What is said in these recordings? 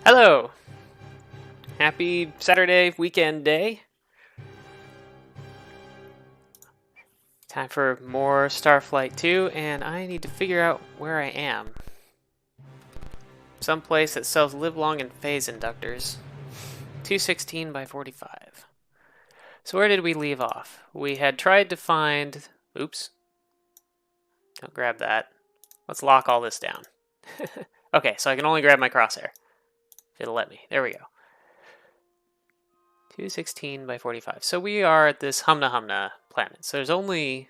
Hello! Happy Saturday weekend day. Time for more Starflight 2, and I need to figure out where I am. Someplace that sells live-long and phase inductors. 216 by 45. So where did we leave off? We had tried to find... Oops. Don't grab that. Let's lock all this down. Okay, so I can only grab my crosshair. If it'll let me. There we go. 216 by 45. So we are at this Humna Humna planet. So there's only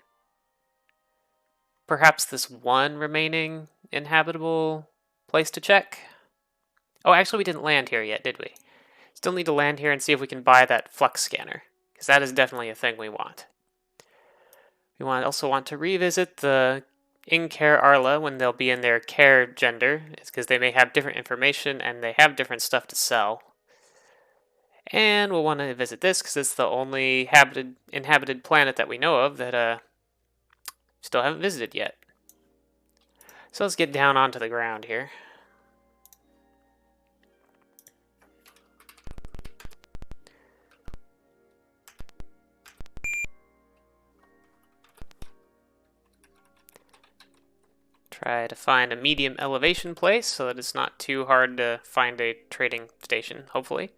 perhaps this one remaining inhabitable place to check. Oh, actually we didn't land here yet, did we? Still need to land here and see if we can buy that flux scanner, because that is definitely a thing we want. We also want to revisit the Kher Arla when they'll be in their Kher gender. It's because they may have different information and they have different stuff to sell. And we'll want to visit this because it's the only inhabited planet that we know of that still haven't visited yet. So let's get down onto the ground here. Try to find a medium elevation place so that it's not too hard to find a trading station, hopefully.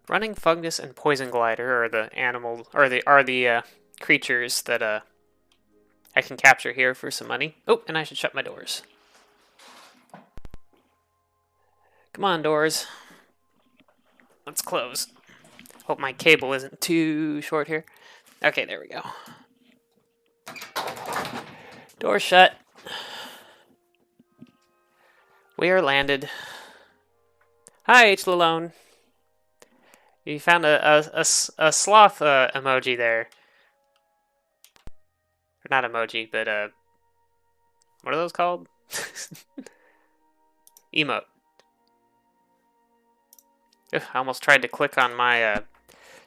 Running fungus and poison glider are the animals, or the creatures that I can capture here for some money. Oh, and I should shut my doors. Come on, doors. Let's close. Hope my cable isn't too short here. Okay, there we go. Door shut. We are landed. Hi, H. Lalone. You found a sloth emoji there. Or not emoji, but what are those called? Emote. Ugh, I almost tried to click on my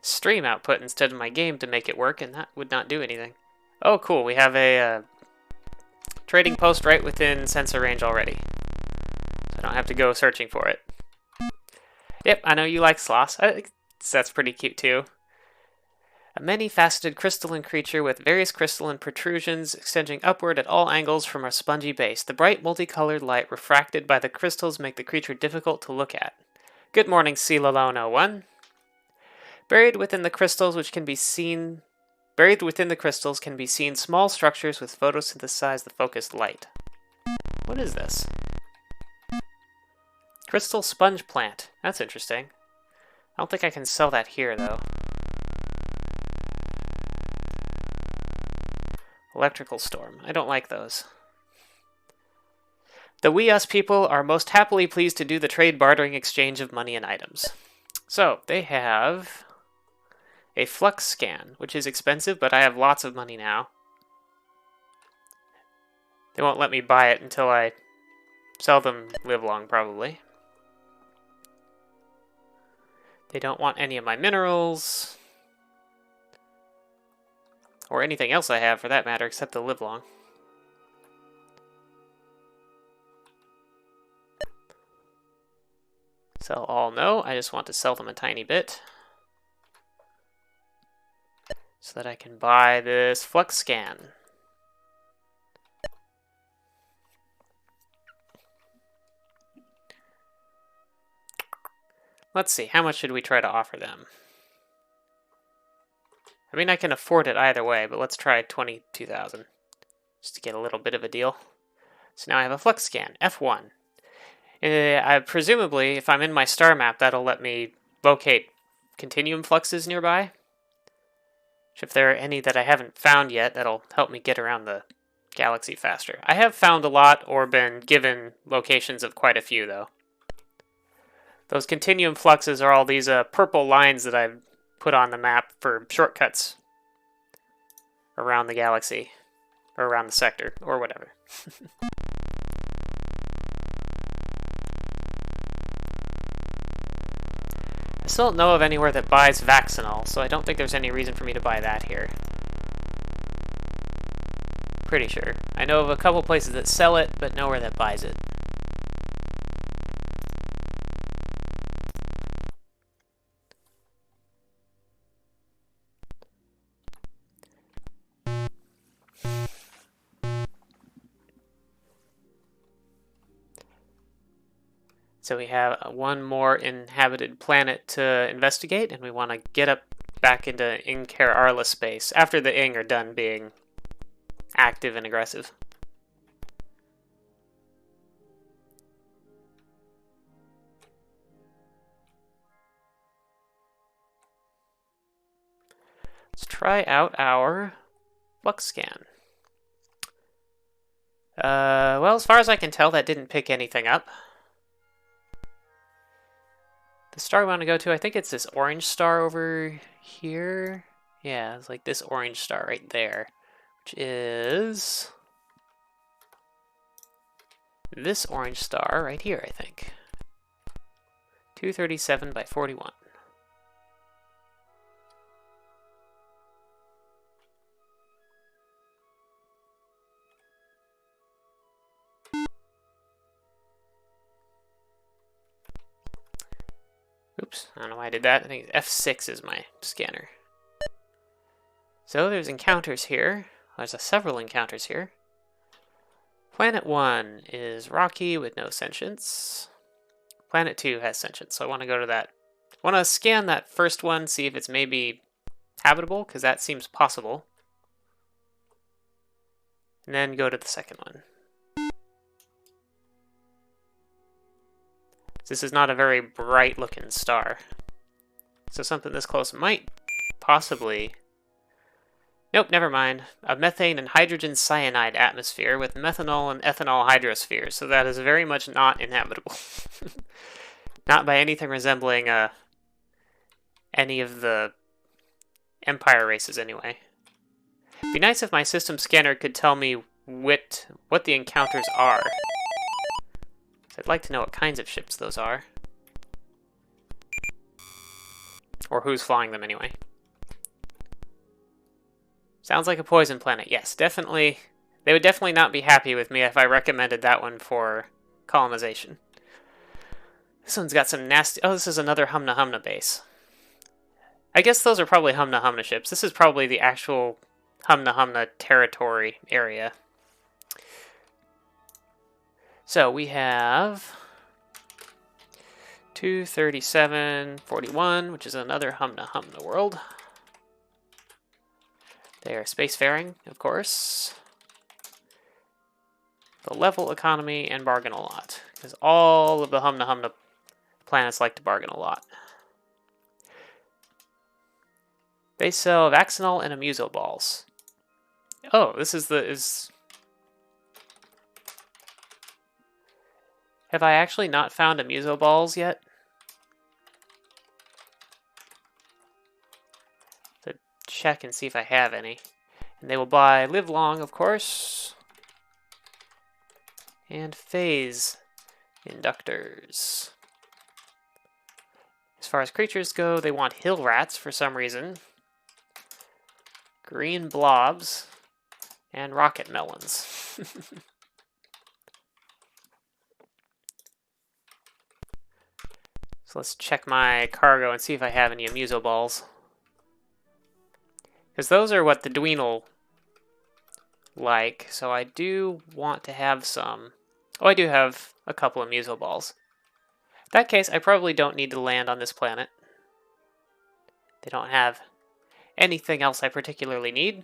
stream output instead of my game to make it work, and that would not do anything. Oh, cool. We have a trading post right within sensor range already. So I don't have to go searching for it. Yep, I know you like sloths. That's pretty cute too. A many-faceted crystalline creature with various crystalline protrusions extending upward at all angles from our spongy base. The bright multicolored light refracted by the crystals make the creature difficult to look at. Good morning, Sea Lalone 01. Buried within the crystals can be seen small structures with photosynthesize the focused light. What is this? Crystal sponge plant. That's interesting. I don't think I can sell that here, though. Electrical storm. I don't like those. The we us people are most happily pleased to do the trade bartering exchange of money and items. So, they have a flux scan, which is expensive, but I have lots of money now. They won't let me buy it until I sell them live long, probably. They don't want any of my minerals. Or anything else I have, for that matter, except the live long. Sell all, no. I just want to sell them a tiny bit. So that I can buy this flux scan. Let's see, how much should we try to offer them? I mean, I can afford it either way, but let's try 22,000. Just to get a little bit of a deal. So now I have a flux scan, F1. Presumably, if I'm in my star map, that'll let me locate continuum fluxes nearby. If there are any that I haven't found yet, that'll help me get around the galaxy faster. I have found a lot or been given locations of quite a few, though. Those continuum fluxes are all these purple lines that I've put on the map for shortcuts around the galaxy, or around the sector, or whatever. I still don't know of anywhere that buys Vaccinal, so I don't think there's any reason for me to buy that here. Pretty sure. I know of a couple places that sell it, but nowhere that buys it. So we have one more inhabited planet to investigate, and we want to get up back into Kher space after the Ing are done being active and aggressive. Let's try out our flux scan. Well, as far as I can tell, that didn't pick anything up. The star we want to go to, I think it's this orange star over here. Yeah, it's like this orange star right there, which is this orange star right here, I think. 237 by 41. Oops, I don't know why I did that. I think F6 is my scanner. So there's encounters here. There's several encounters here. Planet 1 is rocky with no sentience. Planet 2 has sentience, so I want to go to that. I want to scan that first one, see if it's maybe habitable, because that seems possible. And then go to the second one. This is not a very bright looking star. So something this close might possibly... Nope, never mind. A methane and hydrogen cyanide atmosphere with methanol and ethanol hydrospheres. So that is very much not inhabitable. Not by anything resembling any of the Empire races anyway. It'd be nice if my system scanner could tell me what the encounters are. I'd like to know what kinds of ships those are. Or who's flying them anyway. Sounds like a poison planet. Yes, definitely. They would definitely not be happy with me if I recommended that one for colonization. This one's got some nasty... Oh, this is another Humna Humna base. I guess those are probably Humna Humna ships. This is probably the actual Humna Humna territory area. So we have 23741, which is another Humna Humna world. They are spacefaring, of course. The level economy and bargain a lot, because all of the Humna Humna planets like to bargain a lot. They sell vaccinol and amuso balls. Oh, this is Have I actually not found amuso balls yet? To check and see if I have any. And they will buy live long, of course. And phase inductors. As far as creatures go, they want hill rats for some reason. Green blobs. And rocket melons. So let's check my cargo and see if I have any amuso balls. Because those are what the Dween'll like, so I do want to have some. Oh, I do have a couple of amuso balls. In that case, I probably don't need to land on this planet. They don't have anything else I particularly need.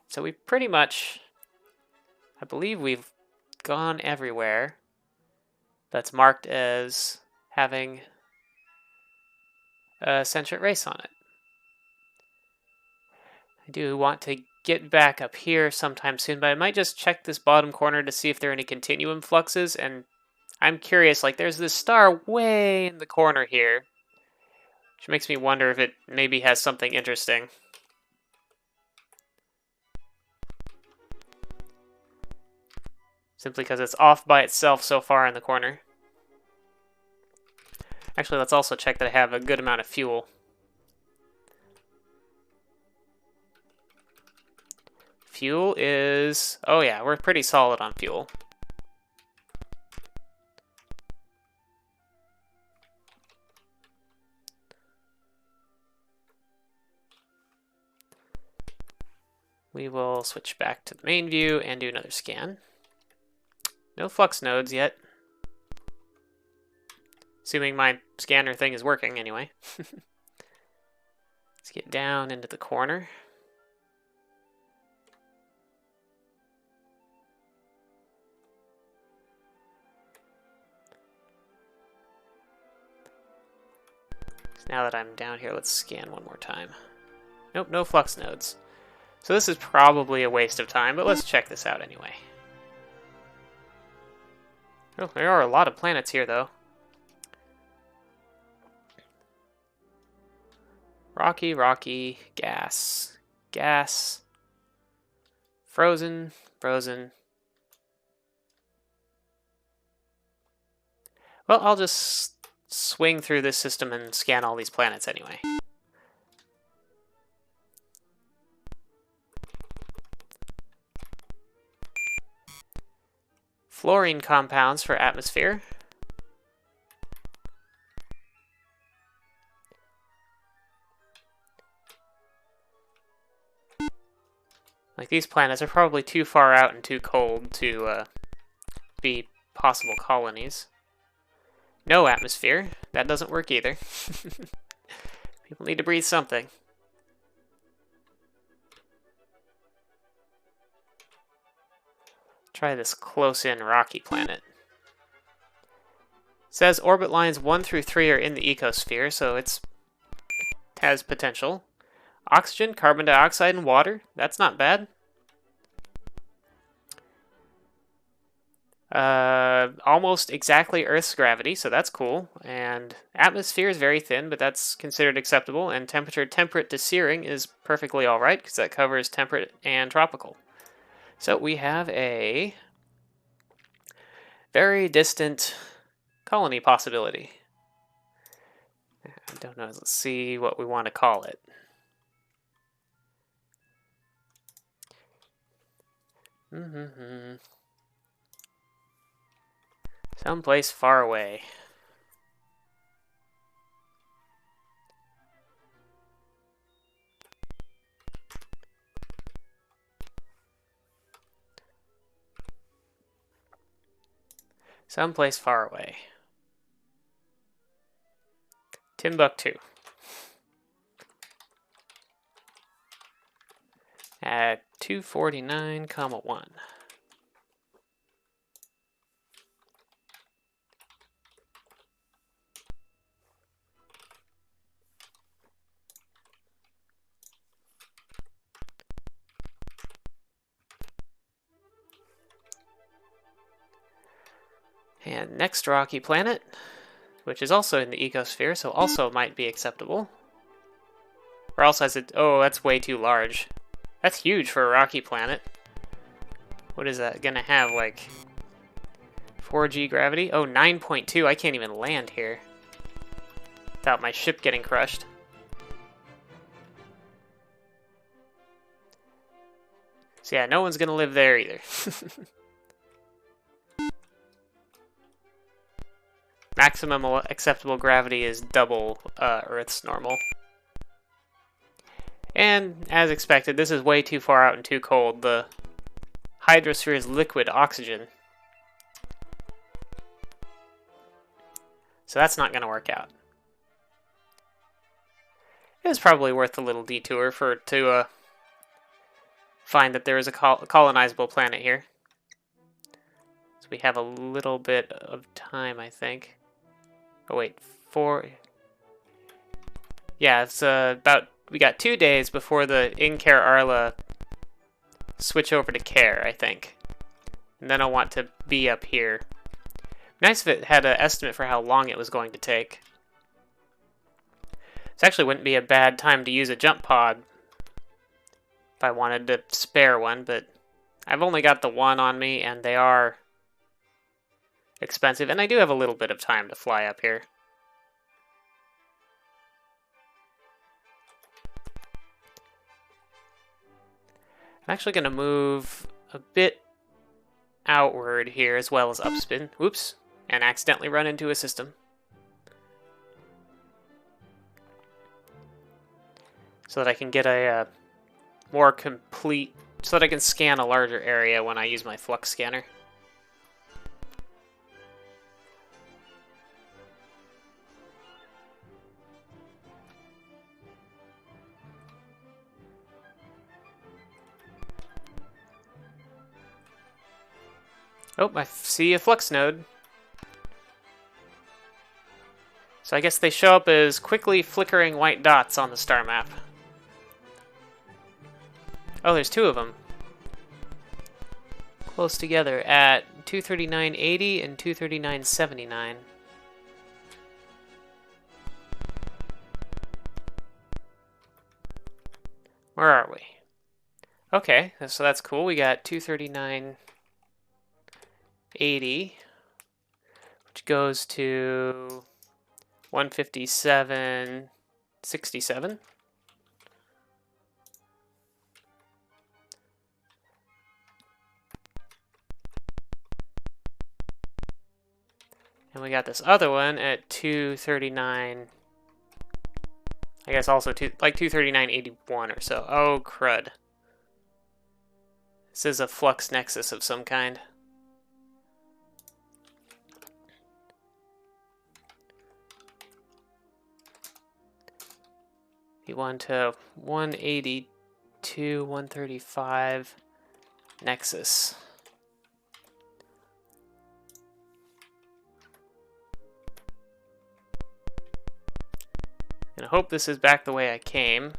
So we pretty much, I believe we've gone everywhere that's marked as having a sentient race on it. I do want to get back up here sometime soon, but I might just check this bottom corner to see if there are any continuum fluxes, and I'm curious, like there's this star way in the corner here, which makes me wonder if it maybe has something interesting. Simply because it's off by itself so far in the corner. Actually, let's also check that I have a good amount of fuel. Fuel is... Oh yeah, we're pretty solid on fuel. We will switch back to the main view and do another scan. No flux nodes yet. Assuming my scanner thing is working anyway. Let's get down into the corner. So now that I'm down here, let's scan one more time. Nope, no flux nodes. So this is probably a waste of time, but let's check this out anyway. Oh, there are a lot of planets here, though. Rocky, rocky, gas, gas, frozen, frozen. Well, I'll just swing through this system and scan all these planets anyway. Fluorine compounds for atmosphere. Like, these planets are probably too far out and too cold to be possible colonies. No atmosphere. That doesn't work either. People need to breathe something. Try this close-in rocky planet. It says orbit lines 1 through 3 are in the ecosphere, so it has potential. Oxygen, carbon dioxide, and water. That's not bad. Almost exactly Earth's gravity, so that's cool. And atmosphere is very thin, but that's considered acceptable. And temperature temperate to searing is perfectly alright, because that covers temperate and tropical. So we have a very distant colony possibility. I don't know. Let's see what we want to call it. Someplace far away. Someplace far away. Timbuktu. At 249,1. And next rocky planet, which is also in the ecosphere, so also might be acceptable. Or else has it... Oh, that's way too large. That's huge for a rocky planet. What is that gonna have, like 4G gravity? Oh, 9.2. I can't even land here without my ship getting crushed. So yeah, no one's gonna live there either. Maximum acceptable gravity is double Earth's normal. And, as expected, this is way too far out and too cold. The hydrosphere is liquid oxygen. So that's not going to work out. It was probably worth a little detour to find that there is a colonizable planet here. So we have a little bit of time, I think. Oh wait, 4... Yeah, it's about... We got 2 days before the Kher Arla switch over to Kher, I think. And then I'll want to be up here. Nice if it had an estimate for how long it was going to take. This actually wouldn't be a bad time to use a jump pod if I wanted to spare one, but I've only got the one on me, and they are expensive, and I do have a little bit of time to fly up here. I'm actually going to move a bit outward here as well as upspin. Whoops. And accidentally run into a system. So that I can get a more complete... So that I can scan a larger area when I use my flux scanner. Oh, I see a flux node. So I guess they show up as quickly flickering white dots on the star map. Oh, there's two of them. Close together at 239.80 and 239.79. Where are we? Okay, so that's cool. We got 239.80, which goes to 157.67. And we got this other one at 239. I guess also like 239.81 or so. Oh, crud. This is a flux nexus of some kind. You want to 182, 135 nexus. And I hope this is back the way I came.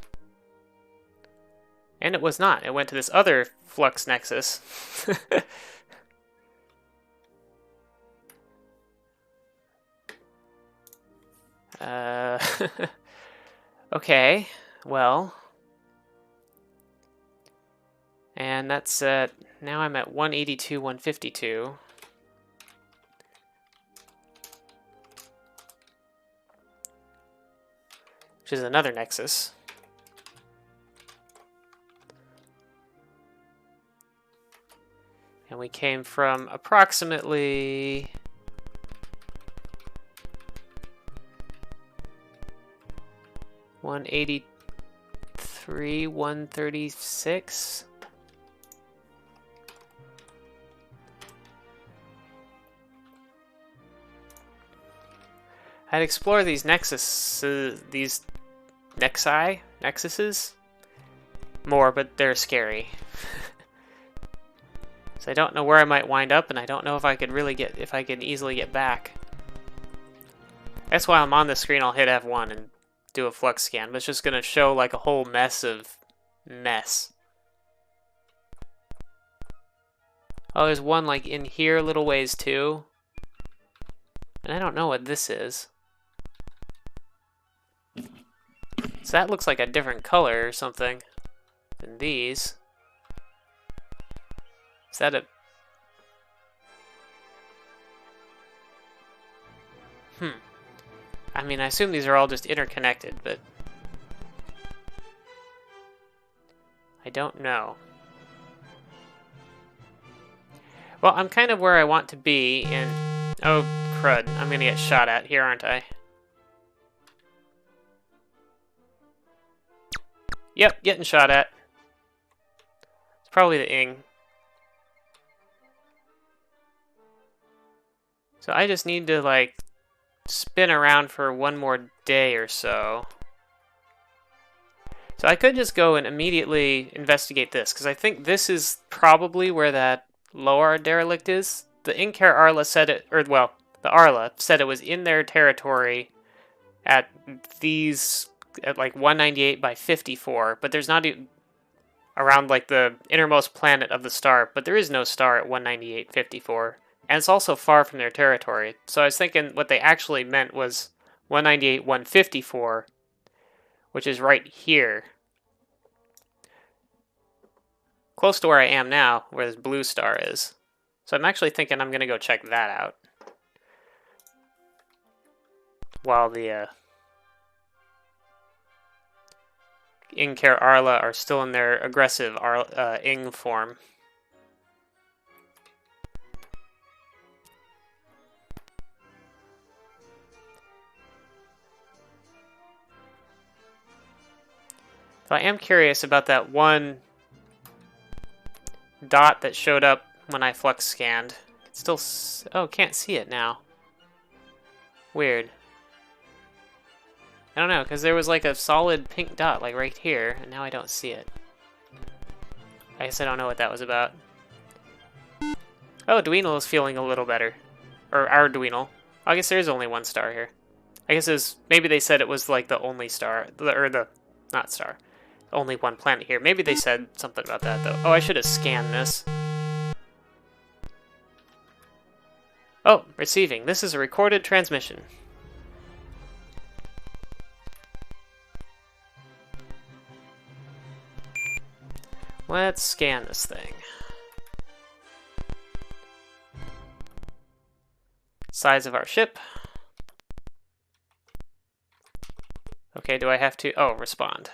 And it was not. It went to this other flux nexus. Okay, well. And that's now I'm at 182, 152. Which is another nexus. And we came from approximately 183, 136. I'd explore these nexuses more, but they're scary. So I don't know where I might wind up, and I don't know if I could easily get back. That's why I'm on the screen. I'll hit F1 and do a flux scan, but it's just gonna show like a whole mess of mess. Oh, there's one like in here a little ways too. And I don't know what this is. So that looks like a different color or something than these. Is that a... I mean, I assume these are all just interconnected, but... I don't know. Well, I'm kind of where I want to be in... Oh, crud. I'm gonna get shot at here, aren't I? Yep, getting shot at. It's probably the ing. So I just need to, like, spin around for one more day or so. So I could just go and immediately investigate this, because I think this is probably where that Lowar Derelict is. The Kher Arla said it, or, well, the Arla said it was in their territory at like 198 by 54, but there's not around like the innermost planet of the star, but there is no star at 198.54, and it's also far from their territory. So I was thinking what they actually meant was 198, 154, which is right here, close to where I am now, where this blue star is. So I'm actually thinking I'm gonna go check that out while the Kher Arla are still in their aggressive ing form. So I am curious about that one dot that showed up when I flux scanned. It's still... Oh, can't see it now. Weird. I don't know, because there was like a solid pink dot, like right here, and now I don't see it. I guess I don't know what that was about. Oh, Dweenal is feeling a little better. Or our Dweenal. I guess there's only one star here. I guess it's, maybe they said it was like the only star, or the, not star, only one planet here. Maybe they said something about that though. Oh, I should have scanned this. Oh, receiving. This is a recorded transmission. Let's scan this thing. Size of our ship. Okay, do I have to... Oh, respond.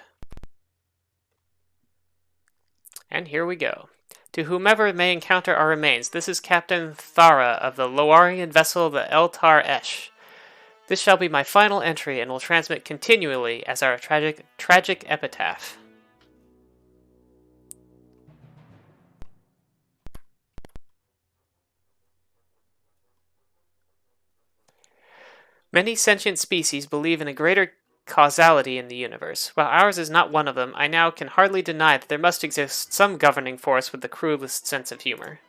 And here we go. To whomever may encounter our remains, this is Captain Thara of the Lowarian vessel the Eltar Esh. This shall be my final entry and will transmit continually as our tragic epitaph. Many sentient species believe in a greater causality in the universe. While ours is not one of them, I now can hardly deny that there must exist some governing force with the cruelest sense of humor.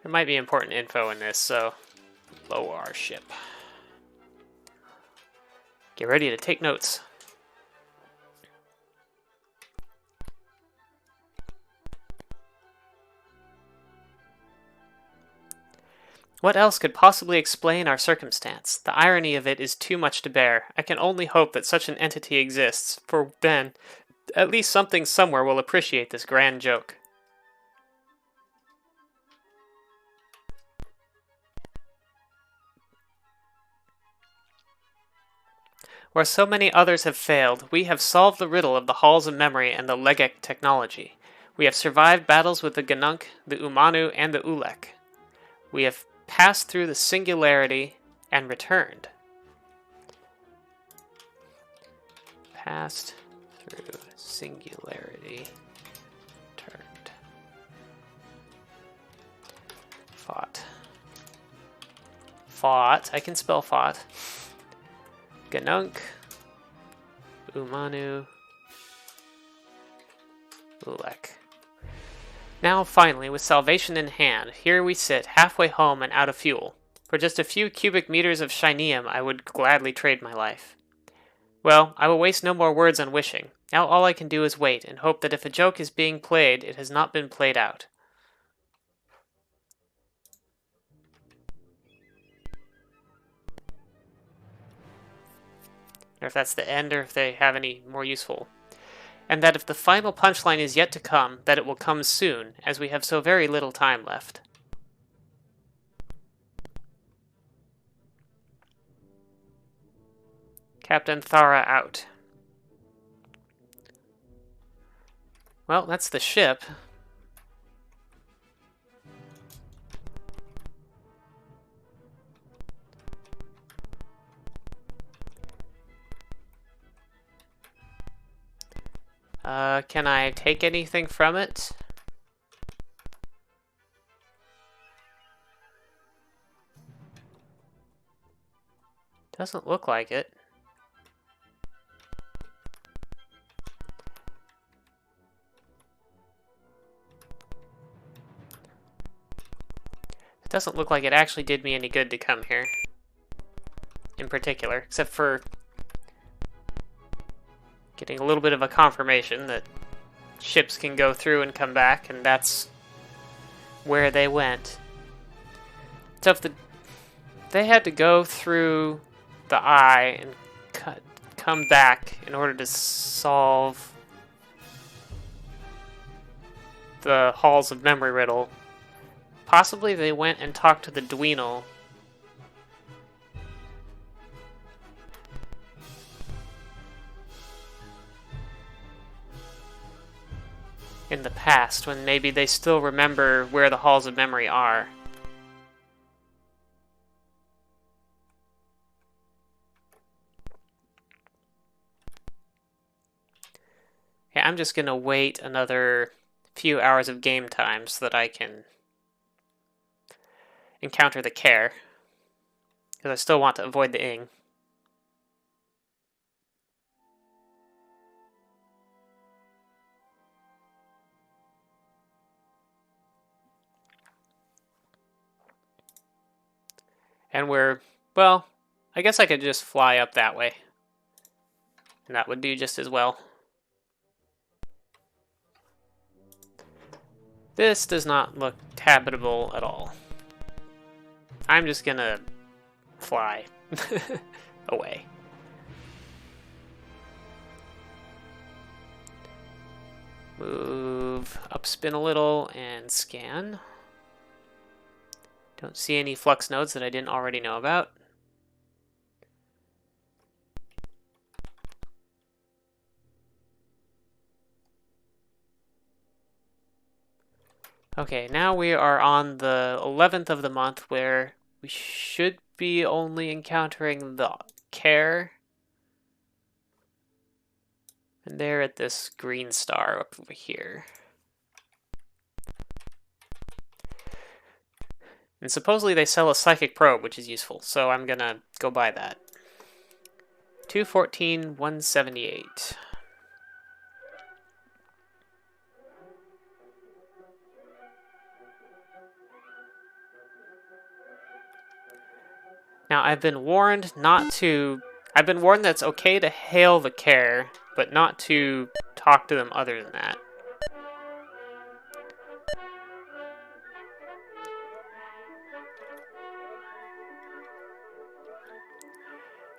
There might be important info in this, so... Lowar ship. Get ready to take notes. What else could possibly explain our circumstance? The irony of it is too much to bear. I can only hope that such an entity exists, for then, at least something somewhere will appreciate this grand joke. Where so many others have failed, we have solved the riddle of the halls of memory and the Legek technology. We have survived battles with the Ganunk, the Umanu, and the Ulek. We have passed through the singularity and returned. Passed through singularity, turned. Fought. Fought. I can spell fought. Ganunk. Umanu. Ulek. Now, finally, with salvation in hand, here we sit, halfway home and out of fuel. For just a few cubic meters of shinium, I would gladly trade my life. Well, I will waste no more words on wishing. Now all I can do is wait, and hope that if a joke is being played, it has not been played out. Or if that's the end, or if they have any more useful. And that if the final punchline is yet to come, that it will come soon, as we have so very little time left. Captain Thara out. Well, that's the ship. Can I take anything from it? Doesn't look like it. It doesn't look like it actually did me any good to come here. In particular, except for getting a little bit of a confirmation that ships can go through and come back, and that's where they went. So if they had to go through the eye and come back in order to solve the Halls of Memory riddle, possibly they went and talked to the Dweenal. In the past, when maybe they still remember where the Halls of Memory are. Yeah, I'm just gonna wait another few hours of game time so that I can encounter the Kher. Because I still want to avoid the Ing. And we're, well, I guess I could just fly up that way. And that would do just as well. This does not look habitable at all. I'm just gonna fly away. Move up, spin a little, and scan. Don't see any flux nodes that I didn't already know about. Okay, now we are on the 11th of the month where we should be only encountering the Kher. And they're at this green star up over here. And supposedly they sell a psychic probe, which is useful, so I'm gonna go buy that. 214, 178. Now I've been warned I've been warned that it's okay to hail the Kher, but not to talk to them other than that.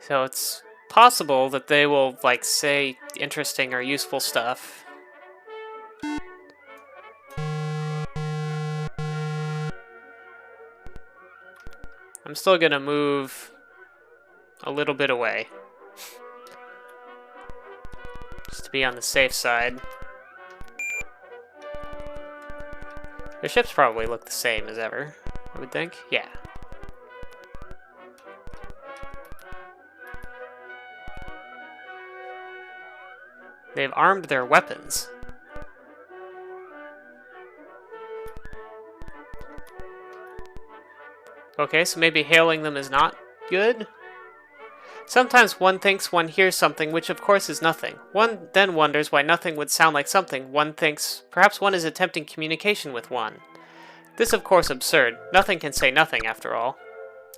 So it's possible that they will, like, say interesting or useful stuff. I'm still gonna move a little bit away, just to be on the safe side. Their ships probably look the same as ever, I would think. Yeah. They've armed their weapons. Okay, so maybe hailing them is not good? Sometimes one thinks one hears something, which of course is nothing. One then wonders why nothing would sound like something. One thinks perhaps one is attempting communication with one. This of course absurd. Nothing can say nothing after all.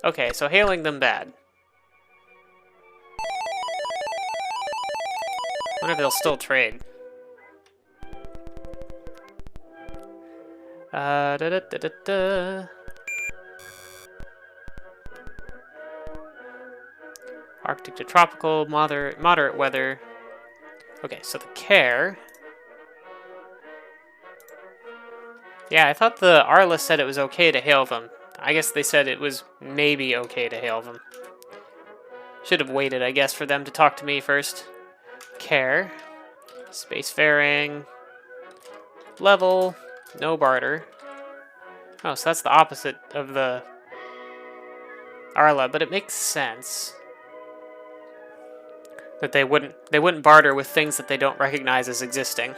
Okay, so hailing them bad. Wonder if they'll still trade. Da da da da da. Arctic to tropical, moderate weather. Okay, so the Kher. Yeah, I thought the Arla said it was okay to hail them. I guess they said it was maybe okay to hail them. Should have waited, I guess, for them to talk to me first. Kher. Spacefaring. Level. No barter. Oh, so that's the opposite of the Arla, but it makes sense that they wouldn't barter with things that they don't recognize as existing.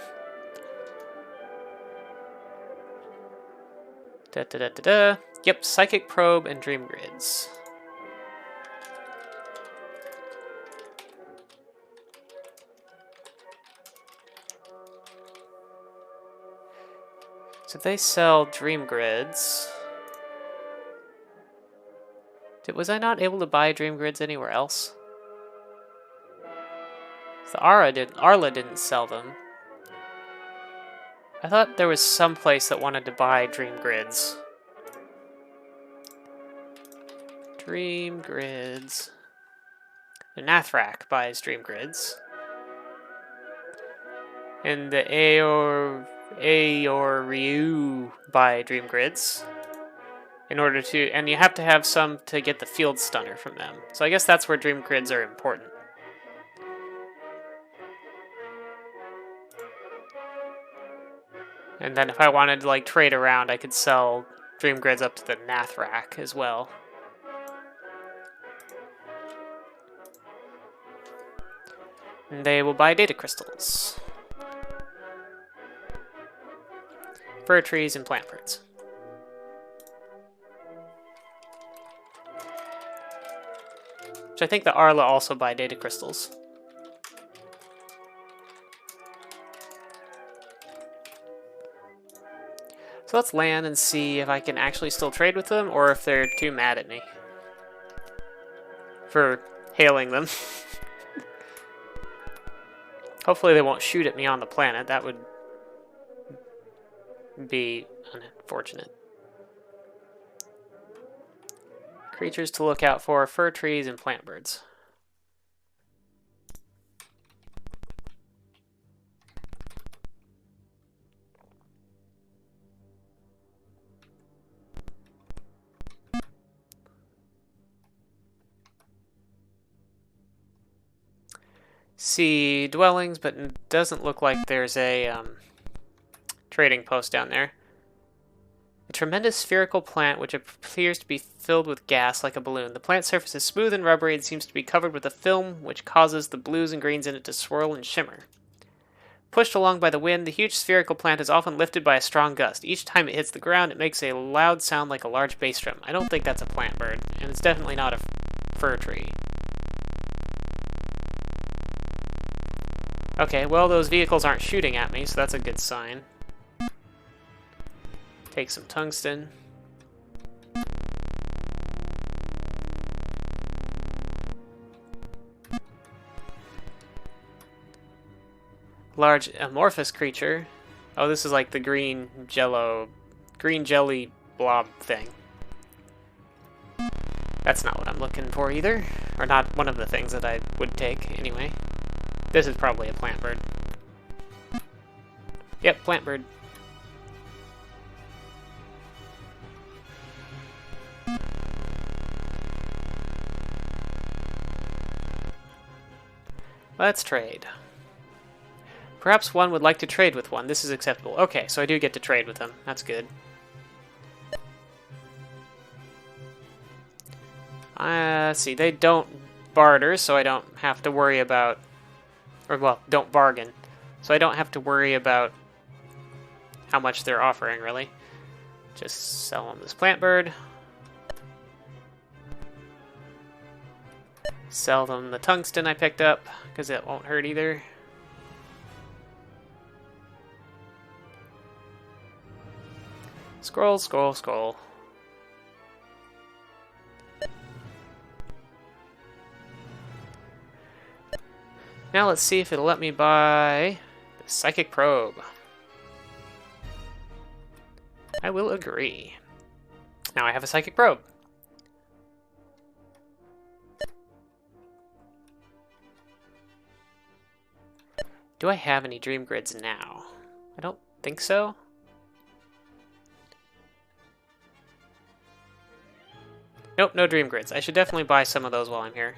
Da da da da da. Yep, psychic probe and dream grids. So they sell dream grids. Was I not able to buy dream grids anywhere else? The Arla didn't sell them. I thought there was some place that wanted to buy dream grids. Dream grids. The Nathrak buys dream grids. And the Aoryu buy dream grids. In order to, and you have to have some to get the field stunner from them. So I guess that's where dream grids are important. And then if I wanted to like trade around, I could sell dream grids up to the Nathrak as well. And they will buy data crystals. Fir trees and plant birds. Which I think the Arla also buy data crystals. So let's land and see if I can actually still trade with them or if they're too mad at me. for hailing them. Hopefully they won't shoot at me on the planet. That would be unfortunate. Creatures to look out for: fir trees and plant birds. See dwellings, but it doesn't look like there's a trading post down there. A tremendous spherical plant which appears to be filled with gas like a balloon. The plant surface is smooth and rubbery and seems to be covered with a film which causes the blues and greens in it to swirl and shimmer. Pushed along by the wind, the huge spherical plant is often lifted by a strong gust. Each time it hits the ground, it makes a loud sound like a large bass drum. I don't think that's a plant bird, and it's definitely not a fir tree. Okay, well, those vehicles aren't shooting at me, so that's a good sign. Take some tungsten. Large amorphous creature. Oh, this is like the green jelly blob thing. That's not what I'm looking for either. Or not one of the things that I would take, anyway. This is probably a plant bird. Yep, plant bird. Let's trade. Perhaps one would like to trade with one. This is acceptable. Okay, so I do get to trade with them. That's good. Let's see, they don't barter, so I don't have to worry about... Or, well, don't bargain. So I don't have to worry about how much they're offering, really. Just sell them this plant bird. Sell them the tungsten I picked up, because it won't hurt either. Scroll, scroll, scroll. Now let's see if it'll let me buy the psychic probe. I will agree. Now I have a psychic probe. Do I have any dream grids now? I don't think so. Nope, no dream grids. I should definitely buy some of those while I'm here.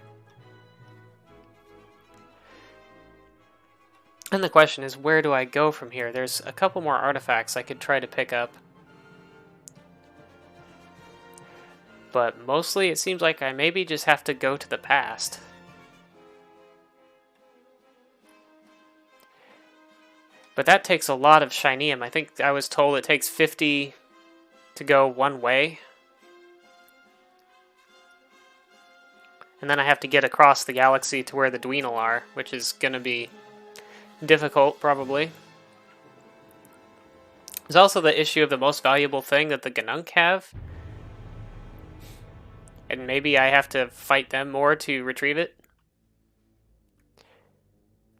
And the question is, where do I go from here? There's a couple more artifacts I could try to pick up. But mostly it seems like I maybe just have to go to the past. But that takes a lot of shinium. I think I was told it takes 50 to go one way. And then I have to get across the galaxy to where the Dweenal are, which is going to be difficult, probably. There's also the issue of the most valuable thing that the Ganunk have. And maybe I have to fight them more to retrieve it.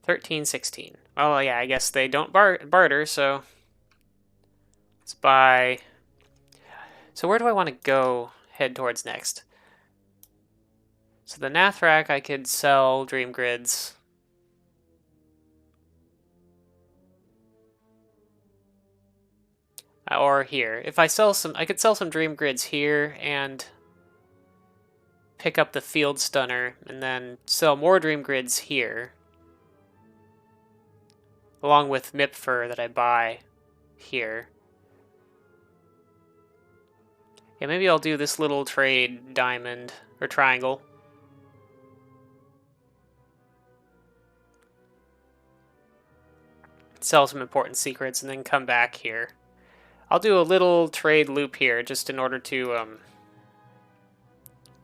1316. Well, yeah, I guess they don't barter, so... Let's buy... So where do I want to go head towards next? So the Nathrak, I could sell Dream Grids. Or here. If I sell some... I could sell some Dream Grids here and pick up the Field Stunner and then sell more Dream Grids here. Along with Mipfur that I buy here. Yeah, maybe I'll do this little trade diamond or triangle. Sell some important secrets and then come back here. I'll do a little trade loop here just in order to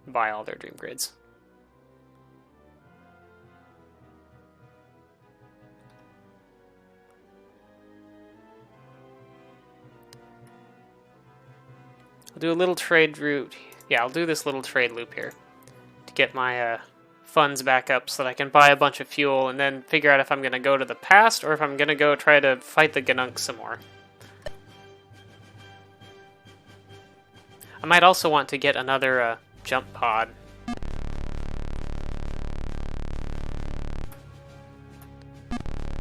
buy all their Dream Grids. I'll do a little trade route. Yeah, I'll do this little trade loop here. to get my funds back up so that I can buy a bunch of fuel and then figure out if I'm going to go to the past or if I'm going to go try to fight the Ganunk some more. I might also want to get another jump pod.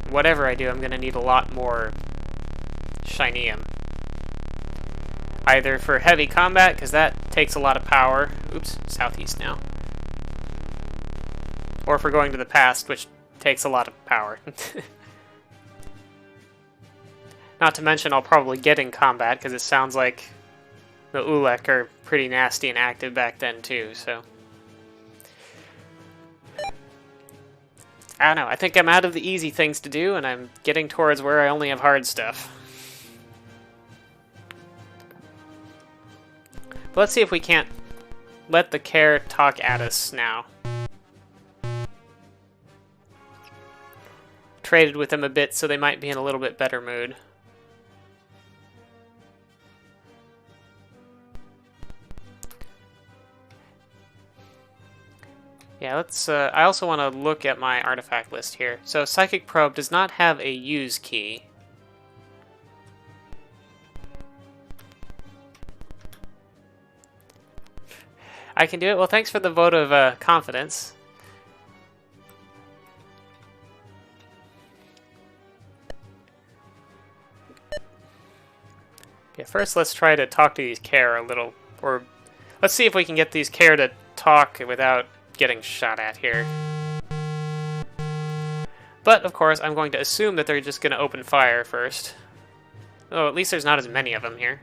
Whatever I do, I'm going to need a lot more shinium. Either for heavy combat, because that takes a lot of power. Oops, southeast now. Or for going to the past, which takes a lot of power. Not to mention I'll probably get in combat, because it sounds like the Ulek are pretty nasty and active back then too, so... I don't know, I think I'm out of the easy things to do, and I'm getting towards where I only have hard stuff. But let's see if we can't let the Kher talk at us now. Traded with them a bit, so they might be in a little bit better mood. Yeah, let's, I also want to look at my artifact list here. So, Psychic Probe does not have a use key. I can do it? Well, thanks for the vote of confidence. Yeah, first let's try to talk to these Kher a little, or let's see if we can get these Kher to talk without getting shot at here. But, of course, I'm going to assume that they're just going to open fire first. Oh, at least there's not as many of them here.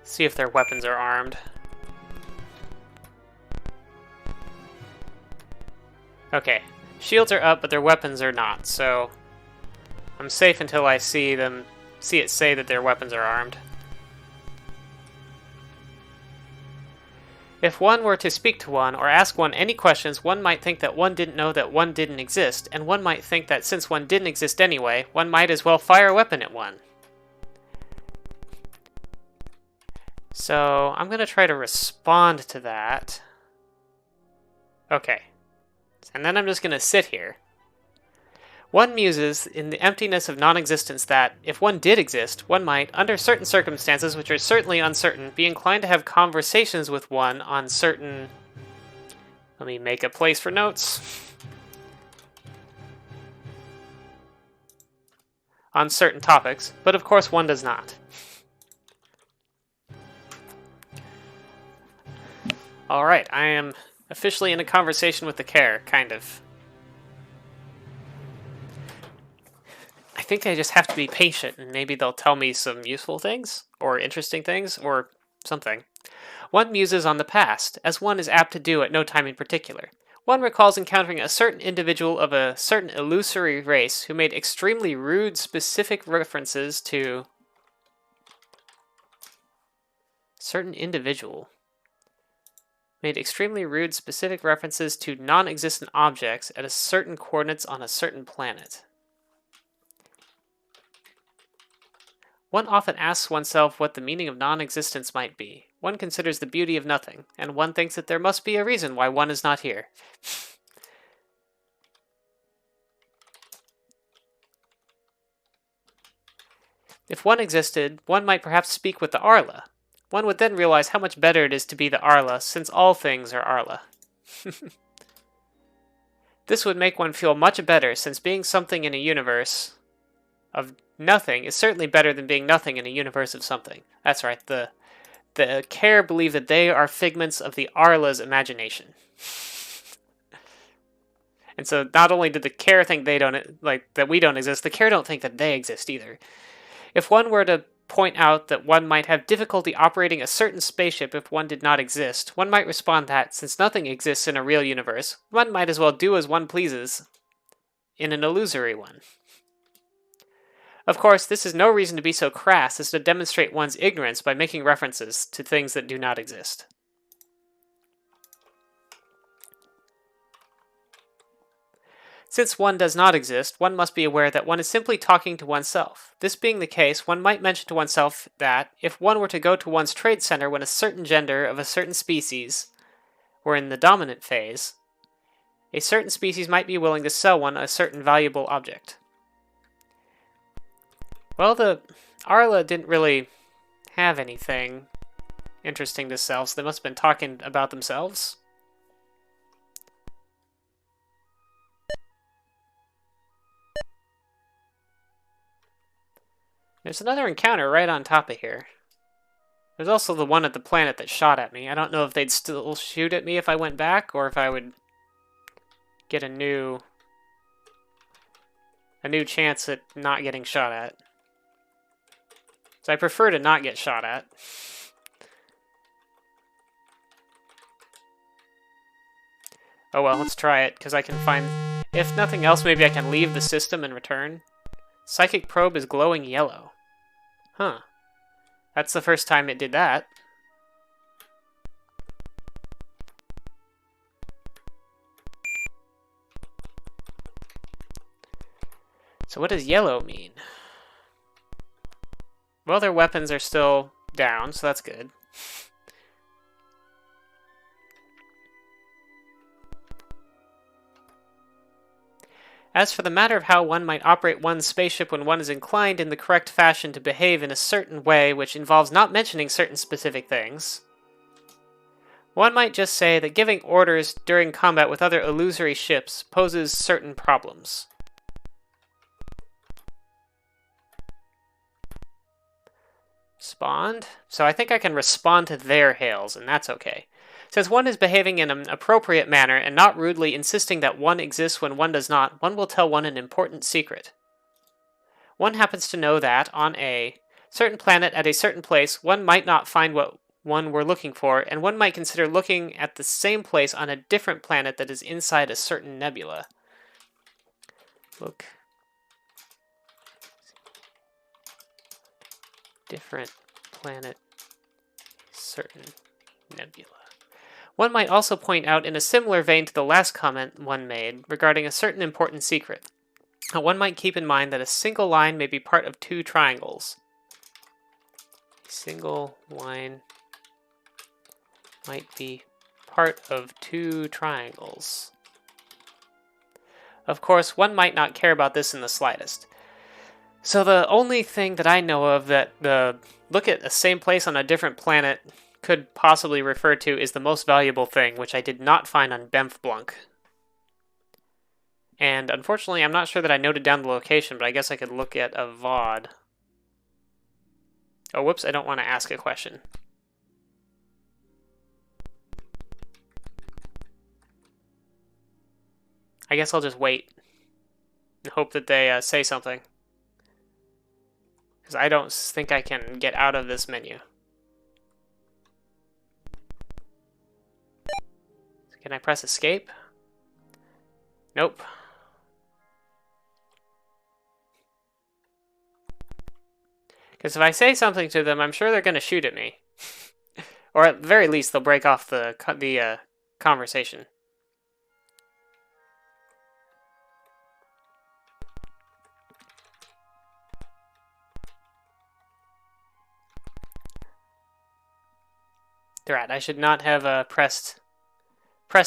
See if their weapons are armed. Okay, shields are up, but their weapons are not, so I'm safe until I see it say that their weapons are armed. If one were to speak to one or ask one any questions, one might think that one didn't know that one didn't exist, and one might think that since one didn't exist anyway, one might as well fire a weapon at one. So, I'm going to try to respond to that. Okay. And then I'm just going to sit here. One muses in the emptiness of non-existence that, if one did exist, one might, under certain circumstances which are certainly uncertain, be inclined to have conversations with one on certain... Let me make a place for notes. On certain topics, but of course one does not. Alright, I am officially in a conversation with the Kher, kind of. I think I just have to be patient, and maybe they'll tell me some useful things, or interesting things, or something. One muses on the past, as one is apt to do at no time in particular. One recalls encountering a certain individual of a certain illusory race who made extremely rude specific references to... Certain individual. Made extremely rude specific references to non-existent objects at a certain coordinates on a certain planet. One often asks oneself what the meaning of non-existence might be. One considers the beauty of nothing, and one thinks that there must be a reason why one is not here. If one existed, one might perhaps speak with the Arla. One would then realize how much better it is to be the Arla, since all things are Arla. This would make one feel much better, since being something in a universe of nothing is certainly better than being nothing in a universe of something. That's right, the Kher believe that they are figments of the Arla's imagination. And so not only do the Kher think they don't, like, that we don't exist, the Kher don't think that they exist either. If one were to point out that one might have difficulty operating a certain spaceship if one did not exist, one might respond that, since nothing exists in a real universe, one might as well do as one pleases in an illusory one. Of course, this is no reason to be so crass as to demonstrate one's ignorance by making references to things that do not exist. Since one does not exist, one must be aware that one is simply talking to oneself. This being the case, one might mention to oneself that, if one were to go to one's trade center when a certain gender of a certain species were in the dominant phase, a certain species might be willing to sell one a certain valuable object. Well, the Arla didn't really have anything interesting to sell, so they must have been talking about themselves. There's another encounter right on top of here. There's also the one at the planet that shot at me. I don't know if they'd still shoot at me if I went back, or if I would get a new chance at not getting shot at. So I prefer to not get shot at. Oh well, let's try it, because I can find... If nothing else, maybe I can leave the system and return. Psychic probe is glowing yellow. Huh. That's the first time it did that. So what does yellow mean? Well, their weapons are still down, so that's good. As for the matter of how one might operate one's spaceship when one is inclined in the correct fashion to behave in a certain way which involves not mentioning certain specific things, one might just say that giving orders during combat with other illusory ships poses certain problems. Respond? So I think I can respond to their hails, and that's okay. Says one is behaving in an appropriate manner and not rudely insisting that one exists when one does not, one will tell one an important secret. One happens to know that, on a certain planet at a certain place, one might not find what one were looking for, and one might consider looking at the same place on a different planet that is inside a certain nebula. Look. Different planet, certain nebula. One might also point out in a similar vein to the last comment one made regarding a certain important secret. One might keep in mind that a single line may be part of two triangles. A single line might be part of two triangles. Of course, one might not care about this in the slightest. So the only thing that I know of that the look at the same place on a different planet could possibly refer to is the most valuable thing, which I did not find on Bemfblunk. And unfortunately, I'm not sure that I noted down the location, but I guess I could look at a VOD. Oh, whoops, I don't want to ask a question. I guess I'll just wait and hope that they say something. Because I don't think I can get out of this menu. Can I press escape? Nope. Because if I say something to them, I'm sure they're going to shoot at me. Or at the very least, they'll break off the conversation. Right, I should not have pressed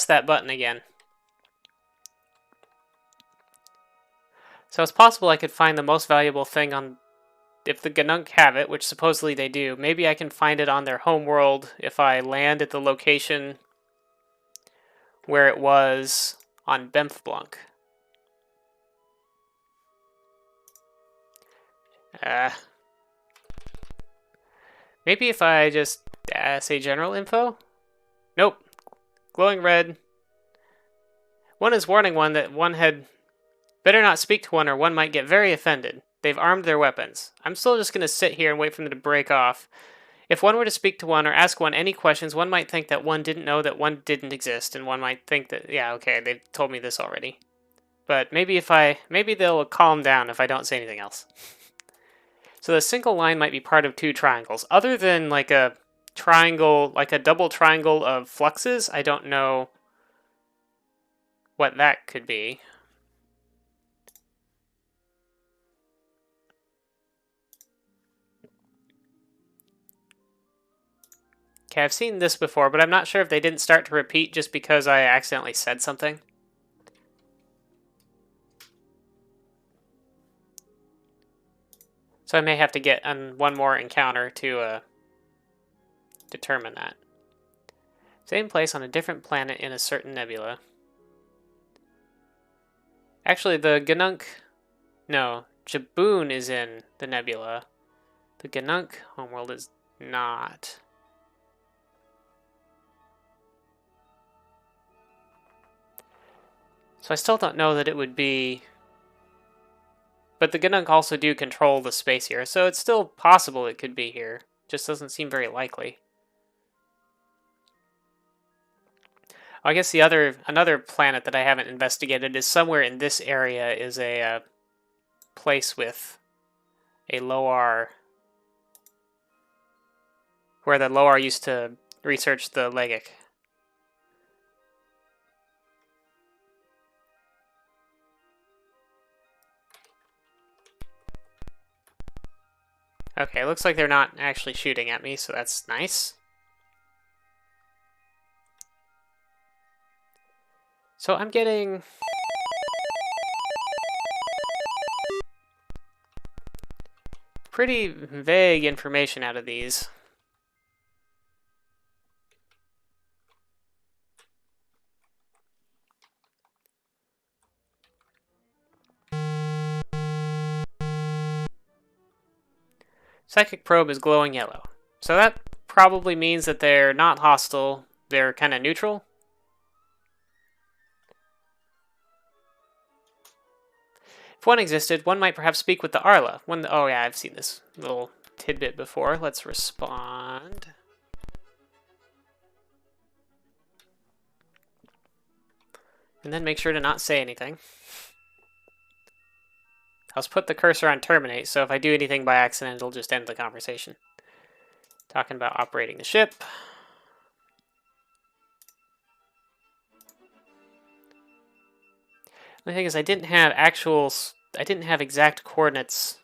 that button again. So it's possible I could find the most valuable thing on, if the Ganunk have it, which supposedly they do. Maybe I can find it on their home world if I land at the location where it was on Bemfblunk. Maybe if I just say general info? Nope. Glowing red. One is warning one that one had better not speak to one or one might get very offended. They've armed their weapons. I'm still just going to sit here and wait for them to break off. If one were to speak to one or ask one any questions, one might think that one didn't know that one didn't exist, and one might think that, yeah, okay, they've told me this already. But maybe they'll calm down if I don't say anything else. So the single line might be part of two triangles. Other than like a triangle, like a double triangle of fluxes, I don't know what that could be. Okay, I've seen this before, but I'm not sure if they didn't start to repeat just because I accidentally said something. So I may have to get on one more encounter to determine that. Same place on a different planet in a certain nebula. Actually, the Ganunk... No, Jaboon is in the nebula. The Ganunk homeworld is not. So I still don't know that it would be... But the Ganunk also do control the space here, so it's still possible it could be here. Just doesn't seem very likely. I guess another planet that I haven't investigated is somewhere in this area is a place with a Lowar, where the Lowar used to research the Legic. Okay, looks like they're not actually shooting at me, so that's nice. So I'm getting... pretty vague information out of these. Psychic probe is glowing yellow. So that probably means that they're not hostile. They're kind of neutral. If one existed, one might perhaps speak with the Arla. Oh yeah, I've seen this little tidbit before. Let's respond. And then make sure to not say anything. I'll just put the cursor on terminate, so if I do anything by accident, it'll just end the conversation. Talking about operating the ship. The thing is, I didn't have exact coordinates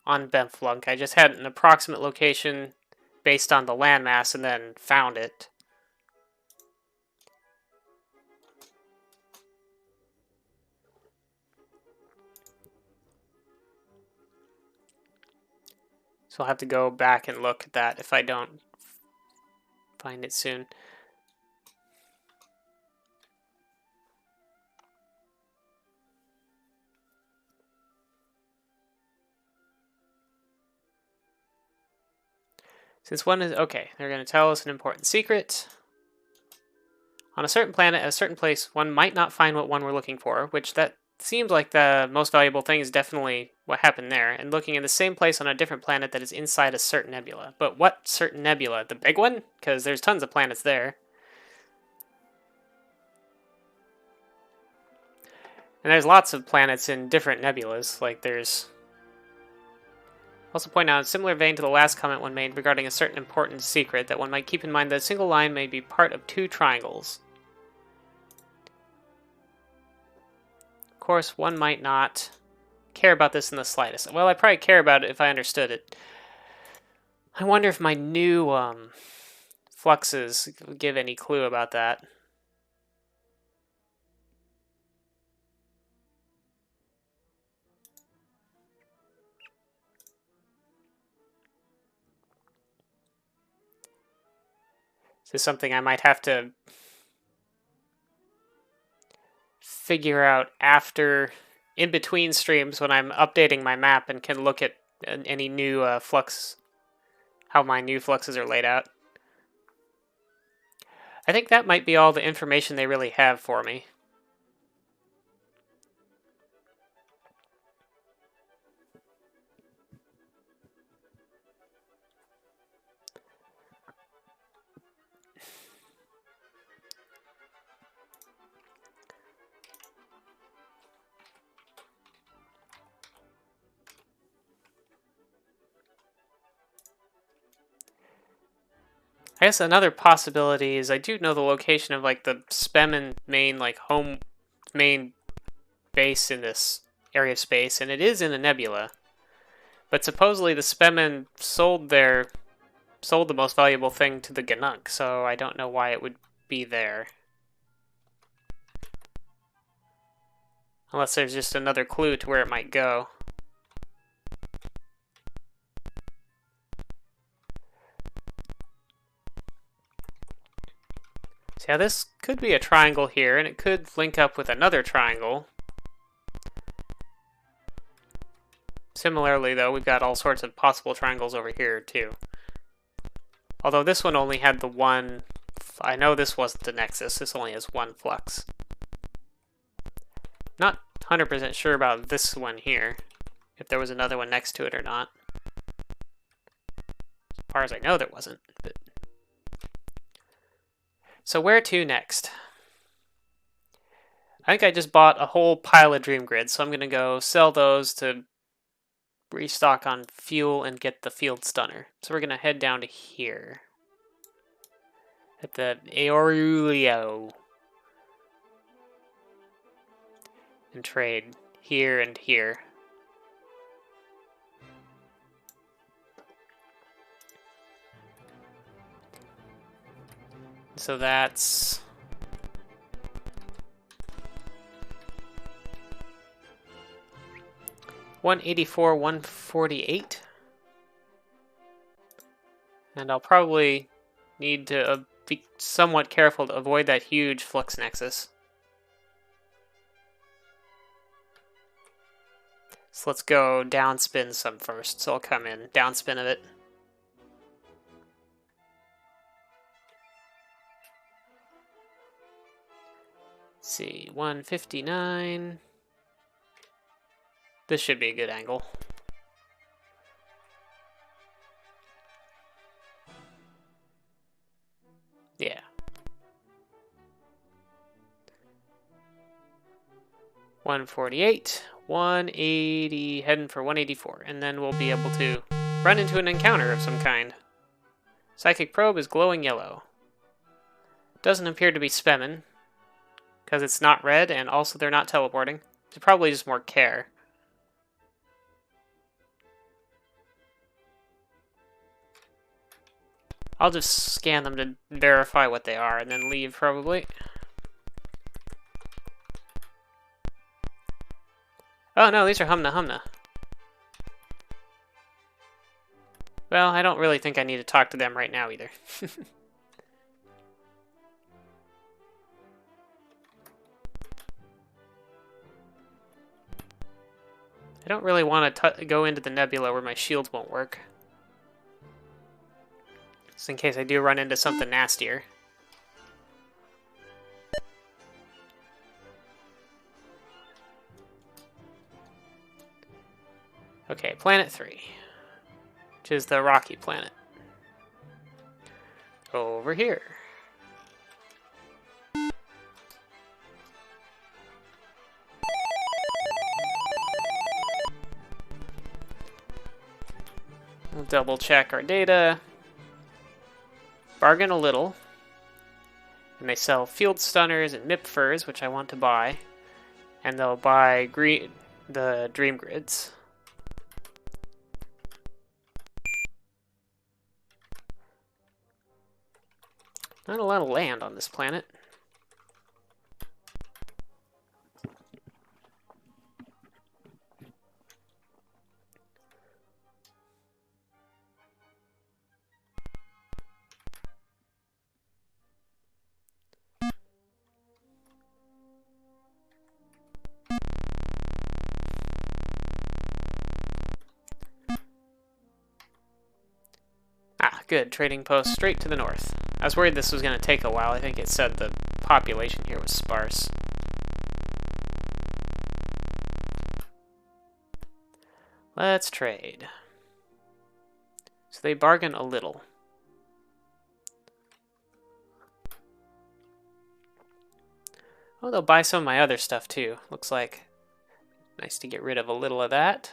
on Bemflunk. I just had an approximate location based on the landmass and then found it. So I'll have to go back and look at that if I don't find it soon. Since one is... Okay, they're going to tell us an important secret. On a certain planet, at a certain place, one might not find what one were looking for, which that seems like the most valuable thing is definitely what happened there, and looking in the same place on a different planet that is inside a certain nebula. But what certain nebula? The big one? Because there's tons of planets there. And there's lots of planets in different nebulas, like there's... Also point out, in a similar vein to the last comment one made regarding a certain important secret, that one might keep in mind that a single line may be part of two triangles. Of course, one might not care about this in the slightest. Well, I probably care about it if I understood it. I wonder if my new fluxes give any clue about that. This is something I might have to figure out after, in between streams, when I'm updating my map and can look at any new flux, how my new fluxes are laid out. I think that might be all the information they really have for me. I guess another possibility is I do know the location of like the Spemin main main base in this area of space, and it is in a nebula. But supposedly the Spemin sold their sold the most valuable thing to the Ganunk, so I don't know why it would be there. Unless there's just another clue to where it might go. So yeah, this could be a triangle here, and it could link up with another triangle. Similarly, though, we've got all sorts of possible triangles over here, too. Although this one only had the one... I know this wasn't the nexus. This only has one flux. Not 100% sure about this one here. If there was another one next to it or not. As far as I know, there wasn't. But... So where to next? I think I just bought a whole pile of dream grids, so I'm going to go sell those to restock on fuel and get the field stunner. So we're going to head down to here. At the Aurelio. And trade here and here. So that's... $184, $148. And I'll probably need to be somewhat careful to avoid that huge flux nexus. So let's go downspin some first. So I'll come in, downspin of it. Let's see, 159. This should be a good angle. Yeah. 148, 180, heading for 184, and then we'll be able to run into an encounter of some kind. Psychic probe is glowing yellow. Doesn't appear to be Spemin, because it's not red, and also they're not teleporting. It's probably just more Kher. I'll just scan them to verify what they are, and then leave, probably. Oh no, these are Humna Humna. Well, I don't really think I need to talk to them right now, either. I don't really want to go into the nebula where my shields won't work. Just in case I do run into something nastier. Okay, planet 3. Which is the rocky planet. Over here. We'll double check our data. Bargain a little. And they sell field stunners and MIP furs, which I want to buy. And they'll buy the dream grids. Not a lot of land on this planet. Ah, good. Trading post straight to the north. I was worried this was going to take a while. I think it said the population here was sparse. Let's trade. So they bargain a little. Oh, they'll buy some of my other stuff too. Looks like nice to get rid of a little of that.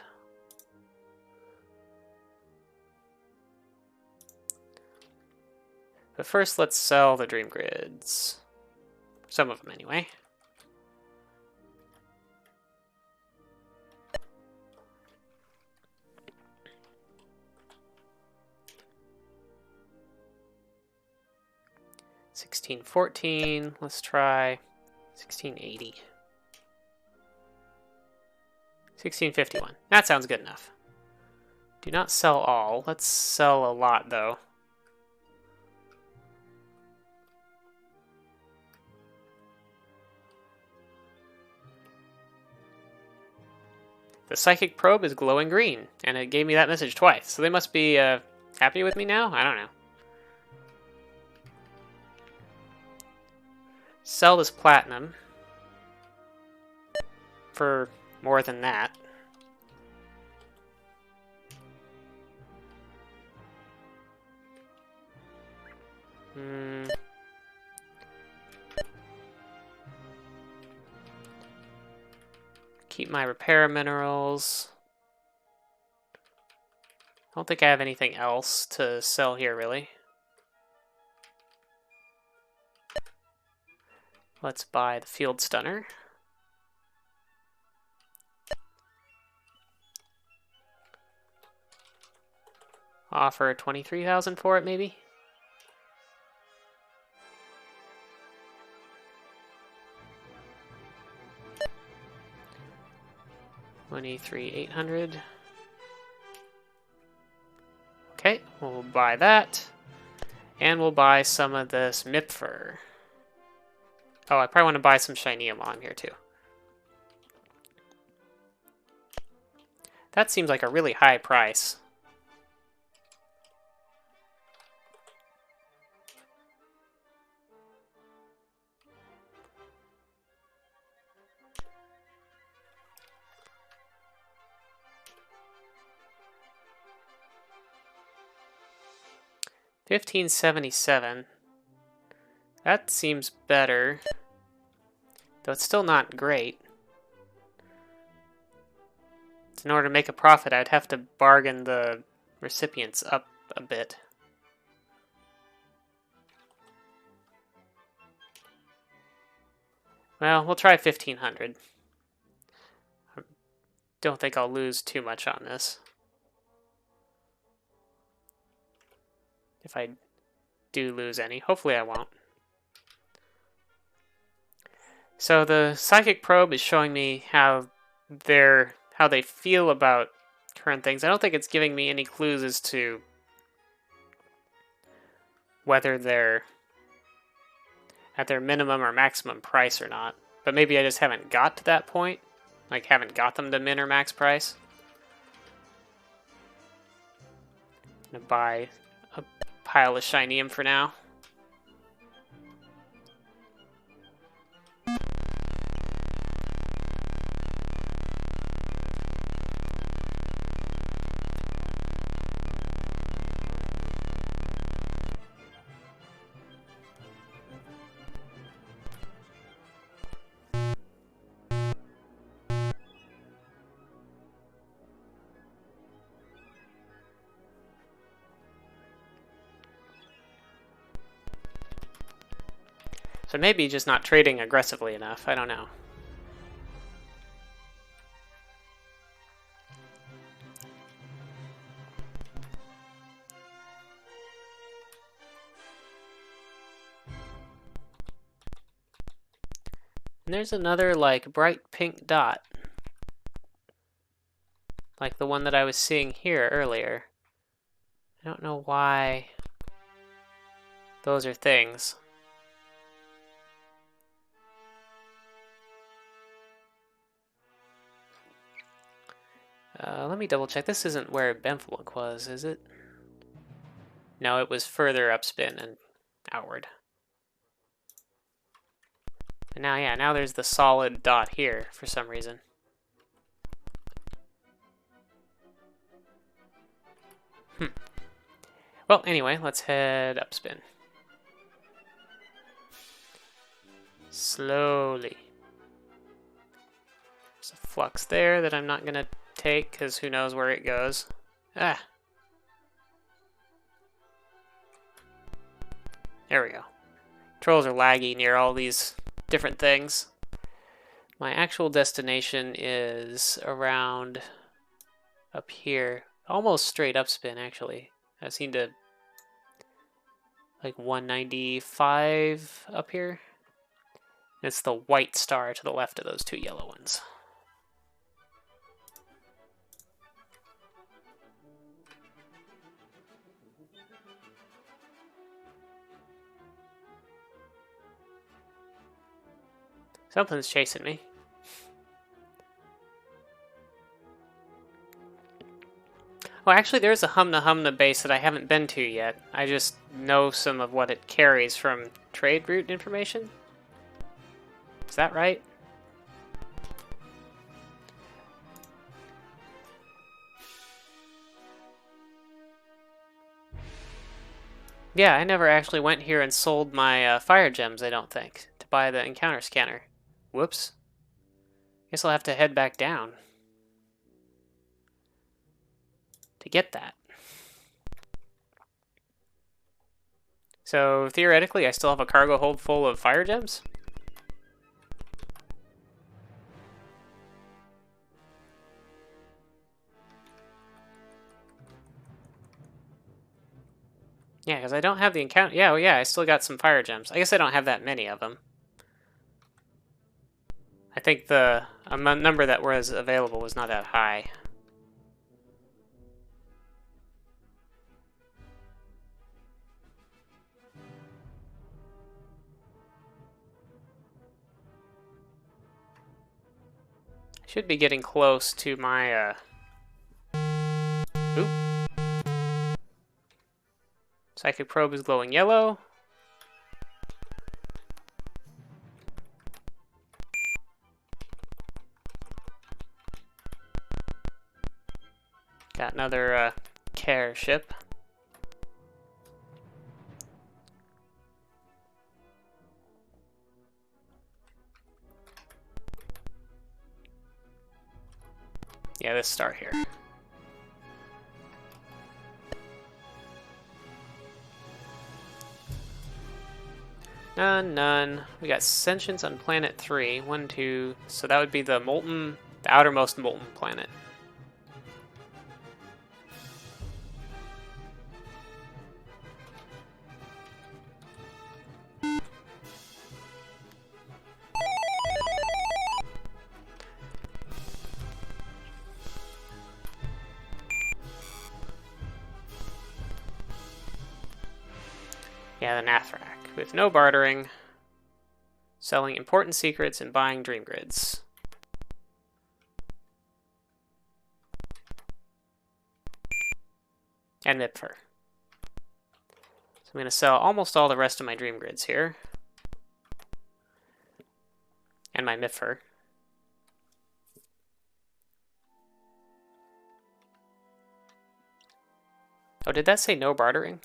But first, let's sell the dream grids. Some of them, anyway. 1614. Let's try 1680. 1651. That sounds good enough. Do not sell all. Let's sell a lot, though. The psychic probe is glowing green, and it gave me that message twice. So they must be happy with me now? I don't know. Sell this platinum for more than that. Keep my repair minerals. I don't think I have anything else to sell here, really. Let's buy the field stunner. Offer 23,000 for it, maybe? 23,800. Okay, we'll buy that. And we'll buy some of this Mipfer. Oh, I probably want to buy some Shinium while I'm here, too. That seems like a really high price. $15.77. That seems better, though it's still not great. In order to make a profit, I'd have to bargain the recipients up a bit. Well, we'll try 1,500. I don't think I'll lose too much on this. If I do lose any. Hopefully I won't. So the psychic probe is showing me how they feel about current things. I don't think it's giving me any clues as to whether they're at their minimum or maximum price or not. But maybe I just haven't got to that point. Like, haven't got them to min or max price. I'm gonna buy a pile of Shinium for now. So maybe just not trading aggressively enough. I don't know. And there's another, like, bright pink dot. Like the one that I was seeing here earlier. I don't know why those are things. Let me double check. This isn't where Bemfaluk was, is it? No, it was further upspin and outward. And now, yeah, now there's the solid dot here for some reason. Well, anyway, let's head upspin. Slowly. There's a flux there that I'm not going to take because who knows where it goes. Ah. There we go. Controls are laggy near all these different things. My actual destination is around up here. Almost straight upspin, actually. I seem to like 195 up here. It's the white star to the left of those two yellow ones. Something's chasing me. Well, actually, there's a Humna Humna base that I haven't been to yet. I just know some of what it carries from trade route information. Is that right? Yeah, I never actually went here and sold my fire gems, I don't think, to buy the encounter scanner. Whoops. Guess I'll have to head back down to get that. So, theoretically, I still have a cargo hold full of fire gems? Yeah, because I don't have the encounter... Yeah, well, yeah, I still got some fire gems. I guess I don't have that many of them. I think the number that was available was not that high. I should be getting close to my... Oop. Psychic probe is glowing yellow. Got another Kher ship. Yeah, this star here. None. We got sentience on planet 3. 1, 2. So that would be the outermost molten planet. Yeah, the Nathrak. With no bartering. Selling important secrets and buying dream grids. And Mipfer. So I'm going to sell almost all the rest of my dream grids here. And my Mipfer. Oh, did that say no bartering?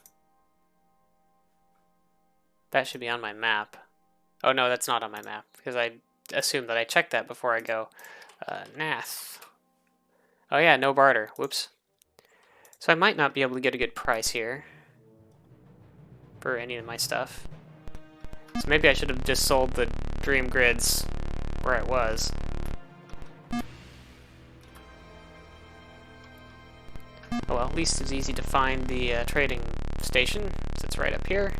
That should be on my map. Oh, no, that's not on my map, because I assumed that I checked that before I go. Nath. Oh, yeah, no barter. Whoops. So I might not be able to get a good price here for any of my stuff. So maybe I should have just sold the dream grids where I was. Oh well, at least it's easy to find the trading station, so it's right up here.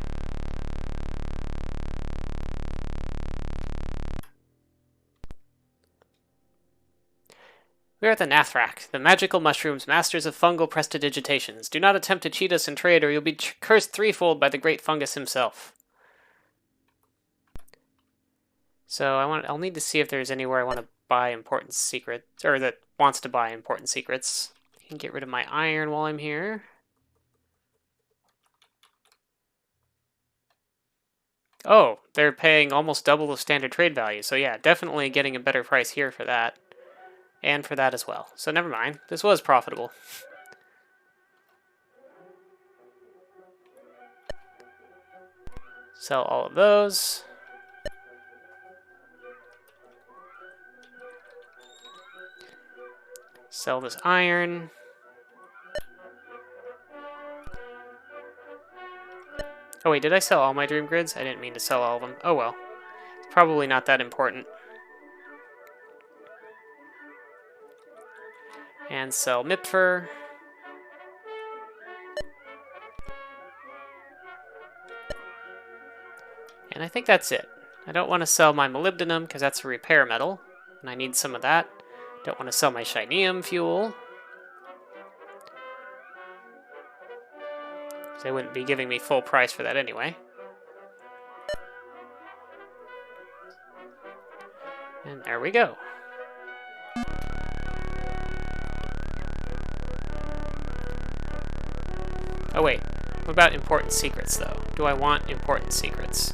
We are at the Nathrak, the magical mushrooms, masters of fungal prestidigitations. Do not attempt to cheat us in trade, or you'll be cursed threefold by the great fungus himself. So I'll need to see if there's anywhere I want to buy important secrets, or that wants to buy important secrets. I can get rid of my iron while I'm here. Oh, they're paying almost double the standard trade value. So yeah, definitely getting a better price here for that. And for that as well. So never mind. This was profitable. Sell all of those. Sell this iron. Oh wait, did I sell all my dream grids? I didn't mean to sell all of them. Oh well. It's probably not that important. And sell Mipfer. And I think that's it. I don't want to sell my molybdenum because that's a repair metal, and I need some of that. Don't want to sell my shinium fuel. They wouldn't be giving me full price for that anyway. And there we go. Oh wait, what about important secrets though? Do I want important secrets?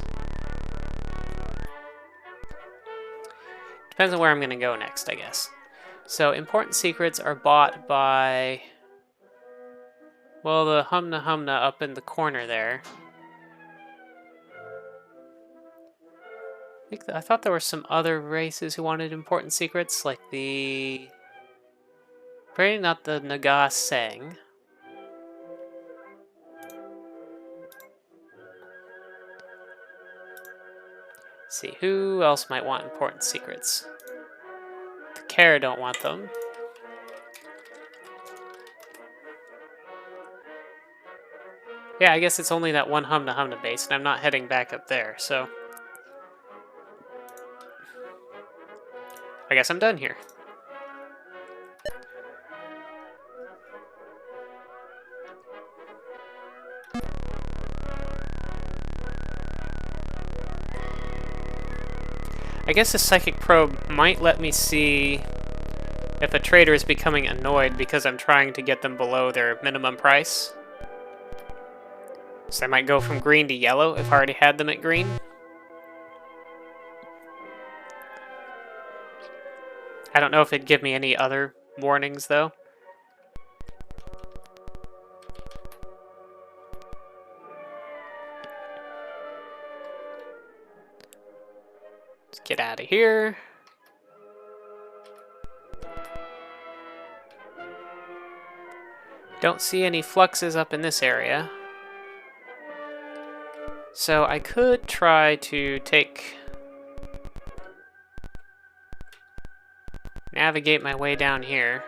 Depends on where I'm going to go next, I guess. So important secrets are bought by, well, the Humna Humna up in the corner there. I thought there were some other races who wanted important secrets, like the... Probably not the Naga Sang. Let's see, who else might want important secrets? The Kher don't want them. Yeah, I guess it's only that one Humna Humna base, and I'm not heading back up there, so... I guess I'm done here. I guess the Psychic Probe might let me see if a trader is becoming annoyed because I'm trying to get them below their minimum price. So I might go from green to yellow if I already had them at green. I don't know if it'd give me any other warnings though. Let's get out of here. Don't see any fluxes up in this area. So I could try to navigate my way down here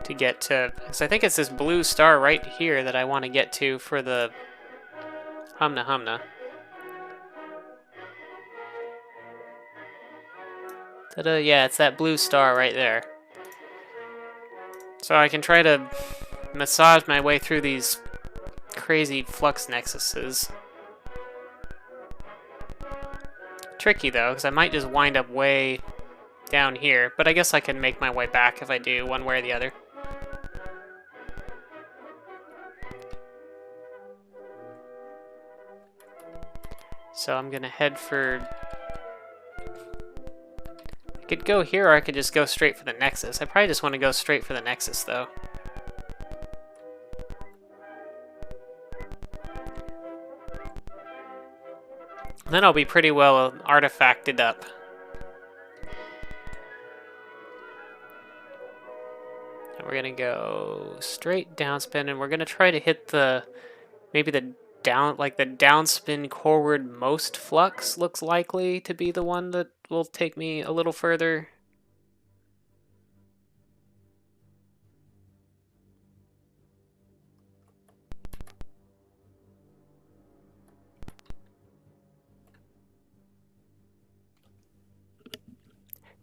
to get to, because I think it's this blue star right here that I want to get to for the Humna Humna. Ta-da, yeah, it's that blue star right there. So I can try to massage my way through these crazy flux nexuses. Tricky though, because I might just wind up way down here, but I guess I can make my way back if I do one way or the other. So I'm gonna head for... I could go here or I could just go straight for the Nexus. I probably just want to go straight for the Nexus though. Then I'll be pretty well artifacted up. And we're gonna go straight downspin, and we're gonna try to hit the maybe the downspin forward most flux looks likely to be the one that will take me a little further.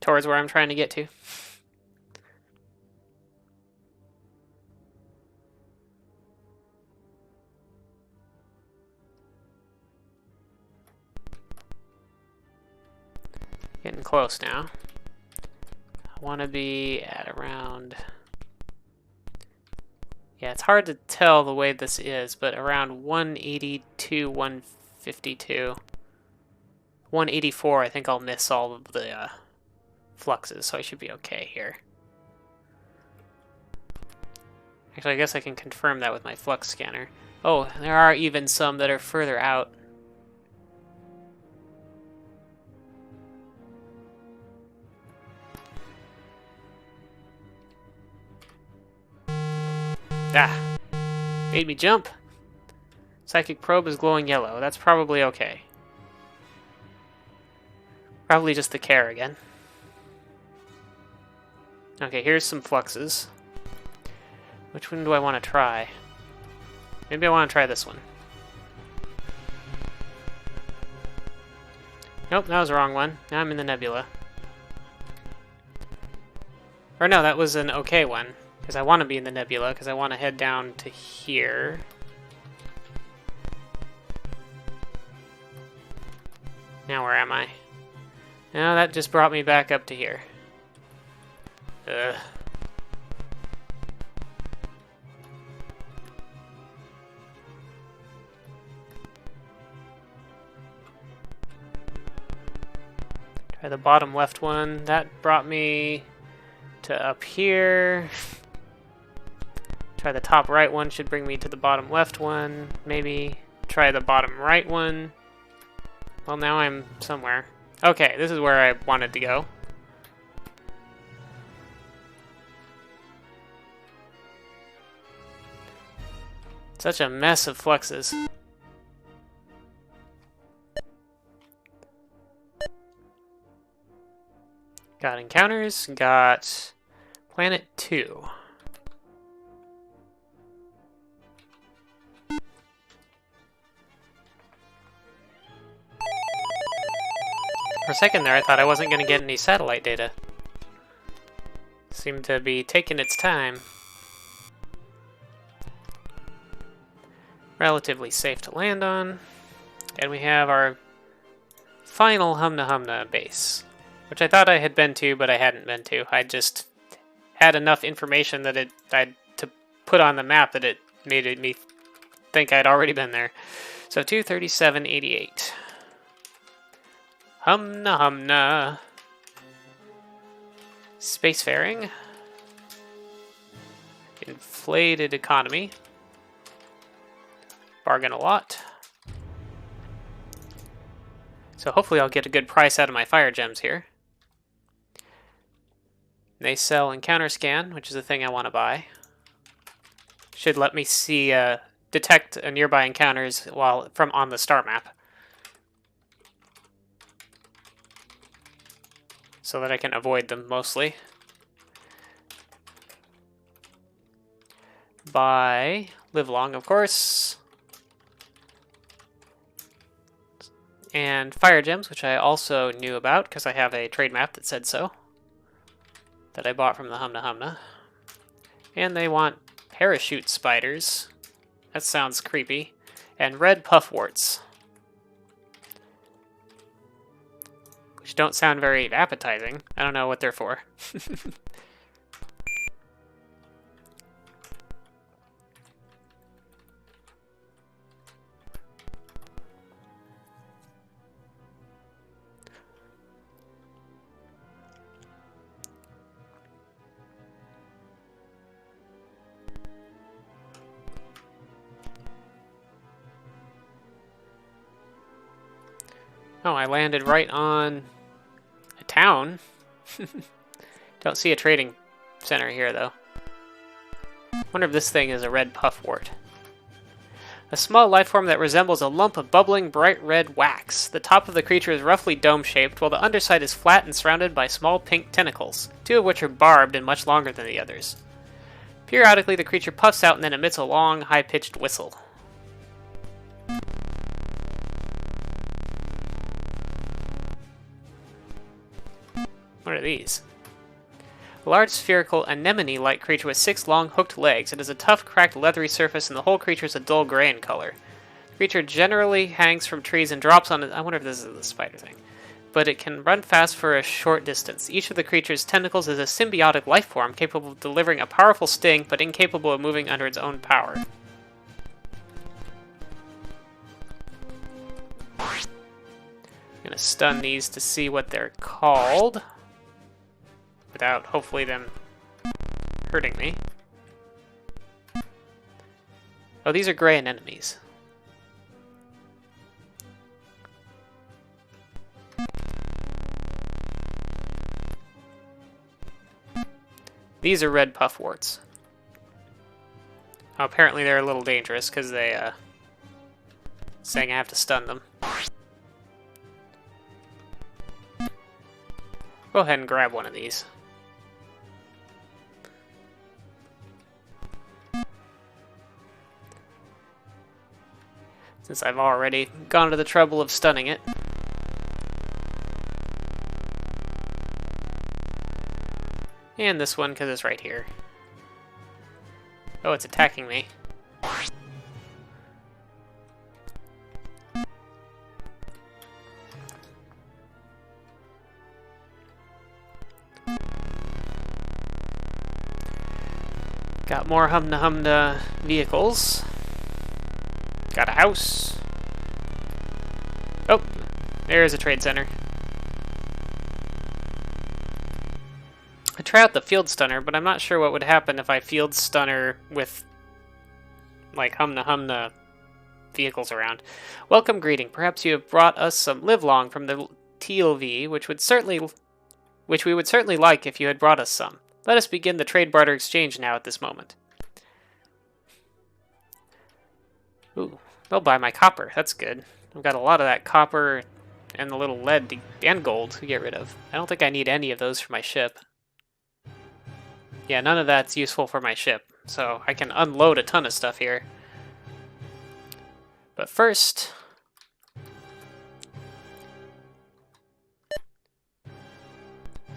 Towards where I'm trying to get to. Getting close now. I want to be at around... Yeah, it's hard to tell the way this is, but around 182, 152. 184, I think I'll miss all of the fluxes, so I should be okay here. Actually, I guess I can confirm that with my flux scanner. Oh, there are even some that are further out. Ah! Made me jump! Psychic Probe is glowing yellow. That's probably okay. Probably just the Kher again. Okay, here's some fluxes. Which one do I want to try? Maybe I want to try this one. Nope, that was the wrong one. Now I'm in the nebula. Or no, that was an okay one. Because I want to be in the nebula, because I want to head down to here. Now where am I? Now that just brought me back up to here. Ugh. Try the bottom left one. That brought me to up here. Try the top right one, should bring me to the bottom left one. Maybe try the bottom right one. Well, now I'm somewhere. Okay, this is where I wanted to go. Such a mess of fluxes. Got encounters, got planet 2. For a second there, I thought I wasn't going to get any satellite data. Seemed to be taking its time. Relatively safe to land on. And we have our final Humna Humna base, which I thought I had been to, but I hadn't been to. I just had enough information that I'd to put on the map that it made me think I'd already been there. So 237.88. Humna Humna. Spacefaring. Inflated economy. Bargain a lot. So hopefully I'll get a good price out of my fire gems here. They sell encounter scan, which is the thing I want to buy. Should let me see, detect nearby encounters while from on the star map. So that I can avoid them mostly. Buy live long, of course. And fire gems, which I also knew about because I have a trade map that said so. That I bought from the Humna Humna. And they want parachute spiders. That sounds creepy. And red puffworts. Which don't sound very appetizing. I don't know what they're for. Oh, I landed right on a town. Don't see a trading center here, though. Wonder if this thing is a red puffwort. A small life form that resembles a lump of bubbling bright red wax. The top of the creature is roughly dome-shaped, while the underside is flat and surrounded by small pink tentacles, 2 of which are barbed and much longer than the others. Periodically, the creature puffs out and then emits a long, high-pitched whistle. What are these? A large spherical anemone-like creature with 6 long hooked legs. It has a tough, cracked, leathery surface, and the whole creature is a dull gray in color. The creature generally hangs from trees and drops on it. I wonder if this is the spider thing. But it can run fast for a short distance. Each of the creature's tentacles is a symbiotic life form capable of delivering a powerful sting, but incapable of moving under its own power. I'm gonna stun these to see what they're called. Without, hopefully, them hurting me. Oh, these are gray anemones. These are red puffworts. Oh, apparently they're a little dangerous because they, saying I have to stun them. Go ahead and grab one of these. Since I've already gone to the trouble of stunning it. And this one, because it's right here. Oh, it's attacking me. Got more Humna Humna vehicles. Got a house. Oh, there's a trade center. I try out the field stunner, but I'm not sure what would happen if I field stunner with like Humna Humna vehicles around. Welcome greeting. Perhaps you have brought us some livelong from the TLV, which we would certainly like if you had brought us some. Let us begin the trade barter exchange now at this moment. Ooh, they'll buy my copper. That's good. I've got a lot of that copper and the little lead and gold to get rid of. I don't think I need any of those for my ship. Yeah, none of that's useful for my ship, so I can unload a ton of stuff here. But first,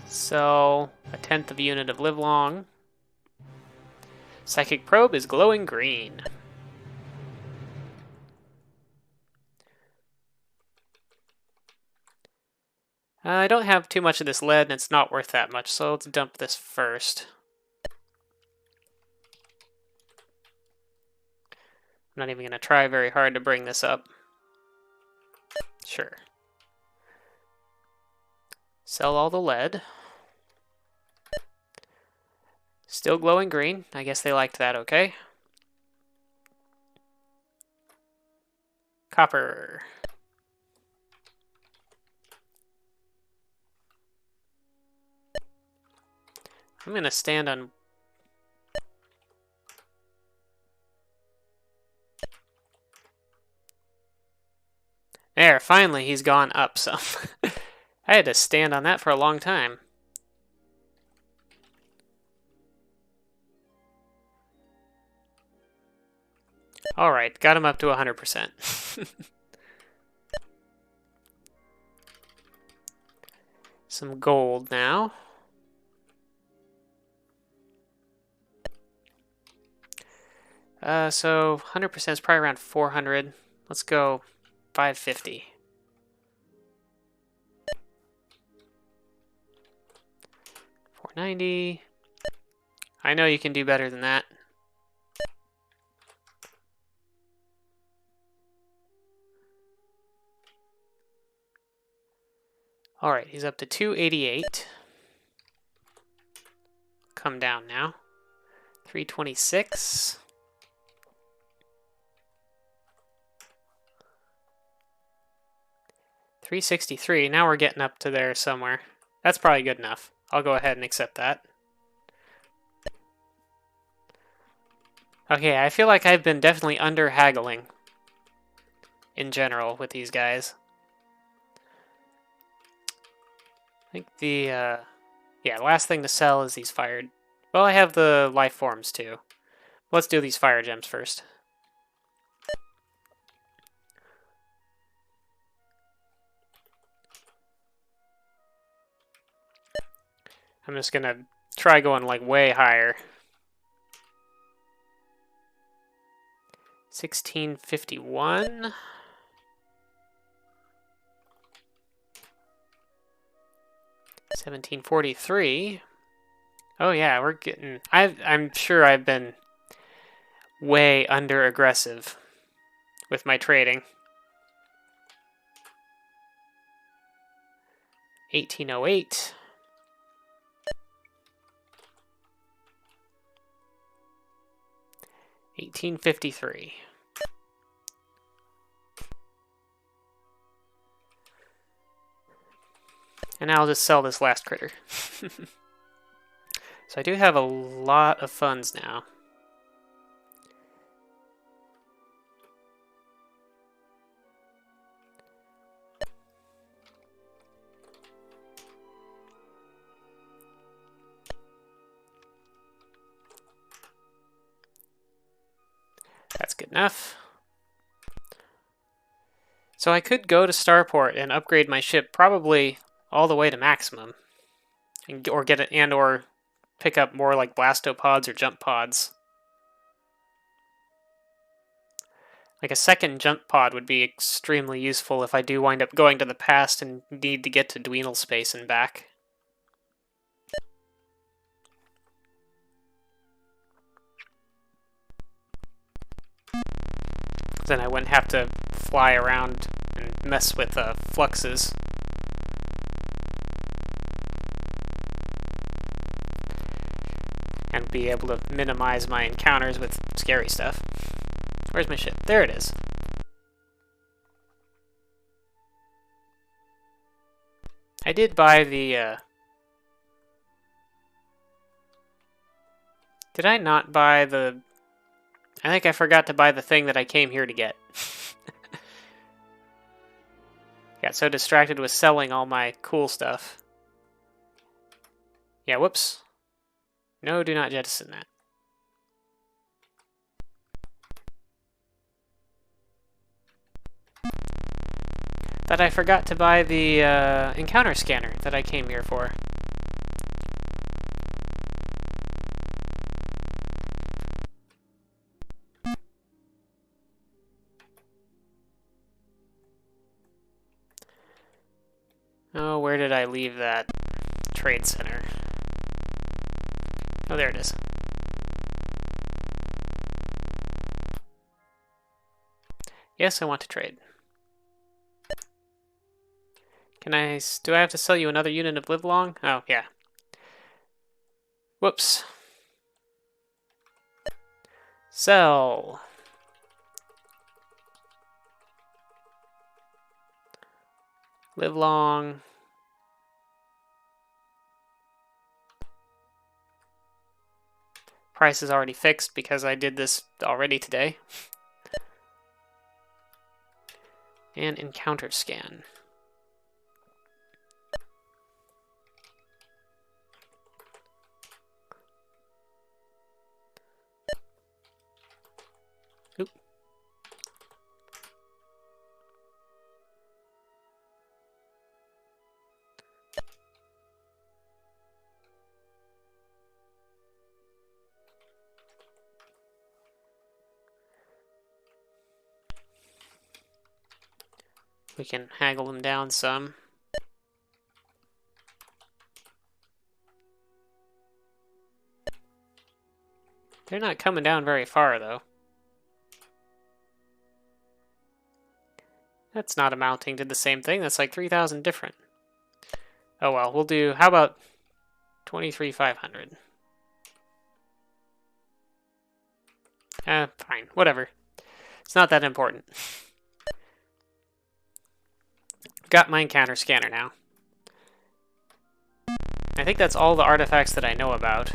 sell a 1/10 of a unit of livelong. Psychic probe is glowing green. I don't have too much of this lead, and it's not worth that much, so let's dump this first. I'm not even going to try very hard to bring this up. Sure. Sell all the lead. Still glowing green. I guess they liked that, okay. Copper. I'm going to stand on... There, finally he's gone up some. I had to stand on that for a long time. Alright, got him up to 100%. Some gold now. So 100% is probably around 400. Let's go 550. $490. I know you can do better than that. Alright, he's up to 288. Come down now. 326. $363. Now we're getting up to there somewhere. That's probably good enough. I'll go ahead and accept that. Okay, I feel like I've been definitely under-haggling in general with these guys. I think the, yeah, last thing to sell is these fired... Well, I have the life forms too. Let's do these fire gems first. I'm just gonna try going like way higher. 1651. $1743. Oh yeah, we're getting... I'm sure I've been way under aggressive with my trading. 1808. $1853. And now I'll just sell this last critter. So I do have a lot of funds now. That's good enough. So I could go to Starport and upgrade my ship probably all the way to maximum, or get it, and or pick up more like blastopods or jump pods. Like a second jump pod would be extremely useful if I do wind up going to the past and need to get to Dweenal space and back. Then I wouldn't have to fly around and mess with fluxes. And be able to minimize my encounters with scary stuff. Where's my ship? There it is. I did buy the, Did I not buy the... I think I forgot to buy the thing that I came here to get. Got so distracted with selling all my cool stuff. Yeah, whoops. No, do not jettison that. That I forgot to buy the encounter scanner that I came here for. Oh, where did I leave that trade center? Oh, there it is. Yes, I want to trade. Can I... Do I have to sell you another unit of live long? Oh, yeah. Whoops. Sell. Live long. Price is already fixed because I did this already today. And encounter scan. Oop. We can haggle them down some. They're not coming down very far, though. That's not amounting to the same thing. That's like 3,000 different. Oh well, we'll do... How about 23,500? Fine. Whatever. It's not that important. Got my encounter scanner now. I think that's all the artifacts that I know about.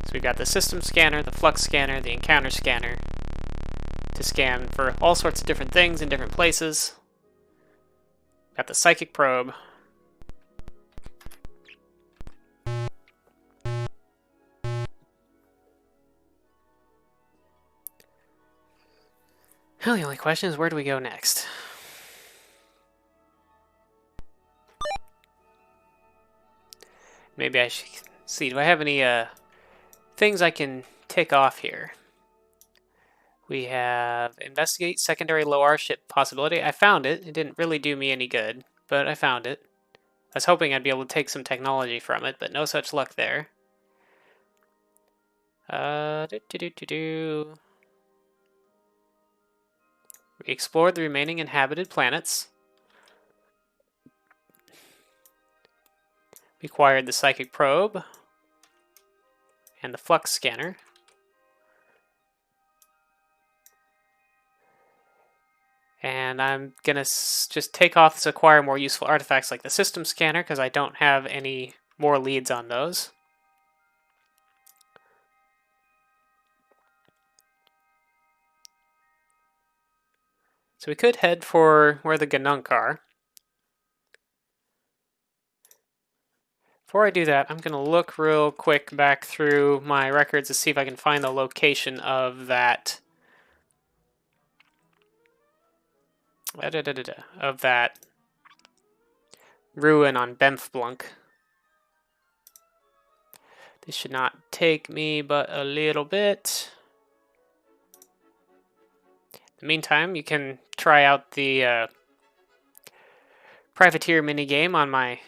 So we've got the system scanner, the flux scanner, the encounter scanner to scan for all sorts of different things in different places. Got the psychic probe. Well, the only question is, where do we go next? Maybe I should see, do I have any things I can tick off here? We have investigate secondary Lowar ship possibility. I found it. It didn't really do me any good, but I found it. I was hoping I'd be able to take some technology from it, but no such luck there. We explored the remaining inhabited planets. We acquired the psychic probe and the flux scanner. And I'm going to just take off this acquire more useful artifacts like the system scanner because I don't have any more leads on those. So we could head for where the Ganunk are. Before I do that, I'm going to look real quick back through my records to see if I can find the location of that ruin on Bemfblunk. This should not take me but a little bit. In the meantime, you can try out the Privateer minigame on my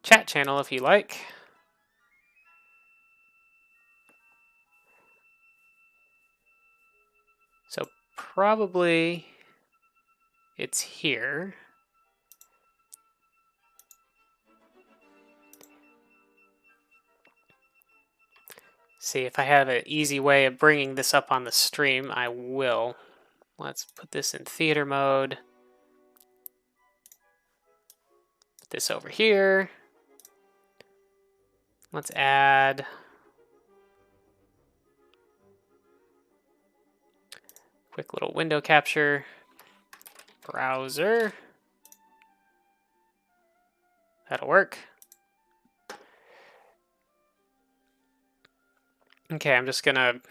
chat channel if you like. So probably it's here. See, if I have an easy way of bringing this up on the stream, I will. Let's put this in theater mode. Put this over here. Let's add quick little window capture. Browser. That'll work. Okay, I'm just gonna...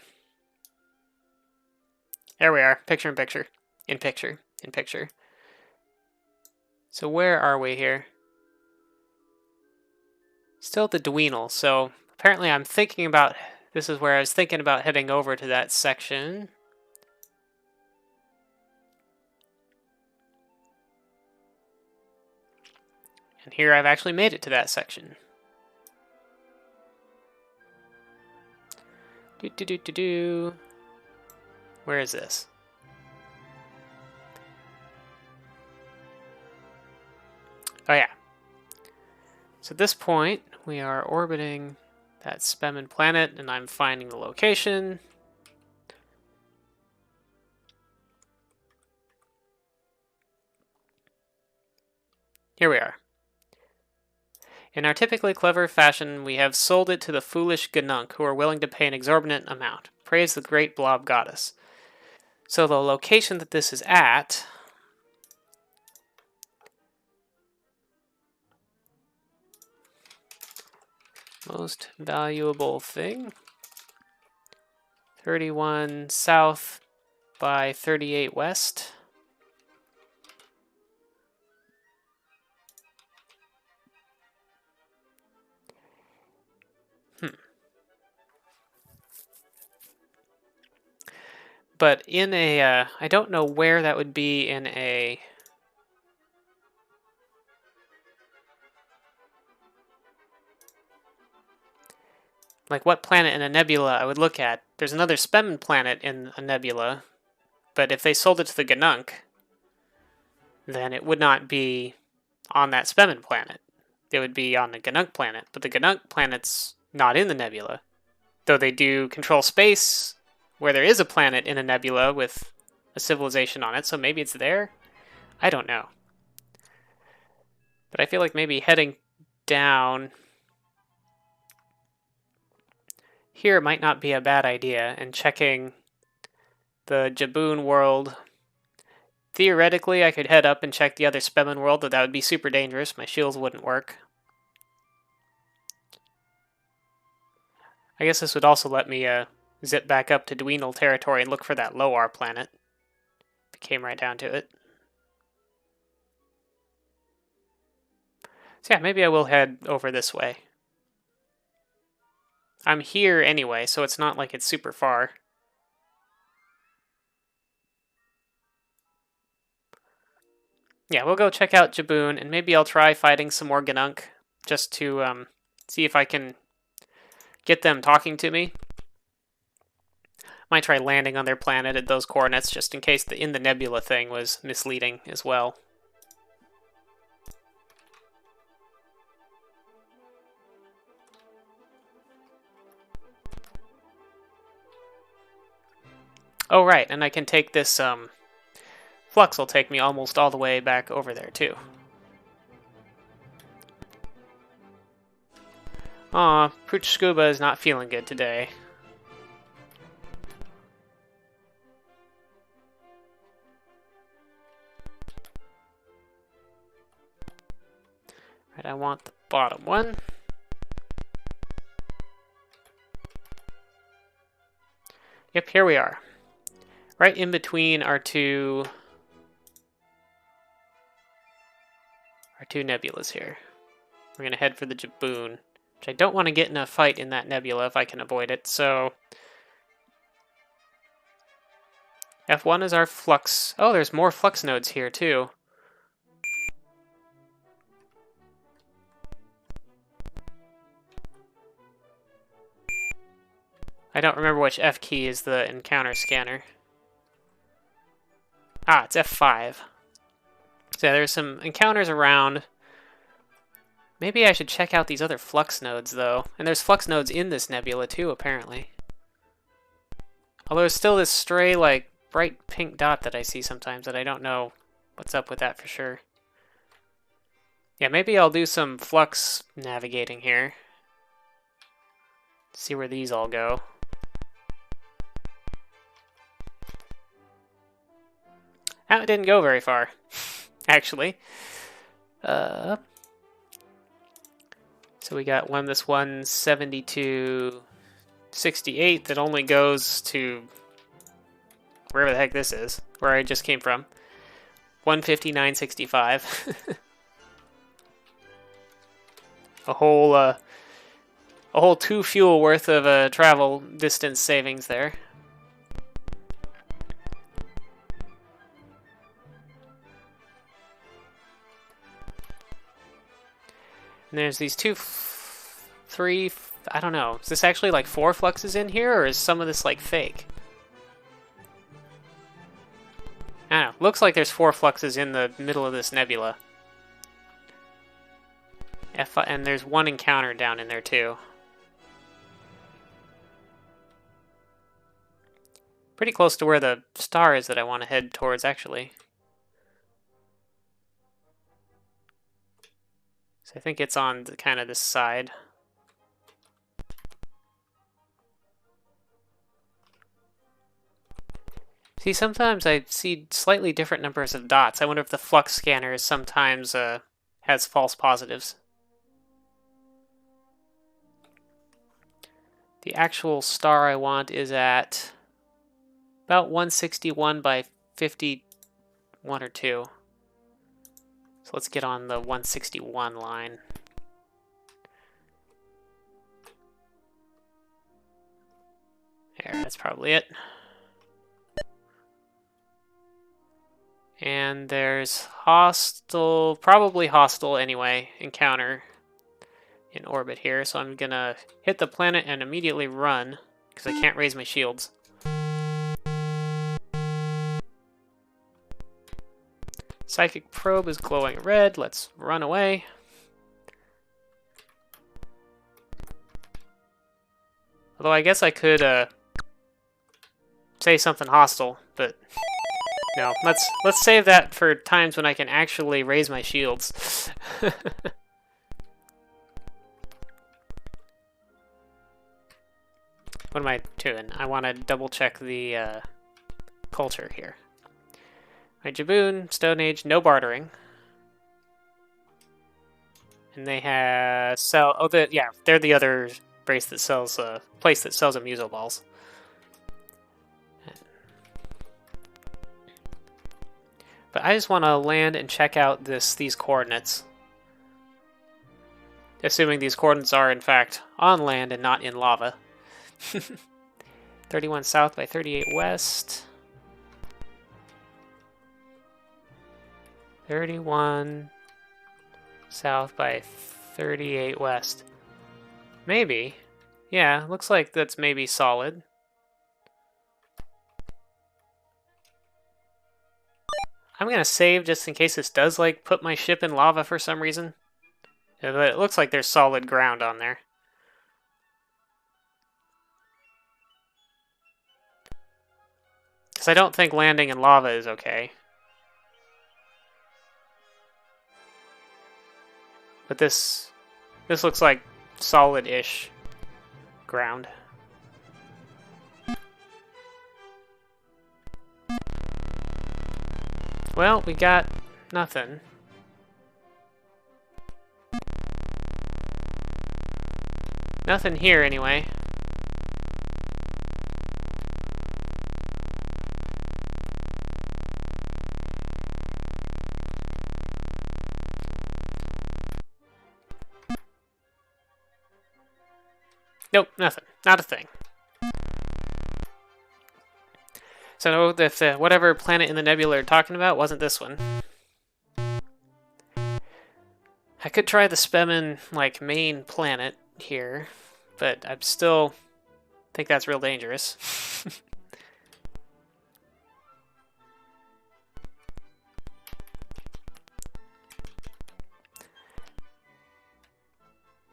There we are. Picture in picture. In picture. In picture. So where are we here? Still at the Dweenal. So apparently I'm thinking about... This is where I was thinking about heading over to that section. And here I've actually made it to that section. Where is this? Oh yeah. So at this point, we are orbiting that Spemin planet, and I'm finding the location. Here we are. In our typically clever fashion, we have sold it to the foolish Ganunk, who are willing to pay an exorbitant amount. Praise the great blob goddess. So the location that this is at... Most valuable thing. 31 south by 38 west. But in a, I don't know where that would be in a... Like what planet in a nebula I would look at. There's another Spemin planet in a nebula, but if they sold it to the Ganunk, then it would not be on that Spemin planet. It would be on the Ganunk planet, but the Ganunk planet's not in the nebula. Though they do control space, where there is a planet in a nebula with a civilization on it, so maybe it's there? I don't know. But I feel like maybe heading down here might not be a bad idea, and checking the Jaboon world. Theoretically, I could head up and check the other Spemin world, but that would be super dangerous. My shields wouldn't work. I guess this would also let me zip back up to Dweenal territory and look for that Lowar planet. If it came right down to it. So yeah, maybe I will head over this way. I'm here anyway, so it's not like it's super far. Yeah, we'll go check out Jaboon, and maybe I'll try fighting some more Ganunk, just to see if I can get them talking to me. Might try landing on their planet at those coordinates, just in case the in the nebula thing was misleading as well. Oh, right, and I can take this, Flux will take me almost all the way back over there, too. Aw, Pooch Scuba is not feeling good today. Right, I want the bottom one. Yep, here we are. Right in between our two our two nebulas here. We're going to head for the Jaboon, which I don't want to get in a fight in that nebula if I can avoid it, so... F1 is our flux... Oh, there's more flux nodes here, too. I don't remember which F key is the encounter scanner. Ah, it's F5. So yeah, there's some encounters around. Maybe I should check out these other flux nodes, though. And there's flux nodes in this nebula, too, apparently. Although there's still this stray, like, bright pink dot that I see sometimes that I don't know what's up with that for sure. Yeah, maybe I'll do some flux navigating here. See where these all go. Oh, it didn't go very far, actually. So we got this 172.68 that only goes to wherever the heck this is, where I just came from. 159.65. a whole 2 fuel worth of travel distance savings there. And there's these 3, I don't know. Is this actually like 4 fluxes in here, or is some of this like fake? I don't know. Looks like there's 4 fluxes in the middle of this nebula. And there's 1 encounter down in there too. Pretty close to where the star is that I want to head towards, actually. So I think it's on kind of this side. See, sometimes I see slightly different numbers of dots. I wonder if the flux scanner sometimes has false positives. The actual star I want is at about 161 by 51 or 2. So let's get on the 161 line. There, that's probably it. And there's hostile, probably hostile anyway, encounter in orbit here. So I'm gonna hit the planet and immediately run, because I can't raise my shields. Psychic probe is glowing red. Let's run away. Although I guess I could say something hostile, but no. Let's save that for times when I can actually raise my shields. What am I doing? I want to double check the culture here. Right, Jaboon, Stone Age, no bartering. And they have they're the other place that sells amuso balls. But I just want to land and check out these coordinates. Assuming these coordinates are in fact on land and not in lava. 31 south by 38 west. 31 south by 38 west. Maybe. Yeah, looks like that's maybe solid. I'm gonna save just in case this does like put my ship in lava for some reason. Yeah, but it looks like there's solid ground on there. Because I don't think landing in lava is okay. But this looks like solid-ish ground. Well, we got nothing. Nothing here, anyway. Nope, nothing. Not a thing. So if whatever planet in the nebula they're talking about wasn't this one. I could try the Spemin, like, main planet here, but I still think that's real dangerous.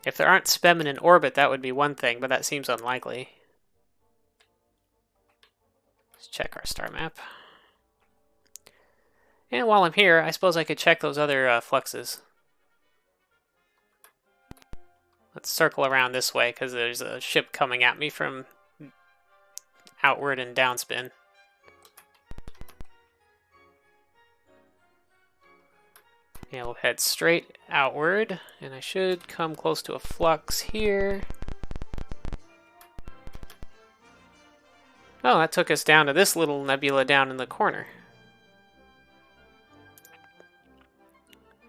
If there aren't Spemin in orbit, that would be one thing, but that seems unlikely. Let's check our star map. And while I'm here, I suppose I could check those other fluxes. Let's circle around this way, because there's a ship coming at me from outward and downspin. Yeah, we'll head straight outward, and I should come close to a flux here. Oh, that took us down to this little nebula down in the corner.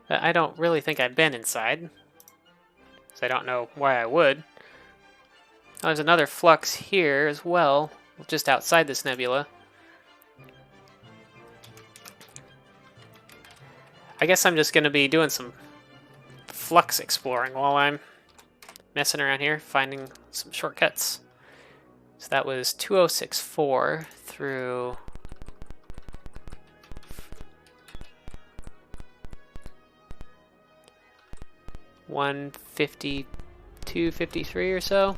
But I don't really think I've been inside, so I don't know why I would. Oh, there's another flux here as well, just outside this nebula. I guess I'm just going to be doing some flux exploring while I'm messing around here, finding some shortcuts. So that was 2064 through 152, 53 or so.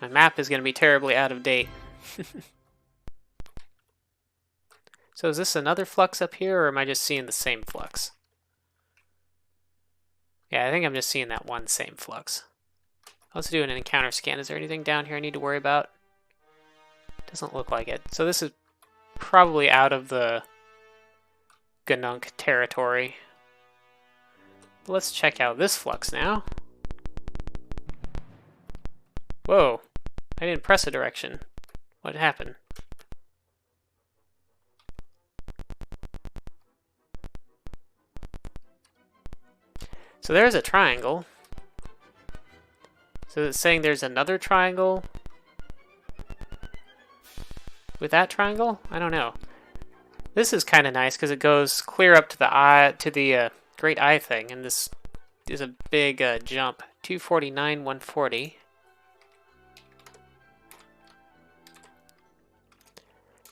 My map is going to be terribly out of date. So is this another flux up here, or am I just seeing the same flux? Yeah, I think I'm just seeing that one same flux. Let's do an encounter scan. Is there anything down here I need to worry about? Doesn't look like it. So this is probably out of the Ganunk territory. Let's check out this flux now. Whoa, I didn't press a direction. What happened? So there's a triangle. So it's saying there's another triangle with that triangle? I don't know. This is kind of nice because it goes clear up to the eye, to the Great Eye thing, and this is a big jump. 249, 140.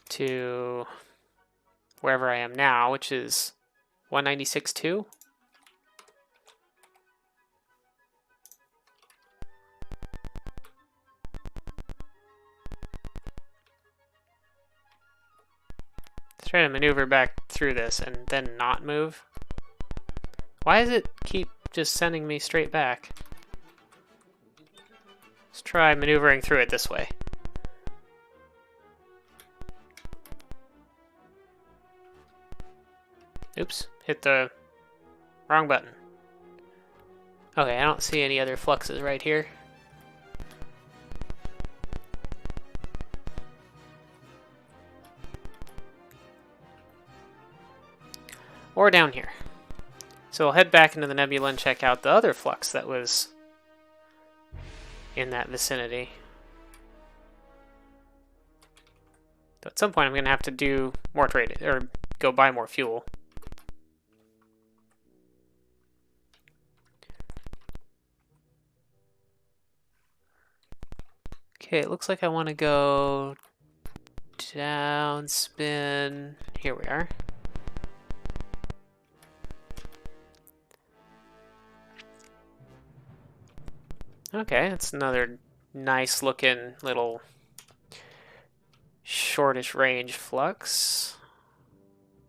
To wherever I am now, which is 196.2. Let's try to maneuver back through this and then not move. Why does it keep just sending me straight back? Let's try maneuvering through it this way. Oops, hit the wrong button. Okay, I don't see any other fluxes right here. Or down here. So we'll head back into the nebula and check out the other flux that was in that vicinity. So at some point I'm going to have to do more trade, or go buy more fuel. Okay, it looks like I want to go down, spin. Here we are. Okay, that's another nice looking little shortish range flux.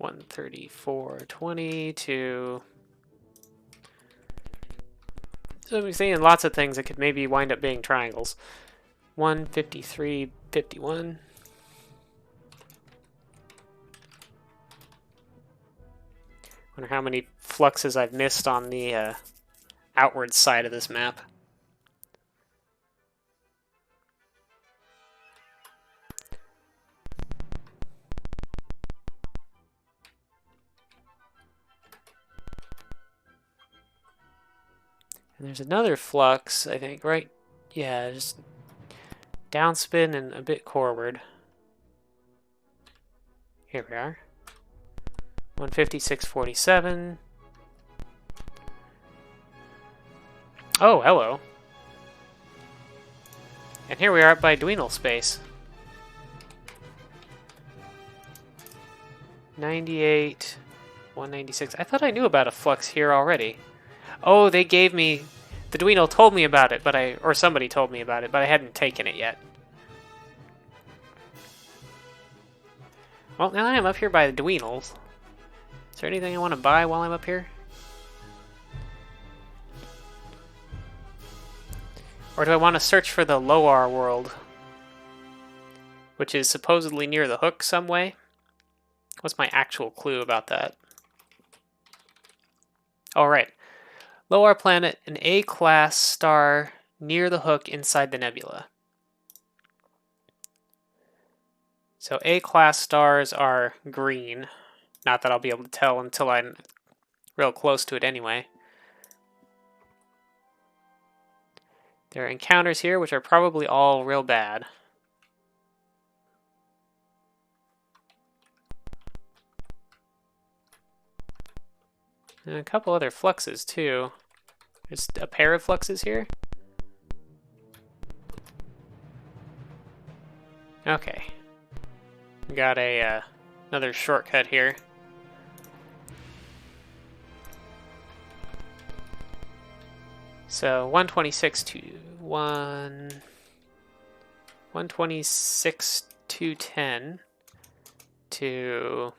134.20 to... So we're seeing lots of things that could maybe wind up being triangles. 153.51. Wonder how many fluxes I've missed on the outward side of this map. And there's another flux, I think, right? Yeah, just downspin and a bit forward. Here we are. 156.47. Oh, hello. And here we are by Dweenal space. 98, 196. I thought I knew about a flux here already. Oh, they gave me... The Dweenal told me about it, but or somebody told me about it, but I hadn't taken it yet. Well, now that I'm up here by the Dweenals, is there anything I want to buy while I'm up here? Or do I want to search for the Lowar world, which is supposedly near the hook some way? What's my actual clue about that? All right. Lowar planet, an A-class star near the hook inside the nebula. So A-class stars are green. Not that I'll be able to tell until I'm real close to it anyway. There are encounters here, which are probably all real bad. And a couple other fluxes, too. There's a pair of fluxes here. Okay. We got another shortcut here. So 126 to 126 to 10 to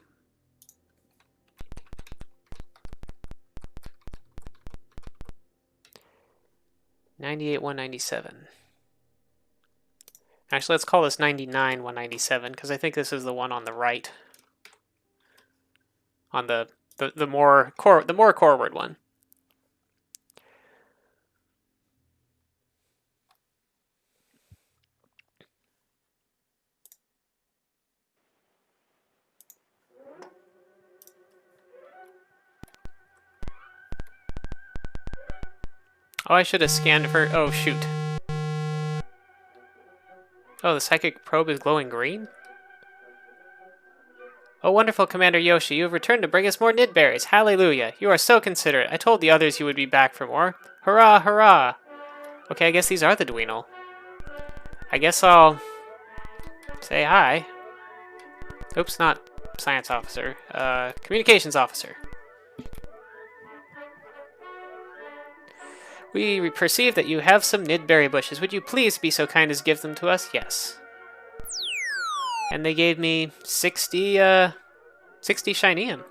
98 197. Actually, let's call this 99 197 because I think this is the one on the right. On the more forward one. Oh, I should have scanned for... Oh, shoot. Oh, the psychic probe is glowing green? Oh, wonderful, Commander Yoshi. You have returned to bring us more nidberries. Hallelujah. You are so considerate. I told the others you would be back for more. Hurrah, hurrah. Okay, I guess these are the Dweenal. I guess I'll say hi. Oops, not science officer. Communications officer. We perceive that you have some nidberry bushes. Would you please be so kind as give them to us? Yes. And they gave me 60 shinium.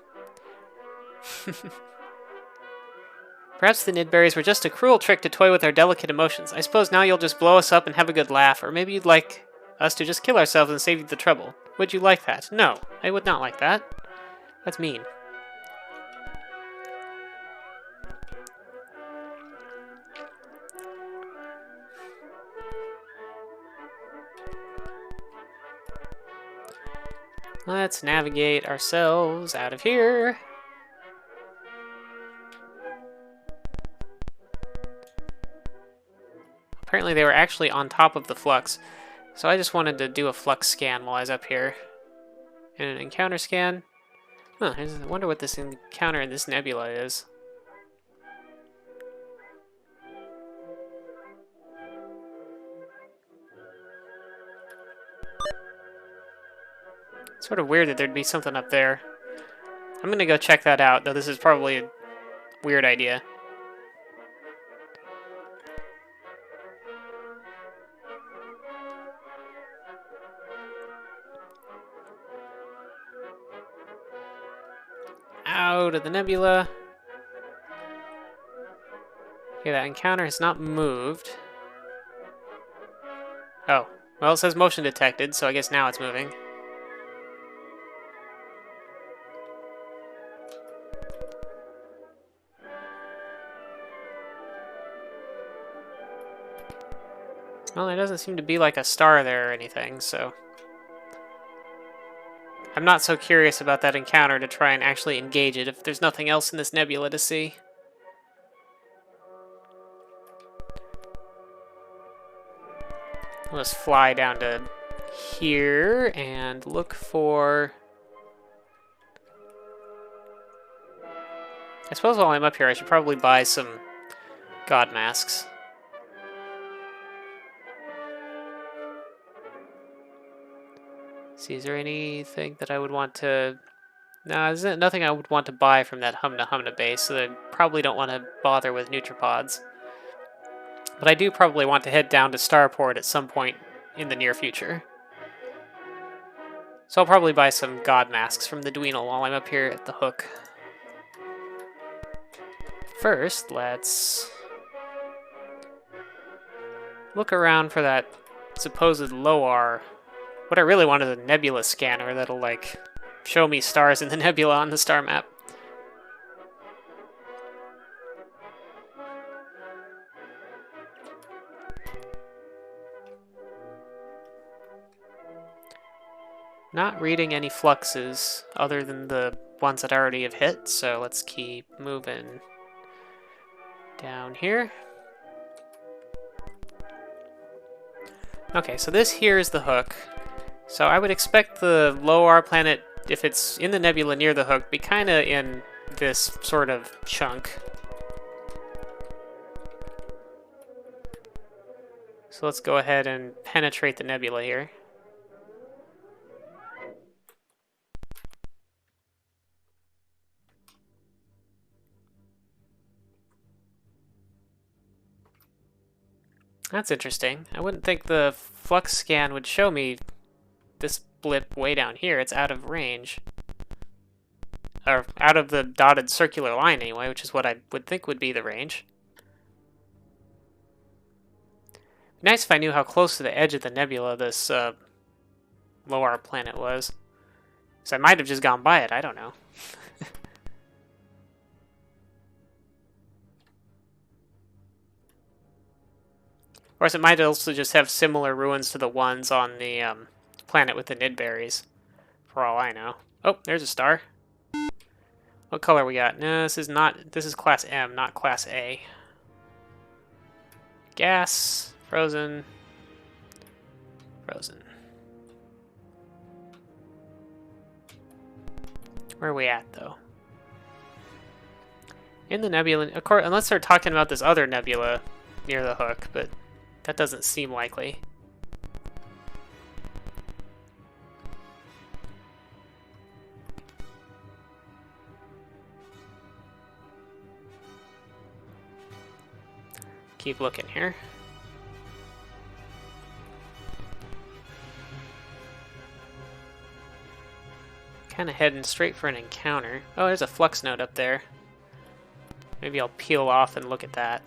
Perhaps the nidberries were just a cruel trick to toy with our delicate emotions. I suppose now you'll just blow us up and have a good laugh, or maybe you'd like us to just kill ourselves and save you the trouble. Would you like that? No, I would not like that. That's mean. Let's navigate ourselves out of here. Apparently they were actually on top of the flux, so I just wanted to do a flux scan while I was up here. And an encounter scan. Huh, I wonder what this encounter in this nebula is. Sort of weird that there'd be something up there. I'm gonna go check that out, though this is probably a weird idea. Out of the nebula. Okay, that encounter has not moved. Oh, well, it says motion detected, so I guess now it's moving. Well, there doesn't seem to be like a star there or anything, so... I'm not so curious about that encounter to try and actually engage it if there's nothing else in this nebula to see. Let's fly down to here and look for... I suppose while I'm up here, I should probably buy some god masks. See, is there anything that I would want to... No, there's nothing I would want to buy from that Humna Humna base, so I probably don't want to bother with Nutripods. But I do probably want to head down to Starport at some point in the near future. So I'll probably buy some god masks from the Dweenal while I'm up here at the hook. First, let's look around for that supposed Lowar. What I really want is a nebula scanner that'll, like, show me stars in the nebula on the star map. Not reading any fluxes other than the ones that I already have hit, so let's keep moving down here. Okay, so this here is the hook. So I would expect the Lowar planet, if it's in the nebula near the hook, be kind of in this sort of chunk. So let's go ahead and penetrate the nebula here. That's interesting. I wouldn't think the flux scan would show me this blip way down here. It's out of range. Or out of the dotted circular line anyway, which is what I would think would be the range. Nice if I knew how close to the edge of the nebula this Lowar planet was. Because I might have just gone by it, I don't know. Of course, it might also just have similar ruins to the ones on the planet with the Nidberries, for all I know. Oh, there's a star. What color we got? No, this is class M, not class A. Gas, frozen, frozen. Where are we at, though? In the nebula, of course, unless they're talking about this other nebula near the hook, but that doesn't seem likely. Keep looking here. Kind of heading straight for an encounter. Oh, there's a flux node up there. Maybe I'll peel off and look at that.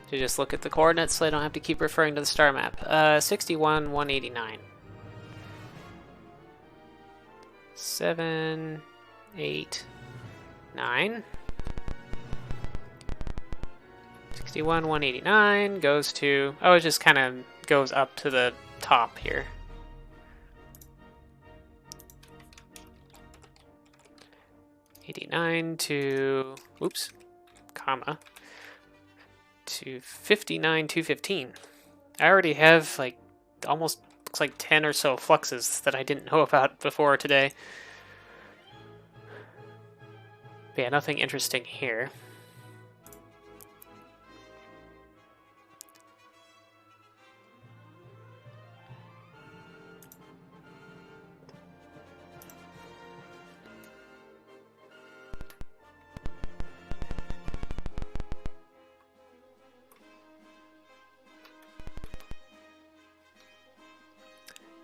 To just look at the coordinates so I don't have to keep referring to the star map. 61, 189. 7, 8, 9. 61, 189 goes to... Oh, it just kind of goes up to the top here. '89 to... Oops. Comma. To 59, 215. I already have like almost looks like 10 or so fluxes that I didn't know about before today. But yeah, nothing interesting here.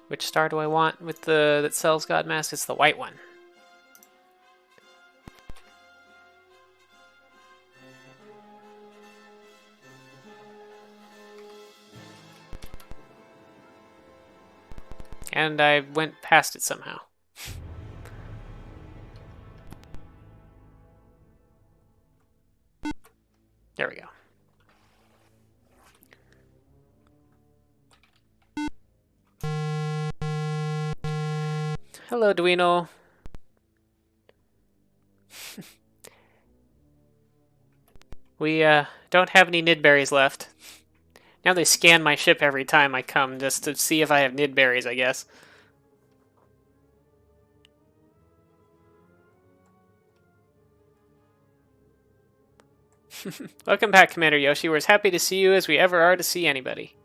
Which star do I want with the that sells God Mask? It's the white one. And I went past it somehow. There we go. Hello, Duino. We don't have any nidberries left. Now they scan my ship every time I come just to see if I have nidberries, I guess. Welcome back, Commander Yoshi. We're as happy to see you as we ever are to see anybody.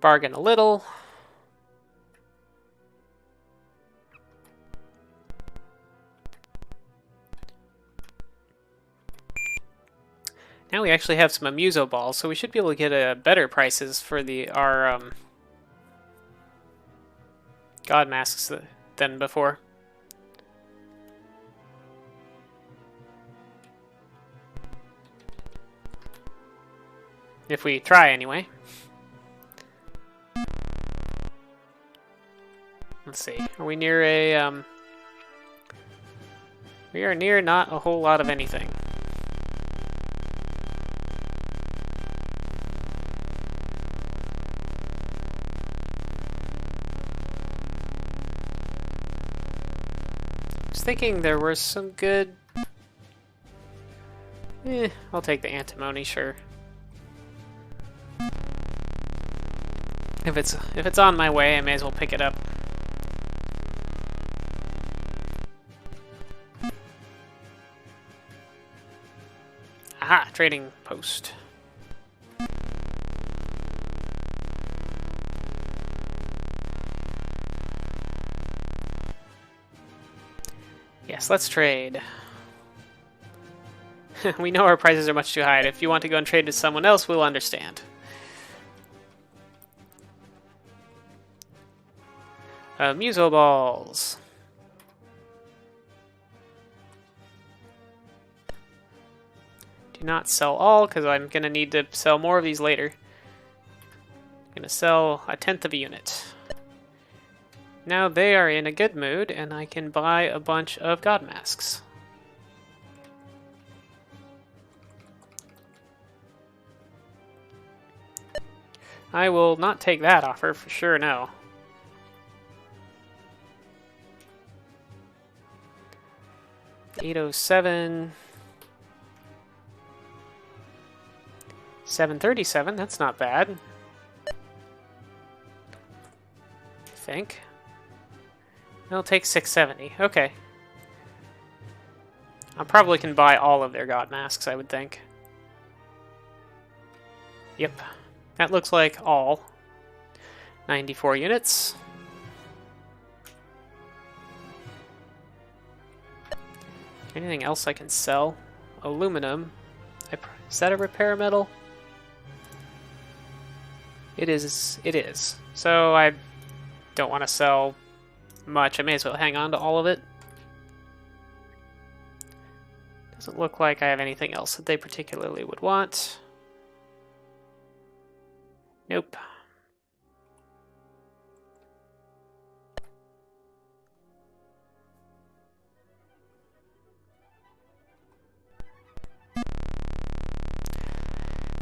Bargain a little. Now we actually have some Amuso balls, so we should be able to get better prices for our god masks than before. If we try, anyway. Let's see. Are we near a we are near not a whole lot of anything. I was thinking there was some good... I'll take the antimony, sure. If it's on my way, I may as well pick it up. Aha, trading post. Yes, let's trade. We know our prices are much too high. If you want to go and trade with someone else, we'll understand. Muso balls. Do not sell all, because I'm going to need to sell more of these later. I'm going to sell 1/10 of a unit. Now they are in a good mood, and I can buy a bunch of god masks. I will not take that offer, for sure, no. $807... $737, that's not bad. I think. It'll take $670, okay. I probably can buy all of their god masks, I would think. Yep. That looks like all. 94 units. Anything else I can sell? Aluminum. Is that a repair metal? It is. It is. So I don't want to sell much. I may as well hang on to all of it. Doesn't look like I have anything else that they particularly would want. Nope.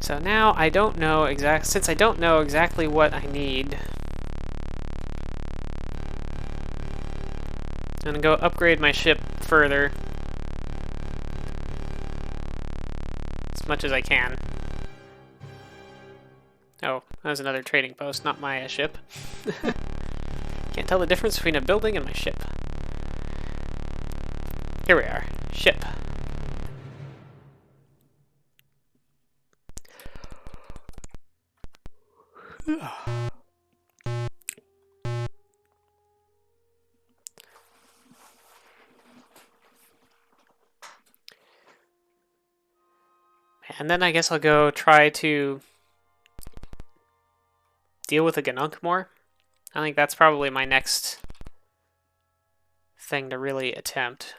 So now I don't know since I don't know exactly what I need, I'm gonna go upgrade my ship further as much as I can. Oh, that was another trading post, not my ship. Can't tell the difference between a building and my ship. Here we are. Ship. And then I guess I'll go try to deal with the Ganunk more. I think that's probably my next thing to really attempt.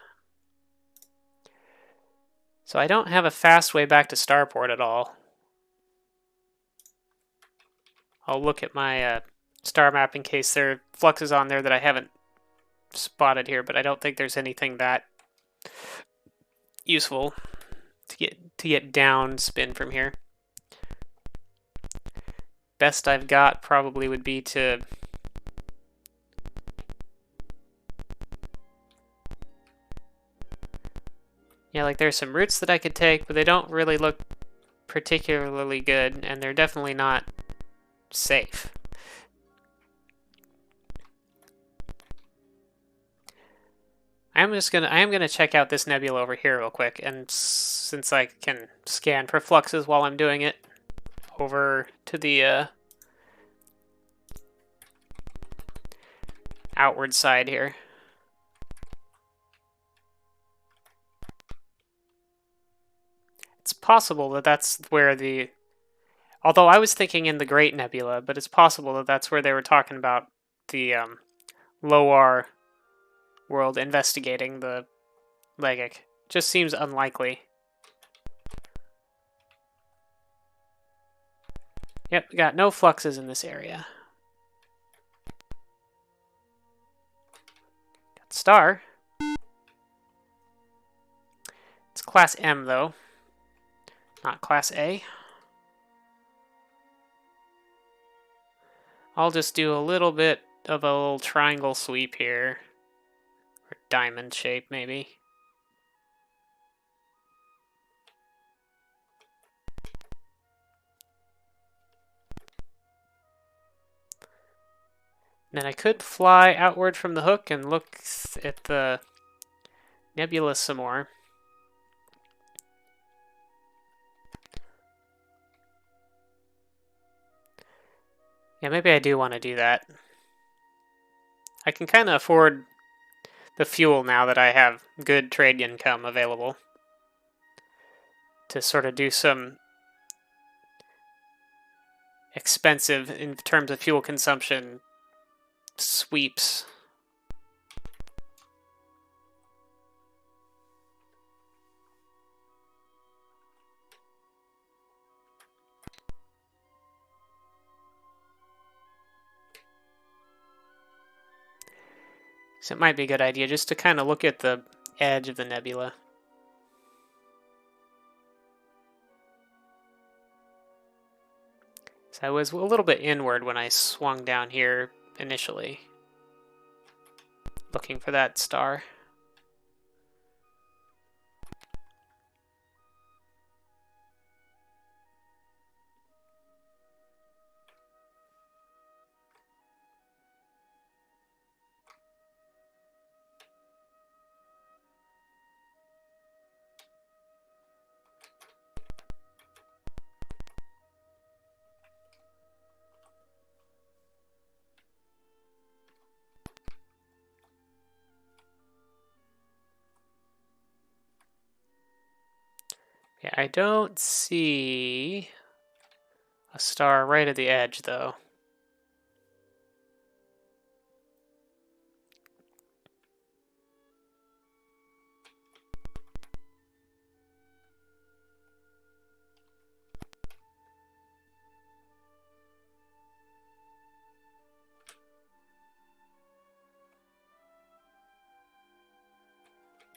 So I don't have a fast way back to Starport at all. I'll look at my star map in case there are fluxes on there that I haven't spotted here, but I don't think there's anything that useful to get down spin from here. Best I've got probably would be to yeah, like there's some routes that I could take, but they don't really look particularly good, and they're definitely not safe. I am gonna check out this nebula over here real quick, and since I can scan for fluxes while I'm doing it, over to the outward side here. It's possible that that's where the... Although I was thinking in the Great Nebula, but it's possible that that's where they were talking about the Lowar world investigating the Legic. Just seems unlikely. Yep, we got no fluxes in this area. Got star. It's class M though, not class A. I'll just do a little bit of a little triangle sweep here. Or diamond shape, maybe. Then I could fly outward from the hook and look at the nebula some more. Yeah, maybe I do want to do that. I can kind of afford the fuel now that I have good trade income available to sort of do some expensive, in terms of fuel consumption, sweeps. So it might be a good idea just to kind of look at the edge of the nebula. So I was a little bit inward when I swung down here initially, looking for that star. Yeah, I don't see a star right at the edge, though.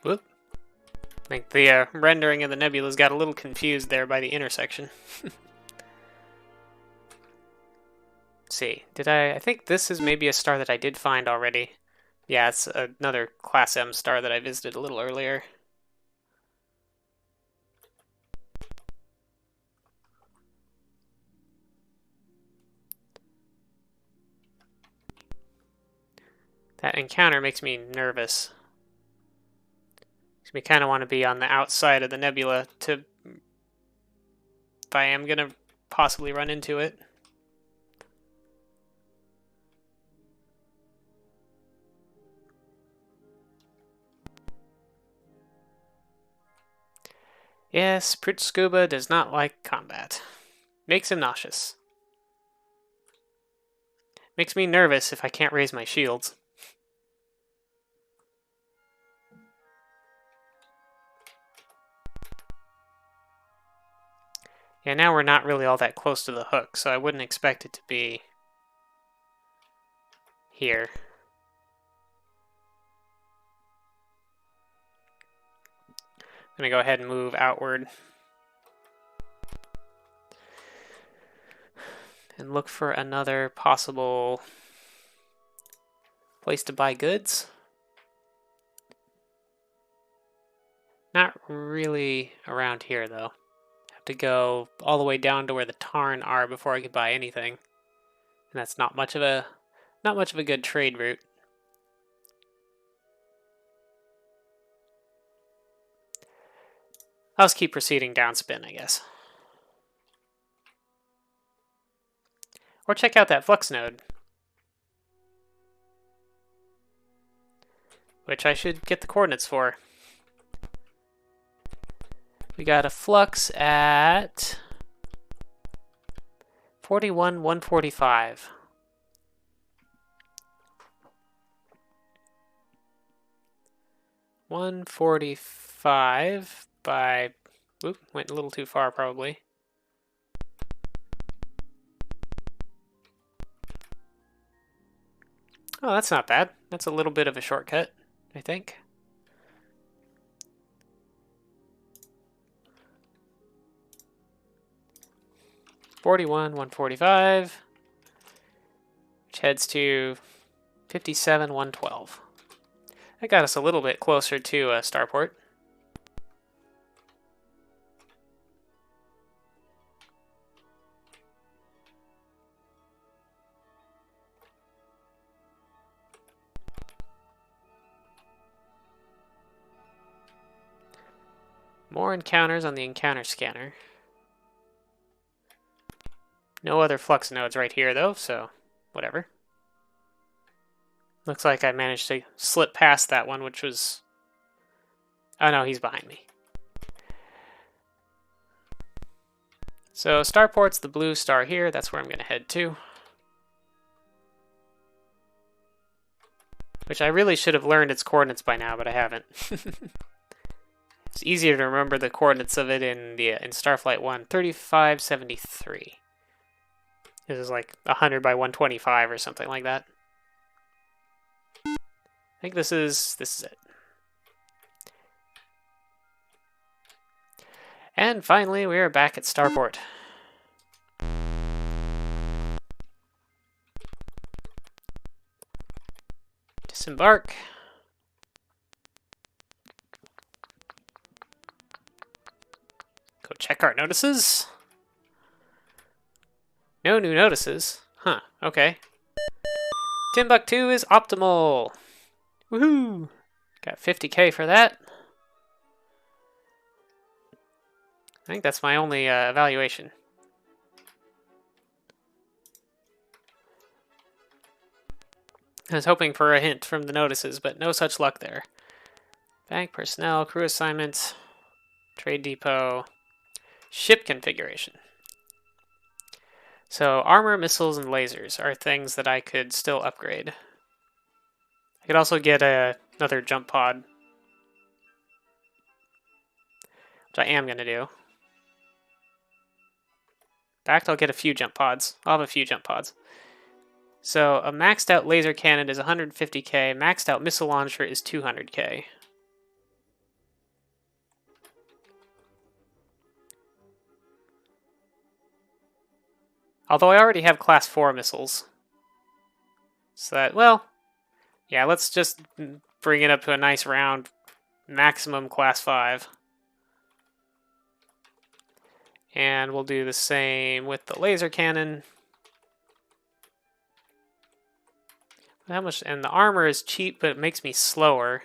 Whoop. I think the rendering of the nebula's got a little confused there by the intersection. Let's see, I think this is maybe a star that I did find already. Yeah, it's another Class M star that I visited a little earlier. That encounter makes me nervous. Makes me kind of want to be on the outside of the nebula to... if I am going to possibly run into it. Yes, Prit Scuba does not like combat. Makes him nauseous. Makes me nervous if I can't raise my shields. Yeah, now we're not really all that close to the hook, so I wouldn't expect it to be here. I'm gonna go ahead and move outward and look for another possible place to buy goods. Not really around here though. Have to go all the way down to where the Tarn are before I could buy anything. And that's not much of a good trade route. I'll just keep proceeding down Spin, I guess. Or check out that flux node, which I should get the coordinates for. We got a flux at 41, 145. $145 by... Oop, went a little too far probably. Oh, that's not bad. That's a little bit of a shortcut, I think. $41, $145, which heads to $57, $112. That got us a little bit closer to Starport. More encounters on the encounter scanner. No other flux nodes right here though, so whatever. Looks like I managed to slip past that one, which was... Oh no, he's behind me. So Starport's the blue star here. That's where I'm going to head to. Which I really should have learned its coordinates by now, but I haven't. It's easier to remember the coordinates of it in Starflight 1. 3573. This is like 100 by 125 or something like that. I think this is it. And finally, we are back at Starport. Disembark. Go check our notices. No new notices. Huh, okay. Timbuktu is optimal. Woohoo! Got 50k for that. I think that's my only evaluation. I was hoping for a hint from the notices, but no such luck there. Bank personnel, crew assignments, trade depot, ship configuration. So armor, missiles, and lasers are things that I could still upgrade. I could also get another jump pod, which I am going to do. In fact, I'll get a few jump pods. I'll have a few jump pods. So a maxed out laser cannon is 150k, maxed out missile launcher is 200k. Although I already have class 4 missiles. So that, well, yeah, let's just bring it up to a nice round maximum class 5. And we'll do the same with the laser cannon. How much? And the armor is cheap, but it makes me slower.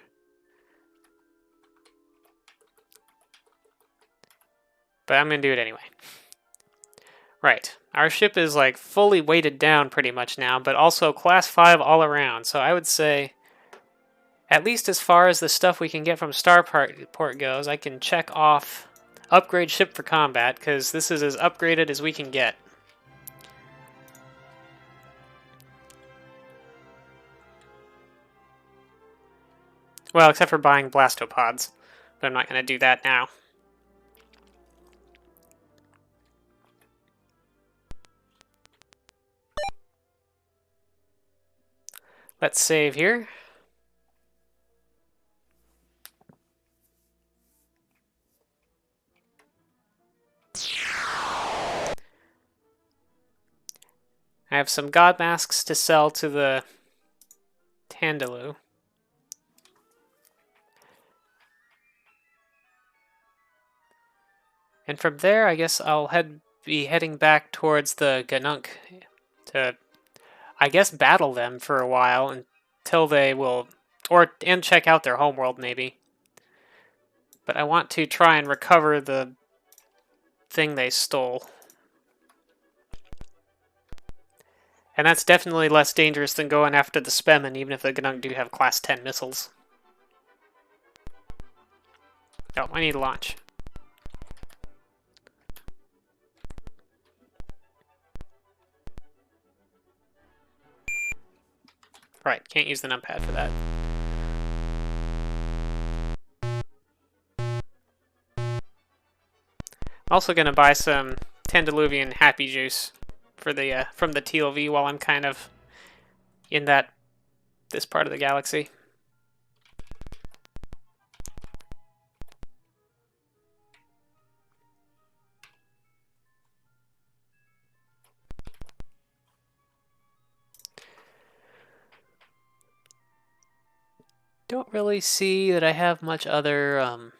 But I'm going to do it anyway. Right. Our ship is like fully weighted down pretty much now, but also class 5 all around. So I would say, at least as far as the stuff we can get from Starport goes, I can check off upgrade ship for combat, because this is as upgraded as we can get. Well, except for buying blastopods, but I'm not going to do that now. Let's save here. I have some god masks to sell to the Tandalu. And from there, I guess I'll be heading back towards the Ganunk to, I guess, battle them for a while until they will, and check out their homeworld maybe. But I want to try and recover the thing they stole. And that's definitely less dangerous than going after the Spemin, even if the Ganunk do have class 10 missiles. Oh, I need to launch. Right, can't use the numpad for that. I'm also going to buy some Tandaluvian Happy Juice for the from the TLV while I'm kind of in this part of the galaxy. Don't really see that I have much other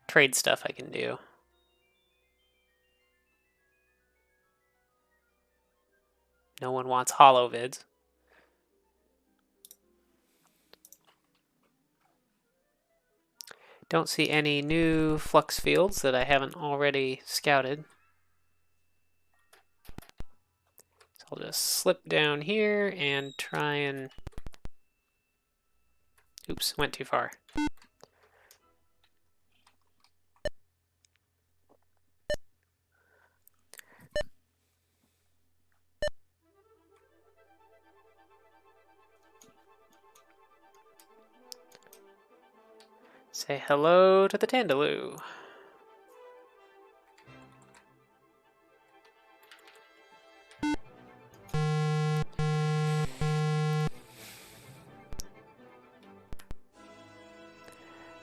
trade stuff I can do. No one wants holovids. Don't see any new flux fields that I haven't already scouted. So I'll just slip down here and try and... Oops, went too far. Say hello to the Tandalu.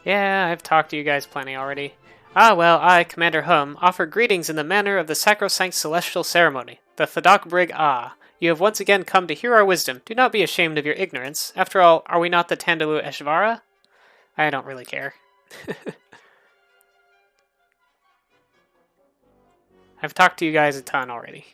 Yeah, I've talked to you guys plenty already. Ah, well, I, Commander Hum, offer greetings in the manner of the sacrosanct celestial ceremony. The Fadak Brig Ah. You have once again come to hear our wisdom. Do not be ashamed of your ignorance. After all, are we not the Tandalu Eshvara? I don't really care. I've talked to you guys a ton already.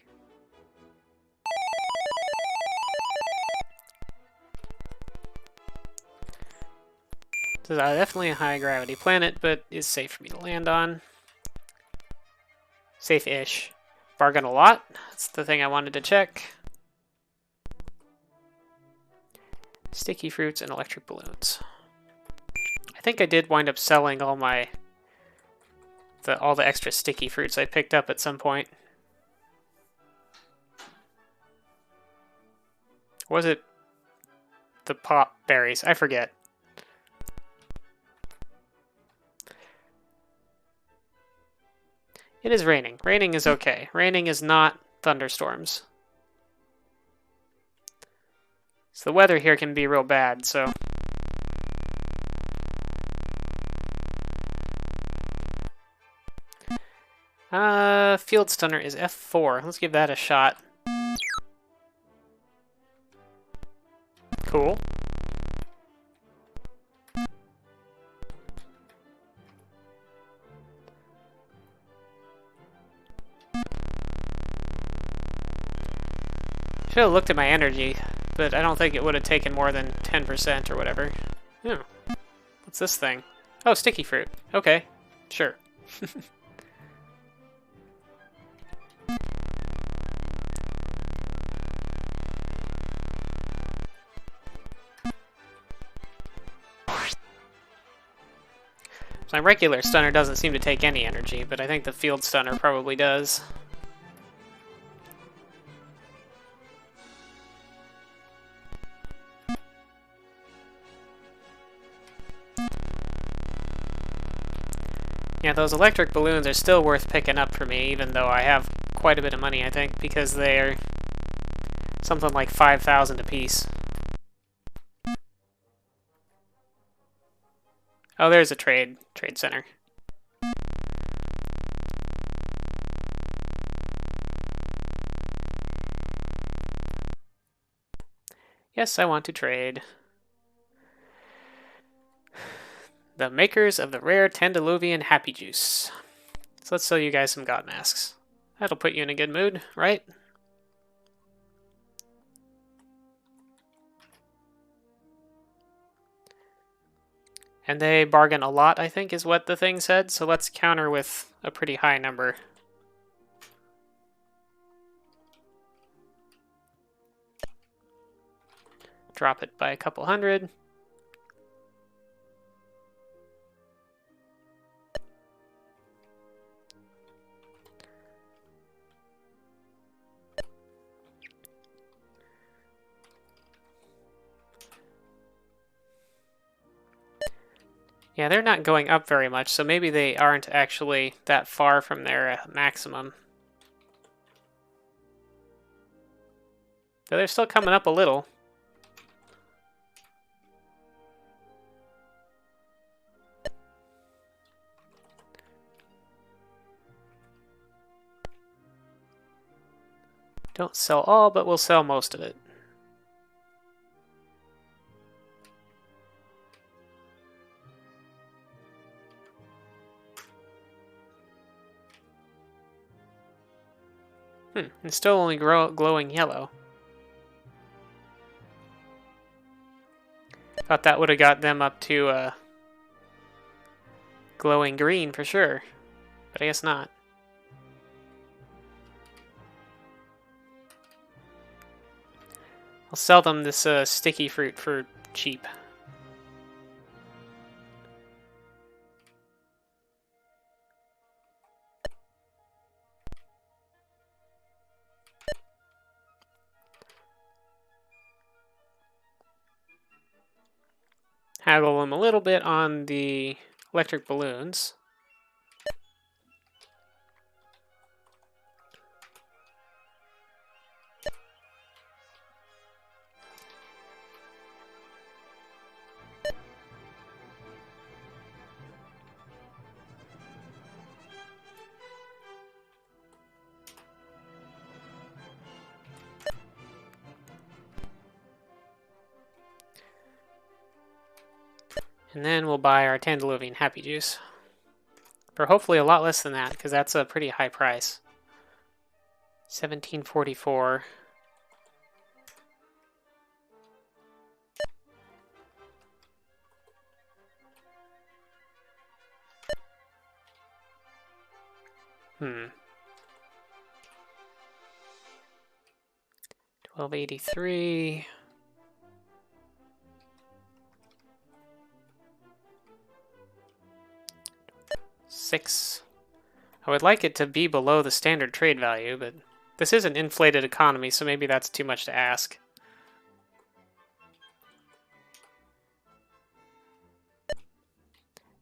This is definitely a high-gravity planet, but is safe for me to land on. Safe-ish. Bargain a lot. That's the thing I wanted to check. Sticky fruits and electric balloons. I think I did wind up selling all the extra sticky fruits I picked up at some point. Or was it the pop berries? I forget. It is raining. Raining is okay. Raining is not thunderstorms. So the weather here can be real bad, so... Field Stunner is F4. Let's give that a shot. Cool. Should have looked at my energy, but I don't think it would have taken more than 10% or whatever. Oh. What's this thing? Oh, sticky fruit. Okay. Sure. My regular stunner doesn't seem to take any energy, but I think the field stunner probably does. Yeah, those electric balloons are still worth picking up for me, even though I have quite a bit of money, I think, because some Something like 5,000 apiece. Oh, there's a trade center. Yes, I want to trade. The makers of the rare Tendiluvian Happy Juice. So let's sell you guys some god masks. That'll put you in a good mood, right? And they bargain a lot, I think, is what the thing said. So let's counter with a pretty high number. Drop it by a couple hundred. Yeah, they're not going up very much, so maybe they aren't actually that far from their maximum. Though they're still coming up a little. Don't sell all, but we'll sell most of it. It's still only glowing yellow. Thought that would have got them up to glowing green for sure, but I guess not. I'll sell them this sticky fruit for cheap. Haggle them a little bit on the electric balloons. And then we'll buy our Tendiluvian Happy Juice. For hopefully a lot less than that, because that's a pretty high price. 1744. $12.83. $6. I would like it to be below the standard trade value, but this is an inflated economy, so maybe that's too much to ask.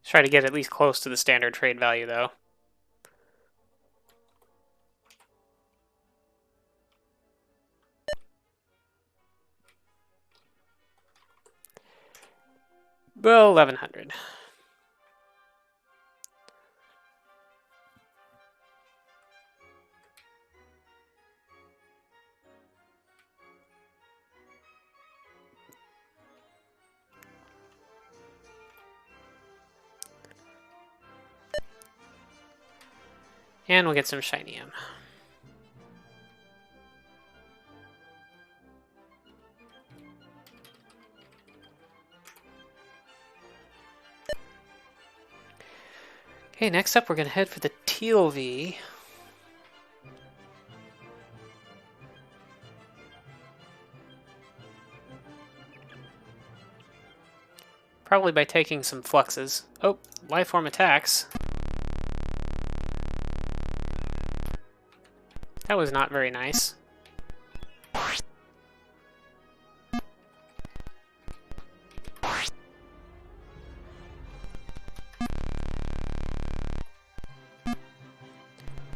Try to get at least close to the standard trade value, though. Well, 1100. And we'll get some shinium. Okay, next up we're going to head for the Teal V. Probably by taking some fluxes. Oh, life form attacks. That was not very nice.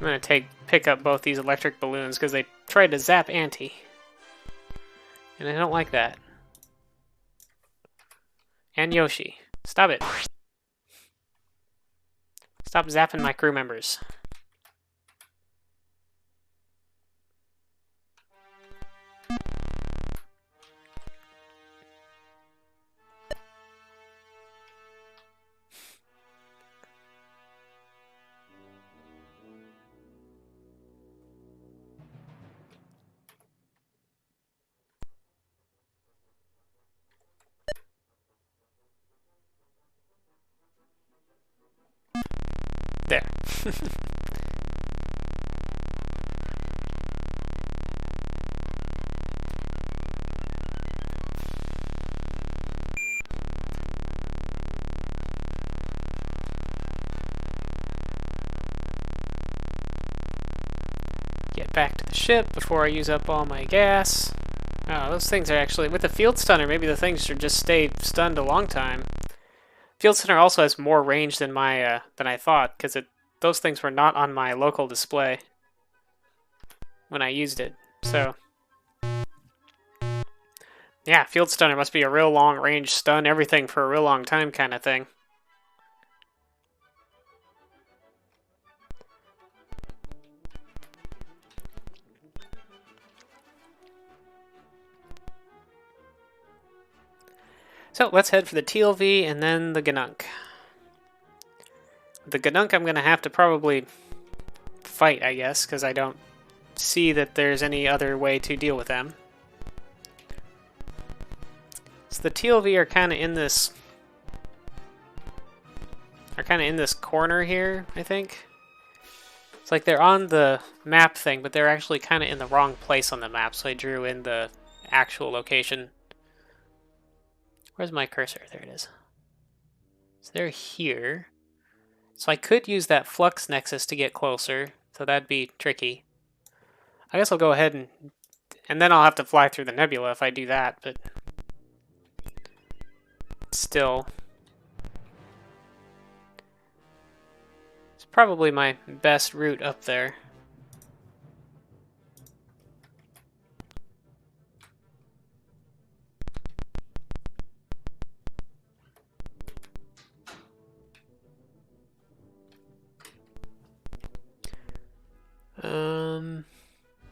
I'm gonna pick up both these electric balloons because they tried to zap Auntie. And I don't like that. And Yoshi. Stop it. Stop zapping my crew members. There. Get back to the ship before I use up all my gas. Oh, those things are actually... With the field stunner, maybe the things should just stay stunned a long time. Field stunner also has more range than my than I thought, because those things were not on my local display when I used it. So, yeah, field stunner must be a real long range stun everything for a real long time kind of thing. So let's head for the TLV and then the Ganunk. The Ganunk I'm going to have to probably fight, I guess, because I don't see that there's any other way to deal with them. So the TLV are kind of in this... corner here, I think. It's like they're on the map thing, but they're actually kind of in the wrong place on the map, so I drew in the actual location. Where's my cursor? There it is. So they're here. So I could use that flux nexus to get closer, so that'd be tricky. I guess I'll go ahead and then I'll have to fly through the nebula if I do that, but still. It's probably my best route up there.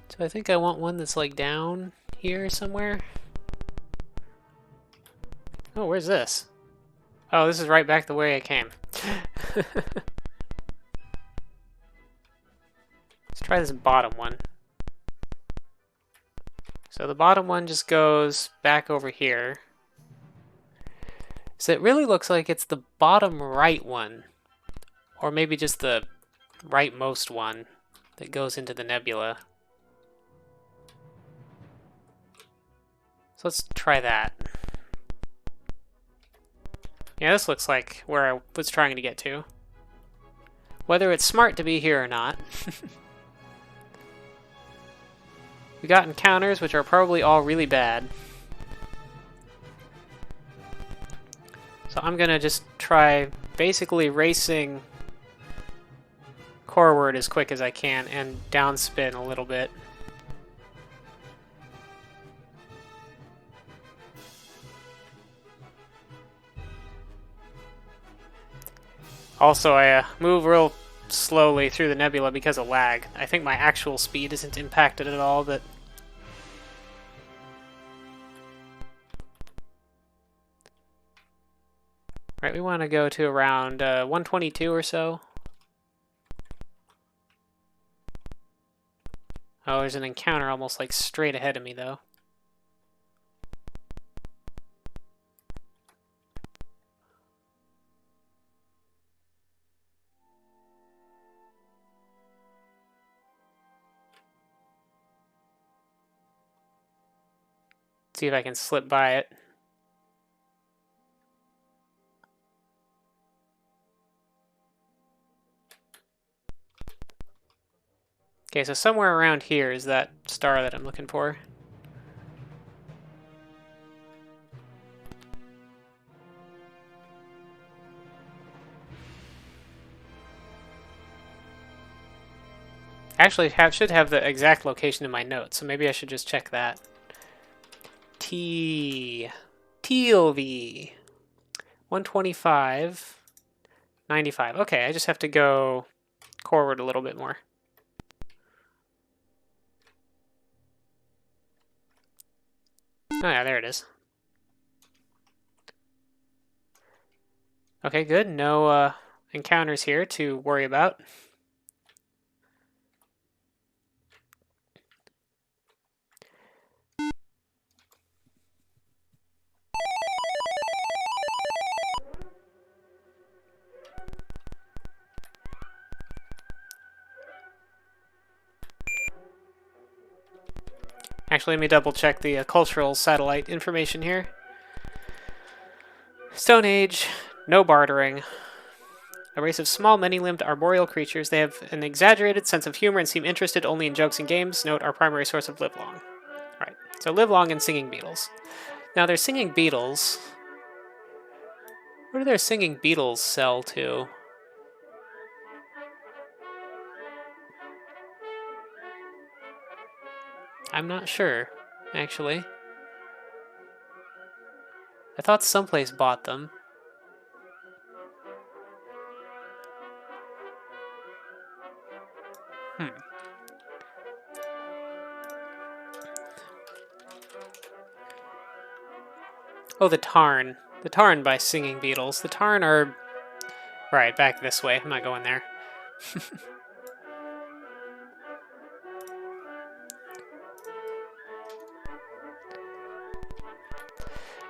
So I think I want one that's like down here somewhere. Oh, where's this? Oh, this is right back the way I came. Let's try this bottom one. So the bottom one just goes back over here. So it really looks like it's the bottom right one. Or maybe just the rightmost one that goes into the nebula. So let's try that. Yeah, this looks like where I was trying to get to. Whether it's smart to be here or not. We got encounters, which are probably all really bad. So I'm gonna just try basically racing forward as quick as I can and downspin a little bit. Also, I move real slowly through the nebula because of lag. I think my actual speed isn't impacted at all, but... Right, we want to go to around 122 or so. Oh, there's an encounter almost like straight ahead of me, though. See if I can slip by it. Okay, so somewhere around here is that star that I'm looking for. Actually, should have the exact location in my notes, so maybe I should just check that. TLV. 125. 95. Okay, I just have to go forward a little bit more. Oh yeah, there it is. Okay, good. No encounters here to worry about. Actually, let me double check the cultural satellite information here. Stone Age, no bartering. A race of small, many-limbed arboreal creatures. They have an exaggerated sense of humor and seem interested only in jokes and games. Note our primary source of live long. Right, so live long and singing beetles. Now they're singing beetles. What do their singing beetles sell to? I'm not sure, actually. I thought someplace bought them. Oh, the Tarn. The Tarn by singing beetles. The Tarn are... Right, back this way. I'm not going there.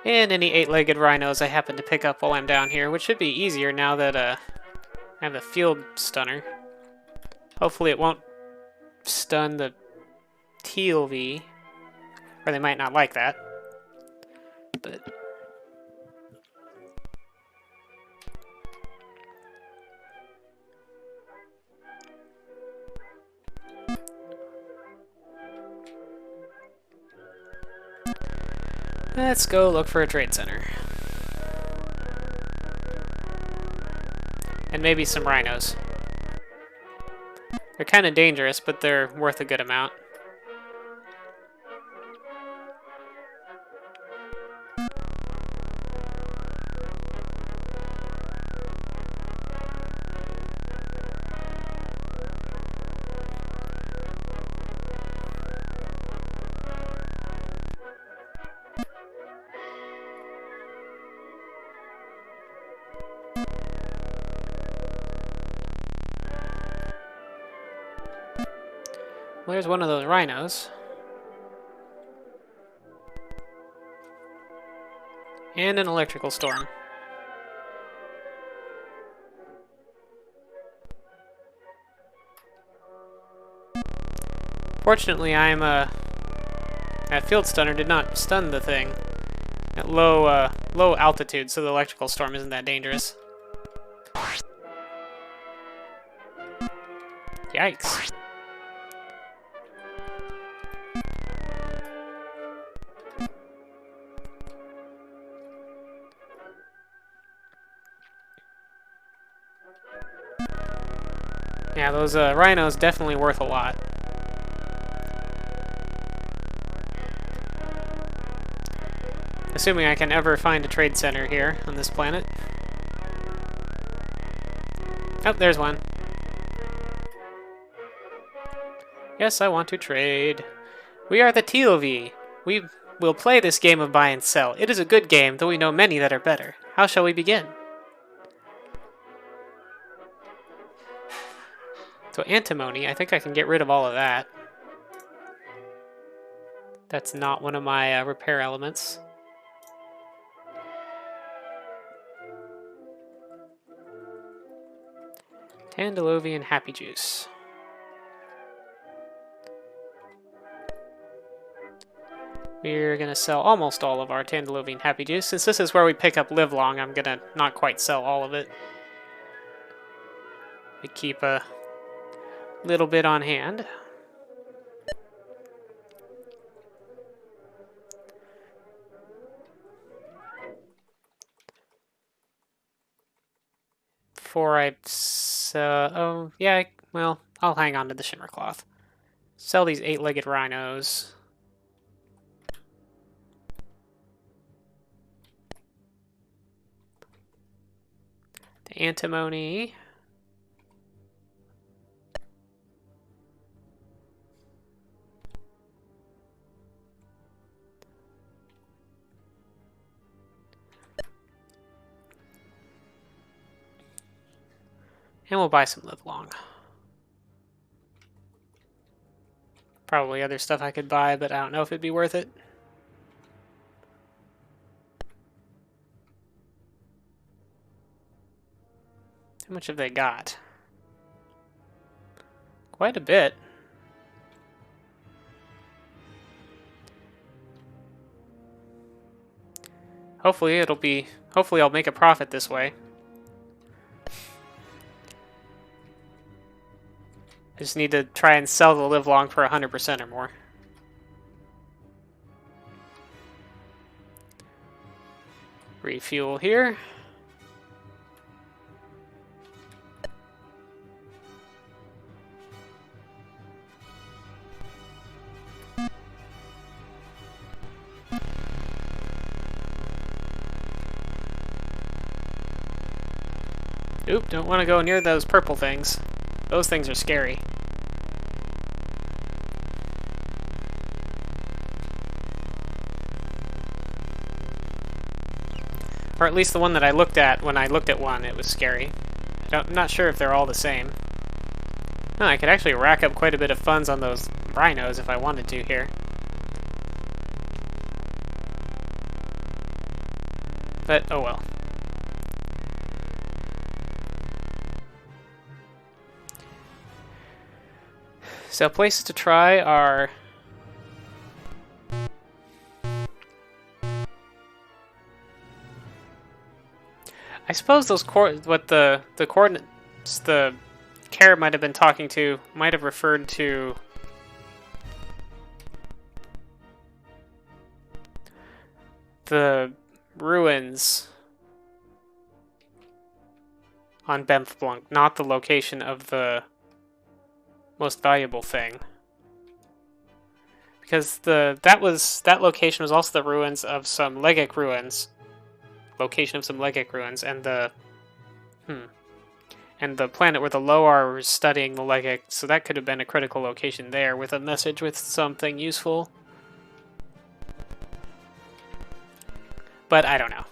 And any 8-legged rhinos I happen to pick up while I'm down here, which should be easier now that I have the field stunner. Hopefully it won't stun the TLV, or they might not like that. But let's go look for a trade center. And maybe some rhinos. They're kind of dangerous, but they're worth a good amount. Well, there's one of those rhinos. And an electrical storm. Fortunately, that field stunner did not stun the thing at low altitude, so the electrical storm isn't that dangerous. Yikes. Yeah, those rhinos definitely worth a lot. Assuming I can ever find a trade center here on this planet. Oh, there's one. Yes, I want to trade. We are the TLV. We will play this game of buy and sell. It is a good game, though we know many that are better. How shall we begin? So antimony, I think I can get rid of all of that. That's not one of my repair elements. Tandelovian Happy Juice. We're going to sell almost all of our Tandelovian Happy Juice. Since this is where we pick up live long, I'm going to not quite sell all of it. We keep a little bit on hand. Before I sell... Oh, yeah, well, I'll hang on to the shimmer cloth. Sell these 8-legged rhinos. Antimony. And we'll buy some live long. Probably other stuff I could buy, but I don't know if it'd be worth it. How much have they got? Quite a bit. Hopefully I'll make a profit this way. I just need to try and sell the live long for 100% or more. Refuel here. Oop, don't want to go near those purple things. Those things are scary. Or at least the one that I looked at when I looked at one, it was scary. I'm not sure if they're all the same. Oh, I could actually rack up quite a bit of funds on those rhinos if I wanted to here. But, oh well. So places to try are... I suppose those what the coordinates the Kher might have been talking to might have referred to the ruins on Bemfblunk, not the location of the most valuable thing. Because that location was also the ruins of some Legic ruins. Location of some Legic ruins, and the planet where the Lowar was studying the Legic, so that could have been a critical location there with a message with something useful. But I don't know.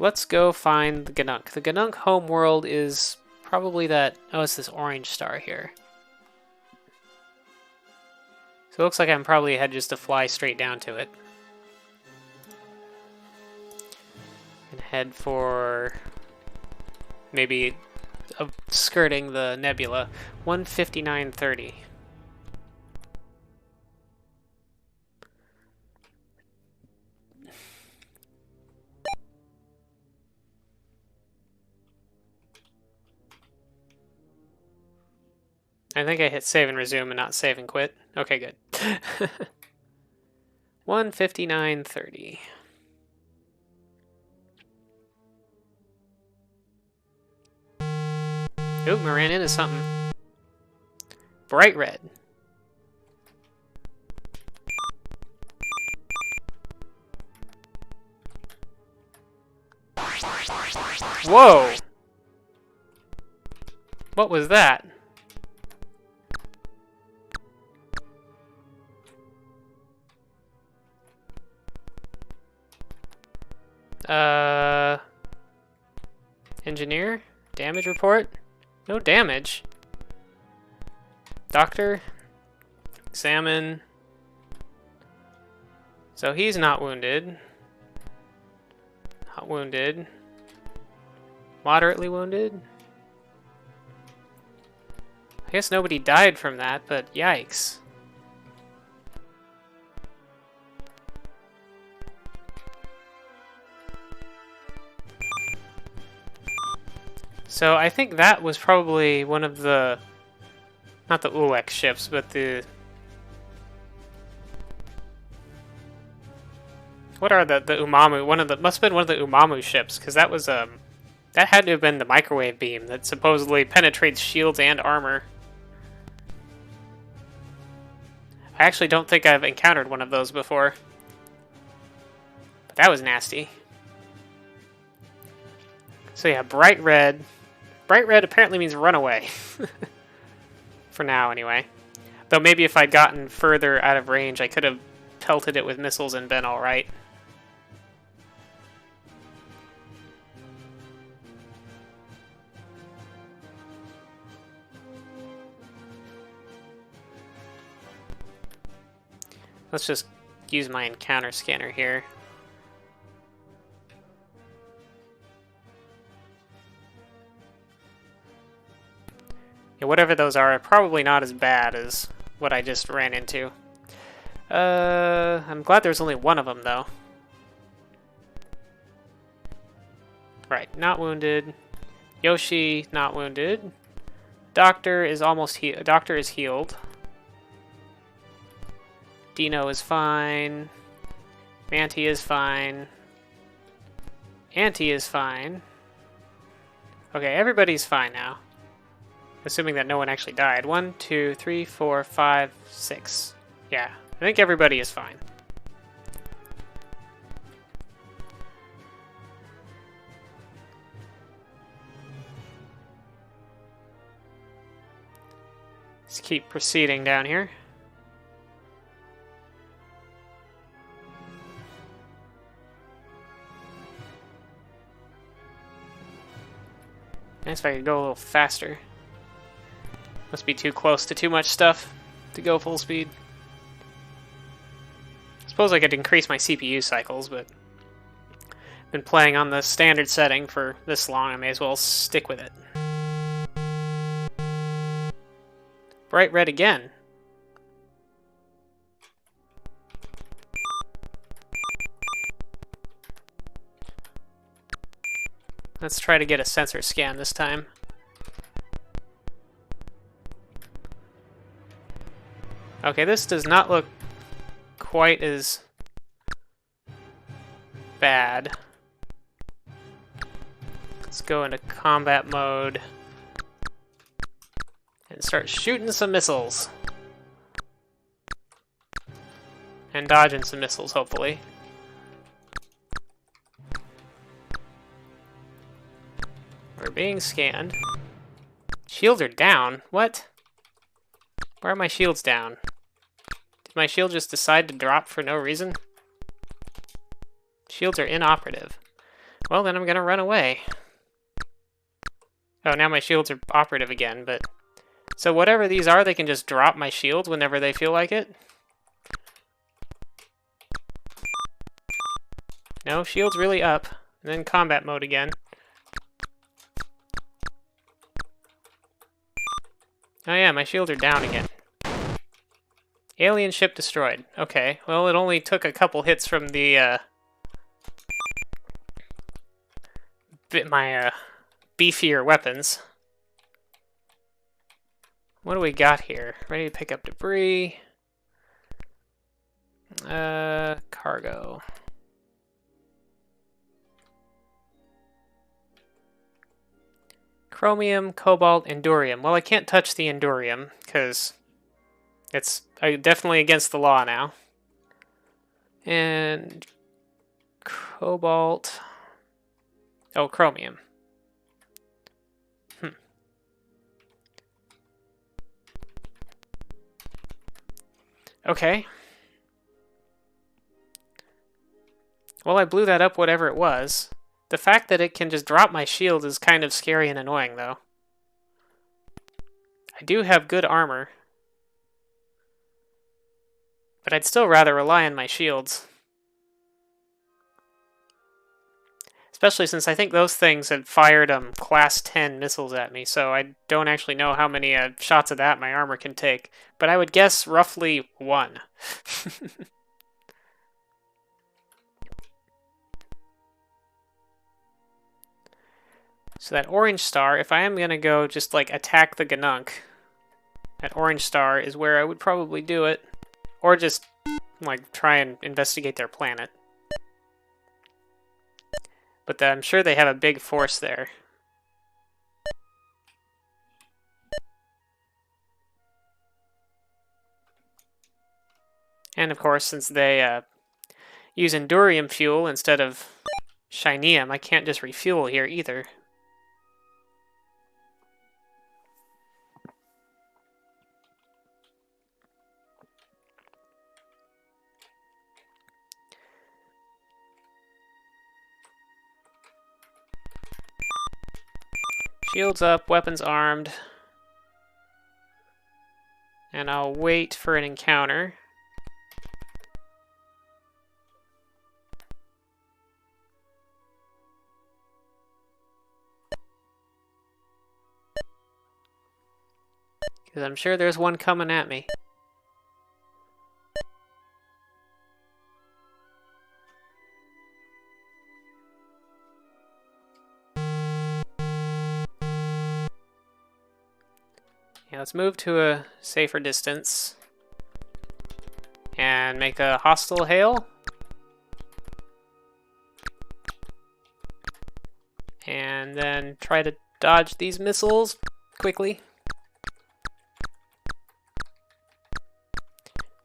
Let's go find the Ganunk. The Ganunk homeworld is probably that... Oh, it's this orange star here. So it looks like I'm probably had just to fly straight down to it. And head for... maybe skirting the nebula. 159.30. I think I hit save and resume and not save and quit. Okay, good. 159.30. Oop, I ran into something. Bright red. Whoa! What was that? Engineer? Damage report? No damage. Doctor? Examine. So he's not wounded. Not wounded. Moderately wounded? I guess nobody died from that, but yikes. So I think that was probably one of the, not the ULEX ships, but the, what are the Umamu? One of the, must have been one of the Umamu ships, because that was that had to have been the microwave beam that supposedly penetrates shields and armor. I actually don't think I've encountered one of those before. But that was nasty. So yeah, bright red. Bright red apparently means run away. For now, anyway. Though maybe if I'd gotten further out of range, I could have pelted it with missiles and been alright. Let's just use my encounter scanner here. Yeah, whatever those are probably not as bad as what I just ran into. I'm glad there's only one of them, though. Right, not wounded. Yoshi, not wounded. Doctor is almost healed. Doctor is healed. Dino is fine. Manti is fine. Auntie is fine. Okay, everybody's fine now. Assuming that no one actually died. 1, 2, 3, 4, 5, 6. Yeah, I think everybody is fine. Let's keep proceeding down here. Nice if I could go a little faster. Must be too close to too much stuff to go full speed. Suppose I could increase my CPU cycles, but I've been playing on the standard setting for this long, I may as well stick with it. Bright red again. Let's try to get a sensor scan this time. Okay, this does not look quite as bad. Let's go into combat mode and start shooting some missiles. And dodging some missiles, hopefully. We're being scanned. Shields are down? What? Why are my shields down? Did my shield just decide to drop for no reason? Shields are inoperative. Well, then I'm gonna run away. Oh, now my shields are operative again, but... So whatever these are, they can just drop my shields whenever they feel like it? No, shield's really up. And then combat mode again. Oh yeah, my shields are down again. Alien ship destroyed. Okay, well it only took a couple hits from the, my beefier weapons. What do we got here? Ready to pick up debris. Cargo. Chromium, cobalt, endurium. Well, I can't touch the endurium, because it's definitely against the law now. And cobalt. Oh, chromium. Okay. Well, I blew that up, whatever it was. The fact that it can just drop my shield is kind of scary and annoying, though. I do have good armor. But I'd still rather rely on my shields. Especially since I think those things had fired class 10 missiles at me, so I don't actually know how many shots of that my armor can take. But I would guess roughly 1. So that orange star, if I am going to go just like attack the Ganunk, that orange star is where I would probably do it. Or just like try and investigate their planet. But I'm sure they have a big force there. And of course, since they use Endurium fuel instead of Shinium, I can't just refuel here either. Shields up, weapons armed. And I'll wait for an encounter. Because I'm sure there's one coming at me. Yeah, let's move to a safer distance. And make a hostile hail. And then try to dodge these missiles quickly.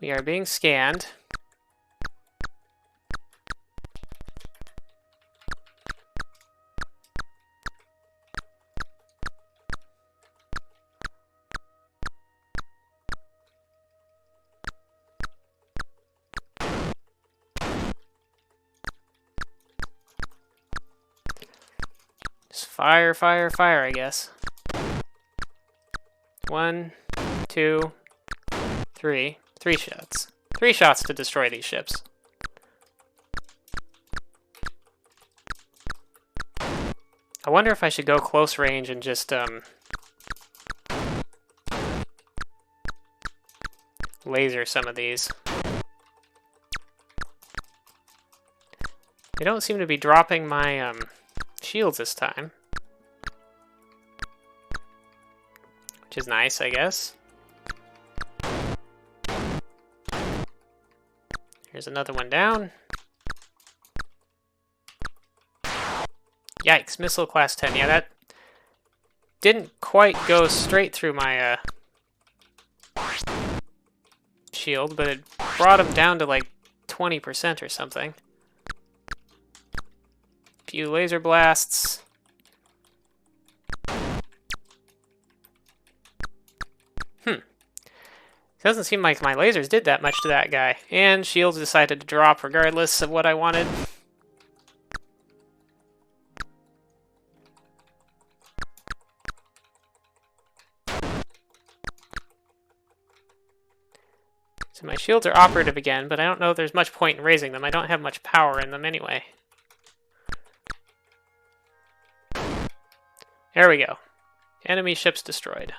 We are being scanned. Just fire, fire, fire, I guess. 1, 2, 3. 3 shots. 3 shots to destroy these ships. I wonder if I should go close range and just, laser some of these. They don't seem to be dropping my, shields this time. Which is nice, I guess. Here's another one down. Yikes, missile class 10. Yeah, that didn't quite go straight through my shield, but it brought him down to like 20% or something. Few laser blasts. Doesn't seem like my lasers did that much to that guy. And shields decided to drop regardless of what I wanted. So my shields are operative again, but I don't know if there's much point in raising them. I don't have much power in them anyway. There we go. Enemy ships destroyed.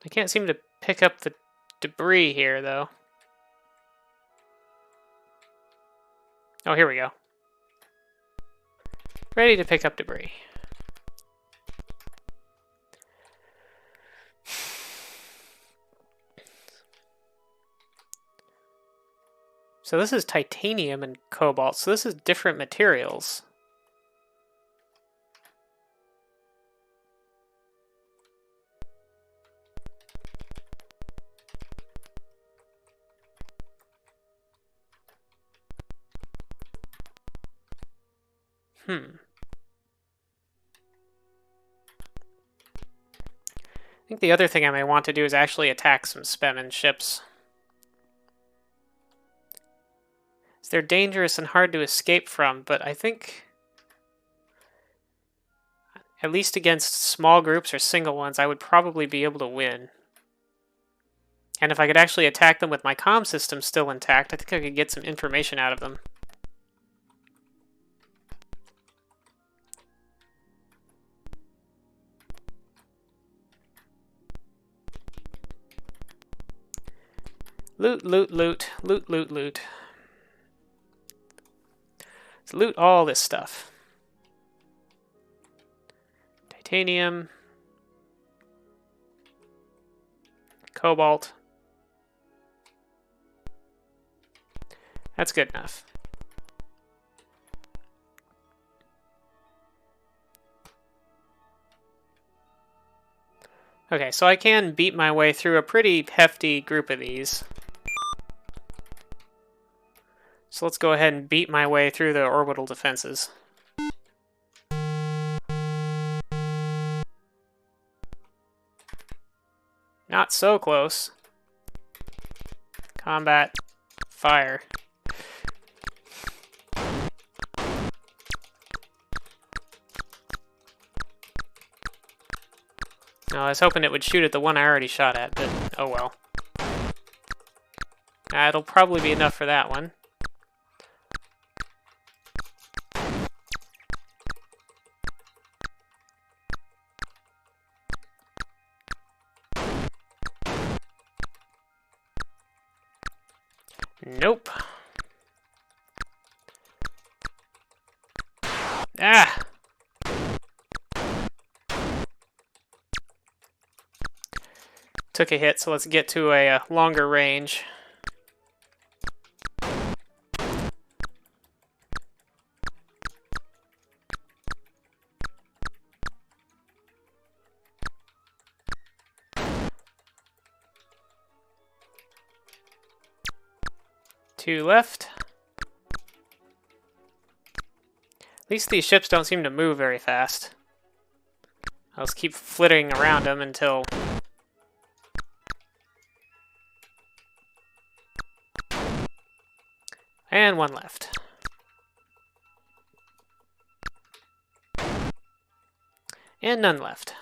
I can't seem to pick up the debris here, though. Oh, here we go. Ready to pick up debris. So this is titanium and cobalt, so this is different materials. I think the other thing I may want to do is actually attack some Spemin ships. They're dangerous and hard to escape from, but I think, at least against small groups or single ones, I would probably be able to win. And if I could actually attack them with my comm system still intact, I think I could get some information out of them. Loot, loot, loot. Loot, loot, loot. Let's loot all this stuff. Titanium. Cobalt. That's good enough. Okay, so I can beat my way through a pretty hefty group of these. So let's go ahead and beat my way through the orbital defenses. Not so close. Combat. Fire. No, I was hoping it would shoot at the one I already shot at, but oh well. It'll probably be enough for that one. Nope. Ah! Took a hit, so let's get to a longer range. Two left. At least these ships don't seem to move very fast. I'll just keep flitting around them until... And one left. And none left.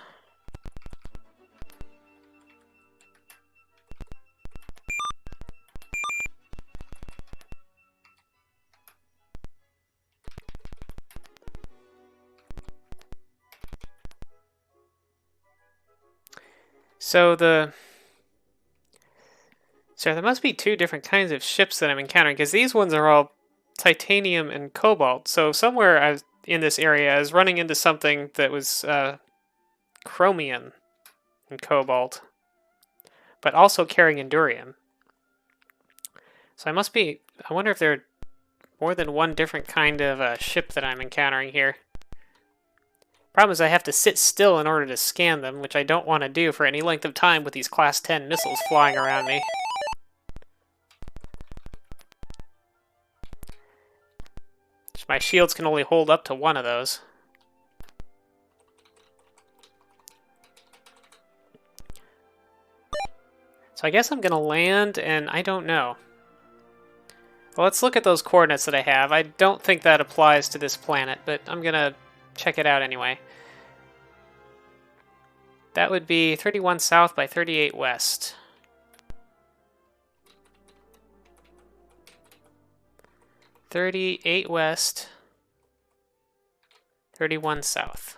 So there must be two different kinds of ships that I'm encountering, because these ones are all titanium and cobalt. So somewhere in this area I was running into something that was chromium and cobalt, but also carrying endurium. So I wonder if there are more than one different kind of ship that I'm encountering here. Problem is I have to sit still in order to scan them, which I don't want to do for any length of time with these Class 10 missiles flying around me. My shields can only hold up to one of those. So I guess I'm going to land, and I don't know. Well, let's look at those coordinates that I have. I don't think that applies to this planet, but I'm going to check it out anyway. That would be 31 south by 38 west. 38 west, 31 south.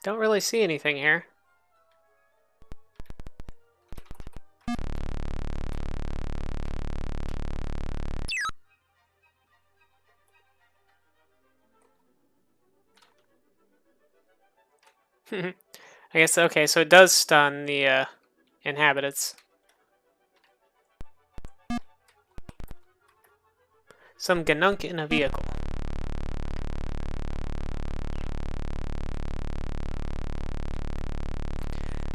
Don't really see anything here. I guess, okay, so it does stun the inhabitants. Some ganunk in a vehicle.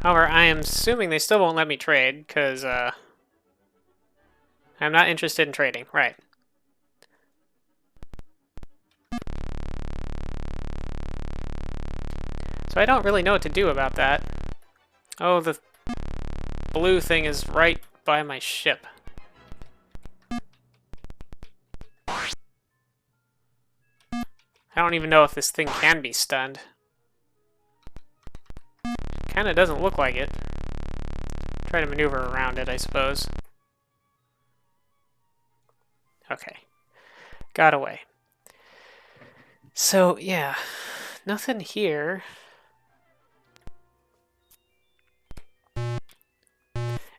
However, I am assuming they still won't let me trade, because I'm not interested in trading. Right. So I don't really know what to do about that. Oh, the blue thing is right by my ship. I don't even know if this thing can be stunned. Kinda doesn't look like it. Try to maneuver around it, I suppose. Okay. Got away. So, yeah. Nothing here.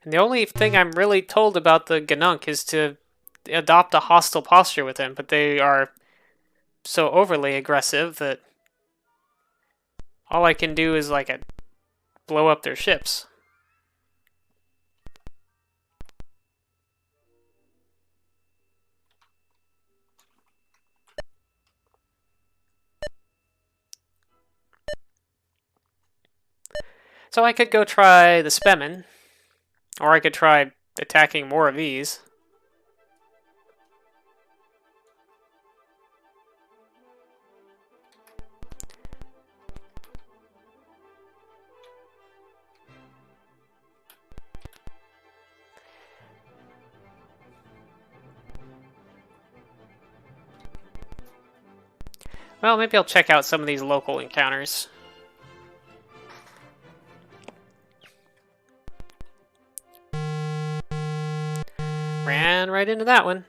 And the only thing I'm really told about the ganunk is to adopt a hostile posture with him, but they are so overly aggressive that all I can do is like blow up their ships. So I could go try the Spemin, or I could try attacking more of these. Well, maybe I'll check out some of these local encounters. Ran right into that one.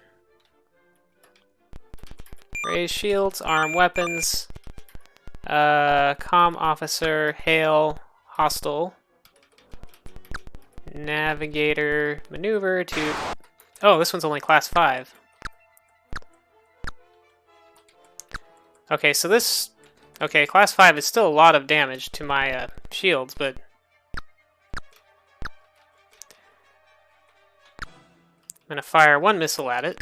Raise shields, arm weapons. Comm officer, hail, hostile. Navigator, maneuver to... Oh, this one's only class 5. Okay, so this... Okay, class 5 is still a lot of damage to my shields, but... I'm gonna fire one missile at it.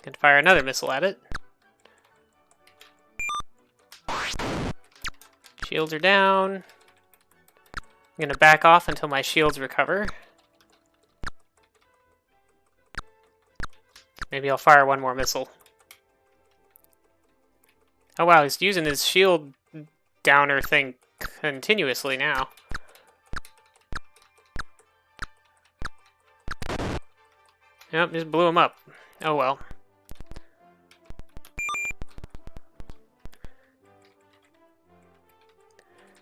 And fire another missile at it. Shields are down. I'm gonna back off until my shields recover. Maybe I'll fire one more missile. Oh wow, he's using his shield downer thing continuously now. Yep, just blew him up. Oh well.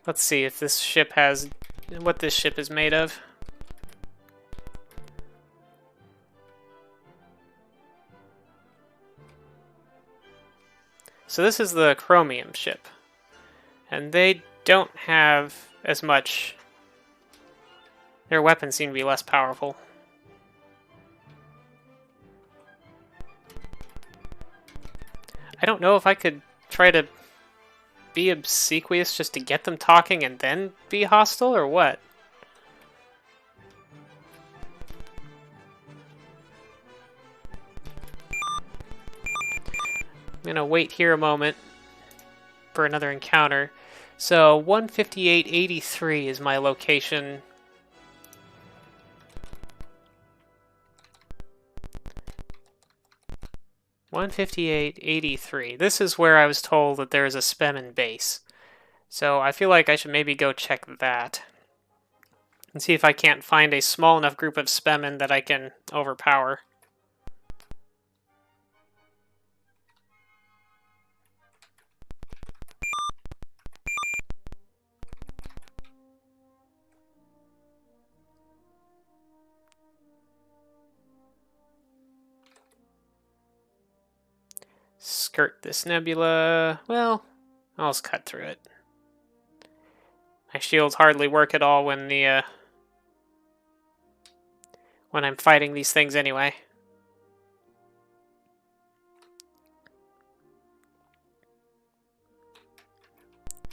Let's see if this ship has... what this ship is made of. So this is the chromium ship. And they don't have as much... Their weapons seem to be less powerful. I don't know if I could try to be obsequious just to get them talking and then be hostile, or what? I'm gonna wait here a moment for another encounter. So 158.83 is my location. $158.83. This is where I was told that there is a Spemin base. So I feel like I should maybe go check that. And see if I can't find a small enough group of Spemin that I can overpower. Skirt this nebula. Well, I'll just cut through it. My shields hardly work at all when when I'm fighting these things anyway.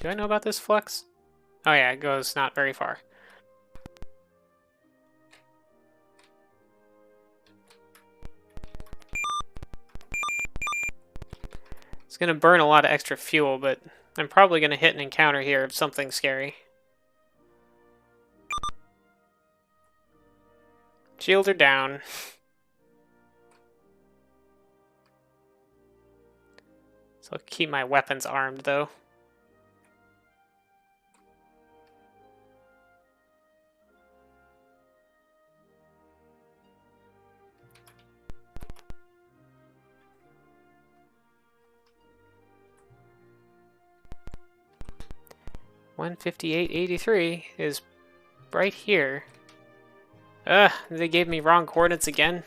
Do I know about this flux? Oh yeah, it goes not very far. It's going to burn a lot of extra fuel, but I'm probably going to hit an encounter here of something scary. Shields are down. So I'll keep my weapons armed, though. $158.83 is right here. Ugh, they gave me wrong coordinates again.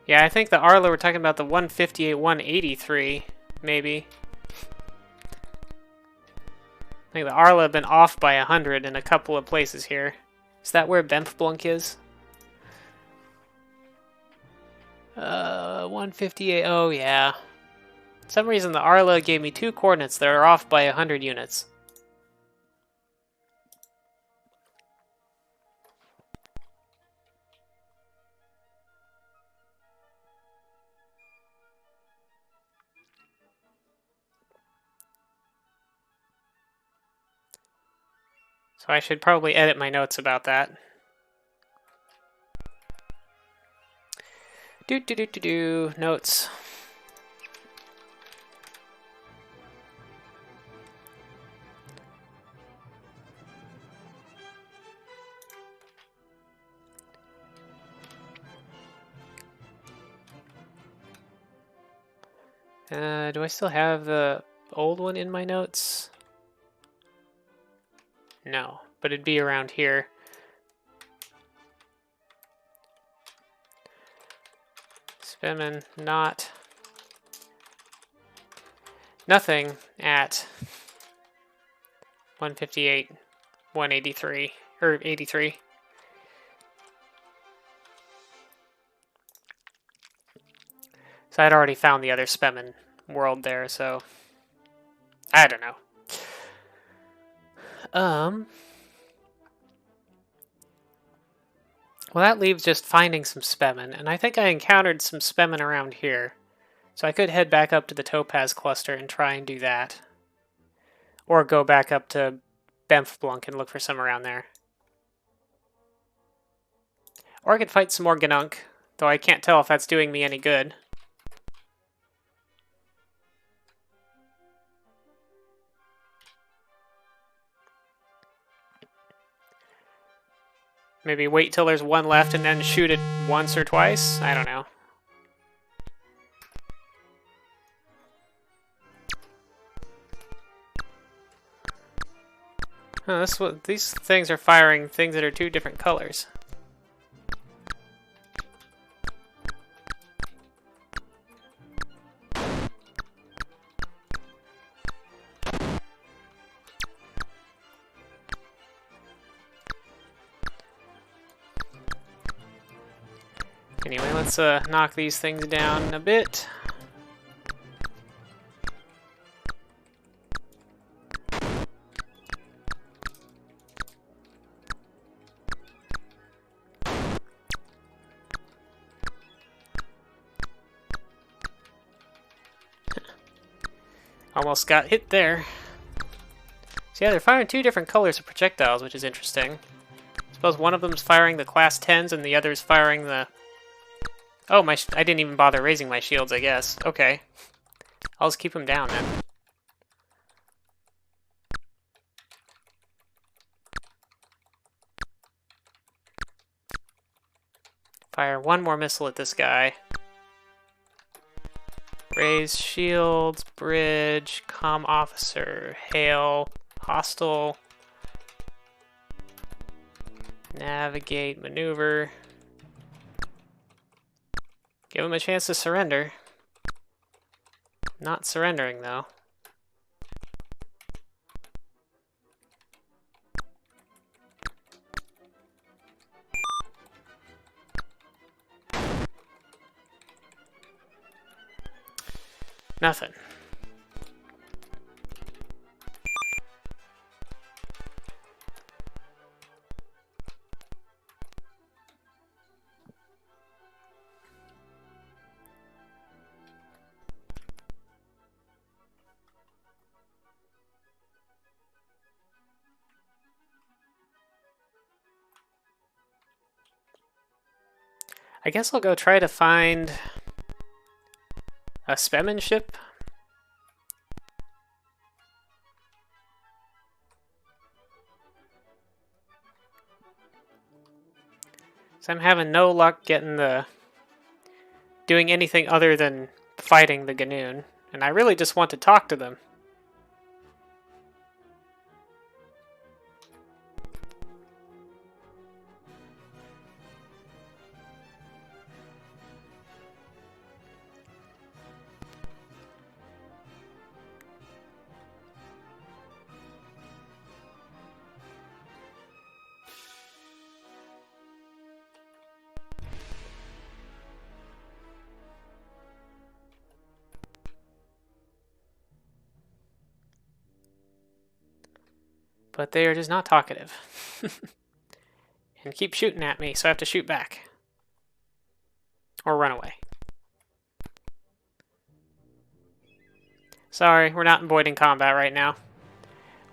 Yeah, I think the Arlo we're talking about the 158.183, maybe. I think the Arla have been off by 100 in a couple of places here. Is that where Bemfblunk is? 158. Oh, yeah. For some reason, the Arla gave me 2 coordinates that are off by 100 units. So I should probably edit my notes about that. Notes. Do I still have the old one in my notes? No, but it'd be around here. Spemin, nothing at 158, 183, or 83. So I'd already found the other Spemin world there, so I don't know. Well, that leaves just finding some Spemin, and I think I encountered some Spemin around here. So I could head back up to the Topaz cluster and try and do that. Or go back up to Bemfblunk and look for some around there. Or I could fight some more Ganunk, though I can't tell if that's doing me any good. Maybe wait till there's one left and then shoot it once or twice? I don't know. Oh, these things are firing things that are 2 different colors. Anyway, let's knock these things down a bit. Almost got hit there. So yeah, they're firing 2 different colors of projectiles, which is interesting. I suppose one of them's firing the class 10s and the other's firing the... Oh, I didn't even bother raising my shields, I guess. Okay. I'll just keep them down then. Fire 1 more missile at this guy. Raise shields, bridge, comm officer, hail, hostile, navigate, maneuver. Give him a chance to surrender. Not surrendering, though. Nothing. I guess I'll go try to find a Spemin ship. So I'm having no luck doing anything other than fighting the Ganoon, and I really just want to talk to them. But they are just not talkative. And keep shooting at me, so I have to shoot back. Or run away. Sorry, we're not avoiding combat right now.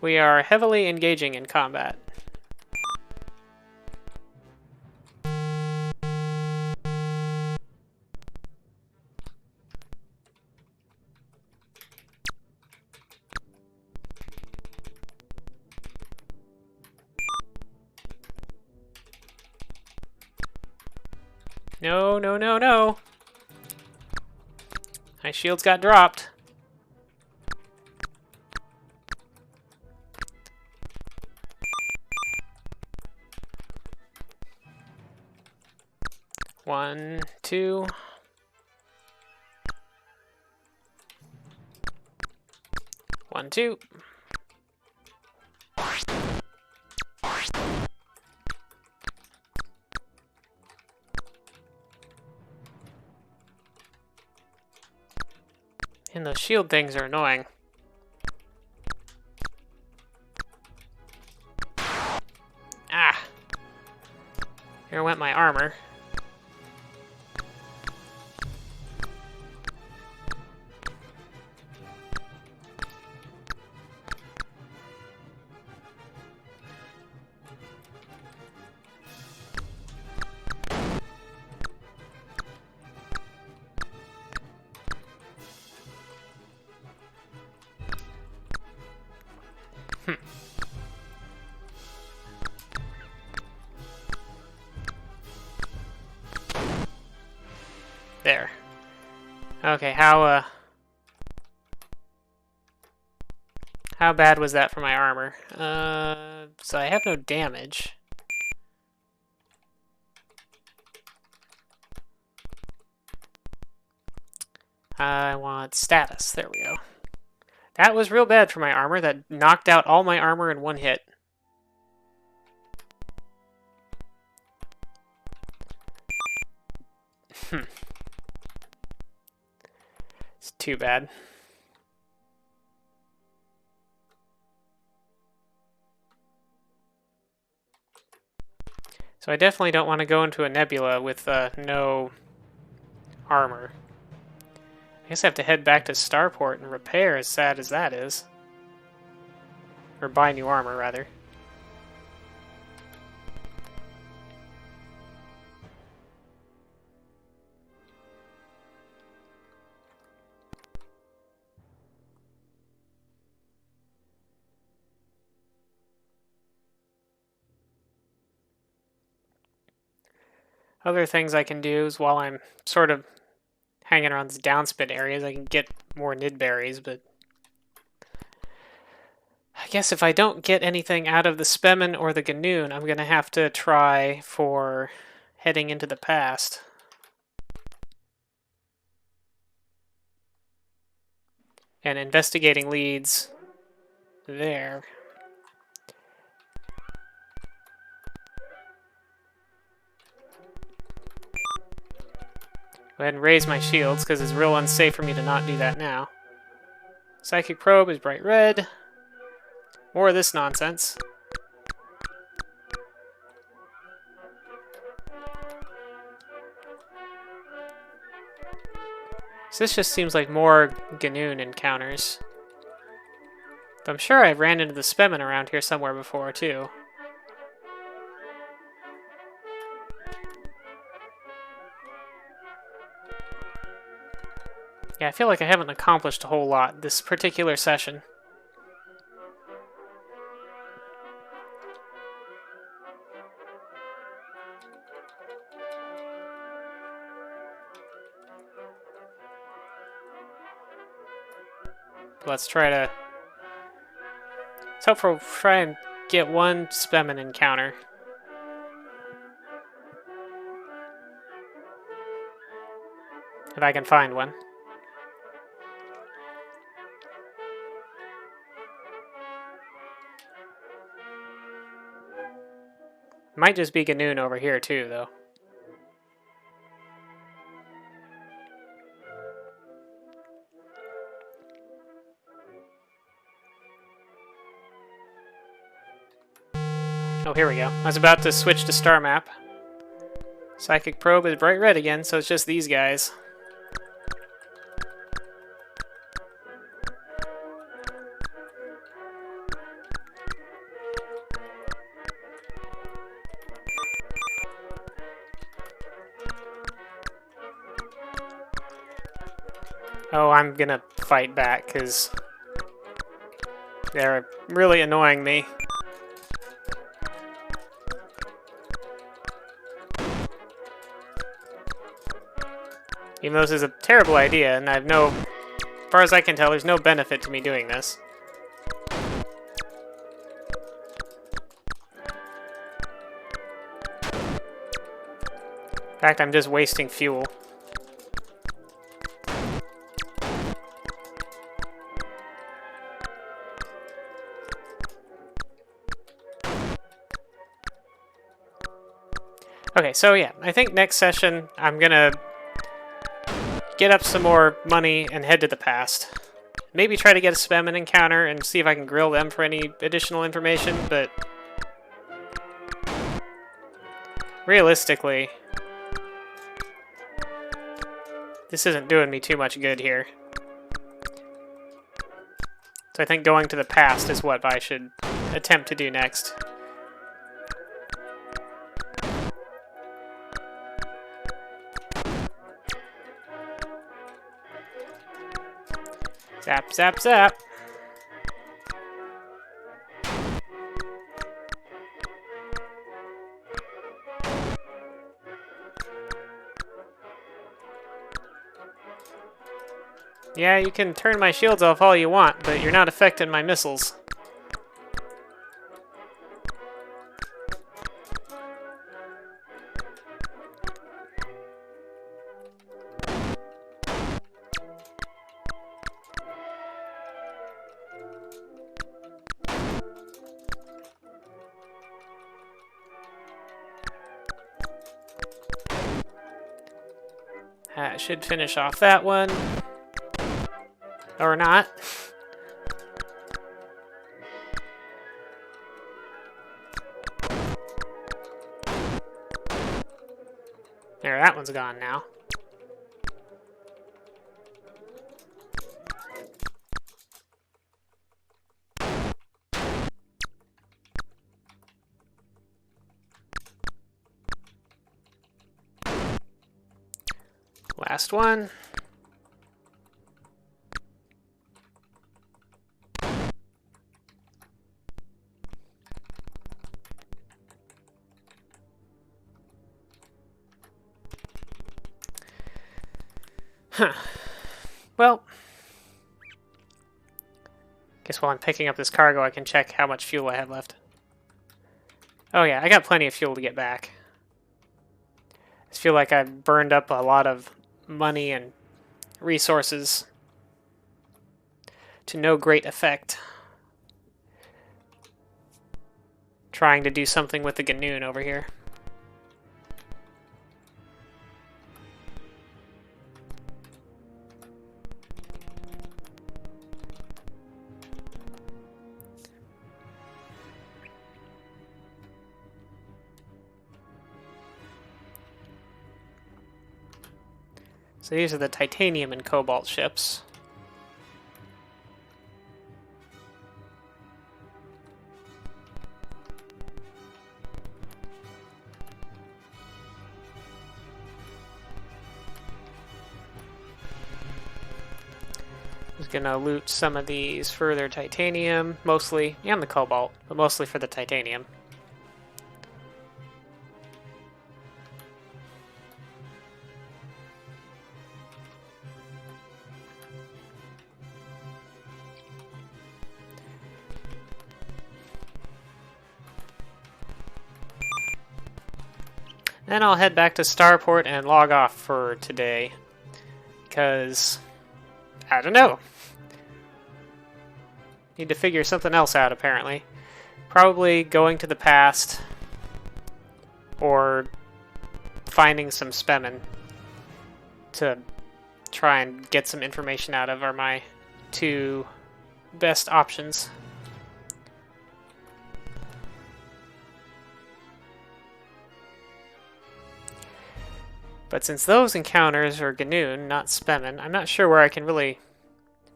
We are heavily engaging in combat. No, no, no, no. My shields got dropped. One, two. One, two. And those shield things are annoying. Ah! Here went my armor. There. Okay, how bad was that for my armor? So I have no damage. I want status. There we go. That was real bad for my armor. That knocked out all my armor in one hit. It's too bad. So I definitely don't want to go into a nebula with no armor. I guess I have to head back to Starport and repair, as sad as that is. Or buy new armor, rather. Other things I can do is while I'm sort of hanging around these downspin areas, I can get more nidberries, but I guess if I don't get anything out of the Spemin or the Ganoon, I'm going to have to try for heading into the past. And investigating leads there. Go ahead and raise my shields, because it's real unsafe for me to not do that now. Psychic Probe is bright red. More of this nonsense. So this just seems like more Ganoon encounters. But I'm sure I've ran into the Spemin around here somewhere before, too. Yeah, I feel like I haven't accomplished a whole lot this particular session. Let's hope for try and get one Spemin encounter. If I can find one. Might just be Ganoon over here too, though. Oh, here we go. I was about to switch to star map. Psychic probe is bright red again, so it's just these guys. Oh, I'm gonna fight back, because they're really annoying me. Even though this is a terrible idea, and I've no... As far as I can tell, there's no benefit to me doing this. In fact, I'm just wasting fuel. Okay, so yeah, I think next session I'm gonna get up some more money and head to the past. Maybe try to get a Spemin encounter and see if I can grill them for any additional information, but realistically, this isn't doing me too much good here. So I think going to the past is what I should attempt to do next. Zap, zap, zap. Yeah, you can turn my shields off all you want, but you're not affecting my missiles. That should finish off that one. Or not. There, that one's gone now. Last one. Huh. Well, guess while I'm picking up this cargo, I can check how much fuel I have left. Oh yeah, I got plenty of fuel to get back. I just feel like I've burned up a lot of money and resources to no great effect. Trying to do something with the Ganoon over here. So these are the titanium and cobalt ships. Just gonna loot some of these for their titanium, mostly, and the cobalt, but mostly for the titanium. Then I'll head back to Starport and log off for today, because, I don't know. Need to figure something else out, apparently. Probably going to the past, or finding some Spemin to try and get some information out of are my two best options. But since those encounters are Ganoon, not Spemin, I'm not sure where I can really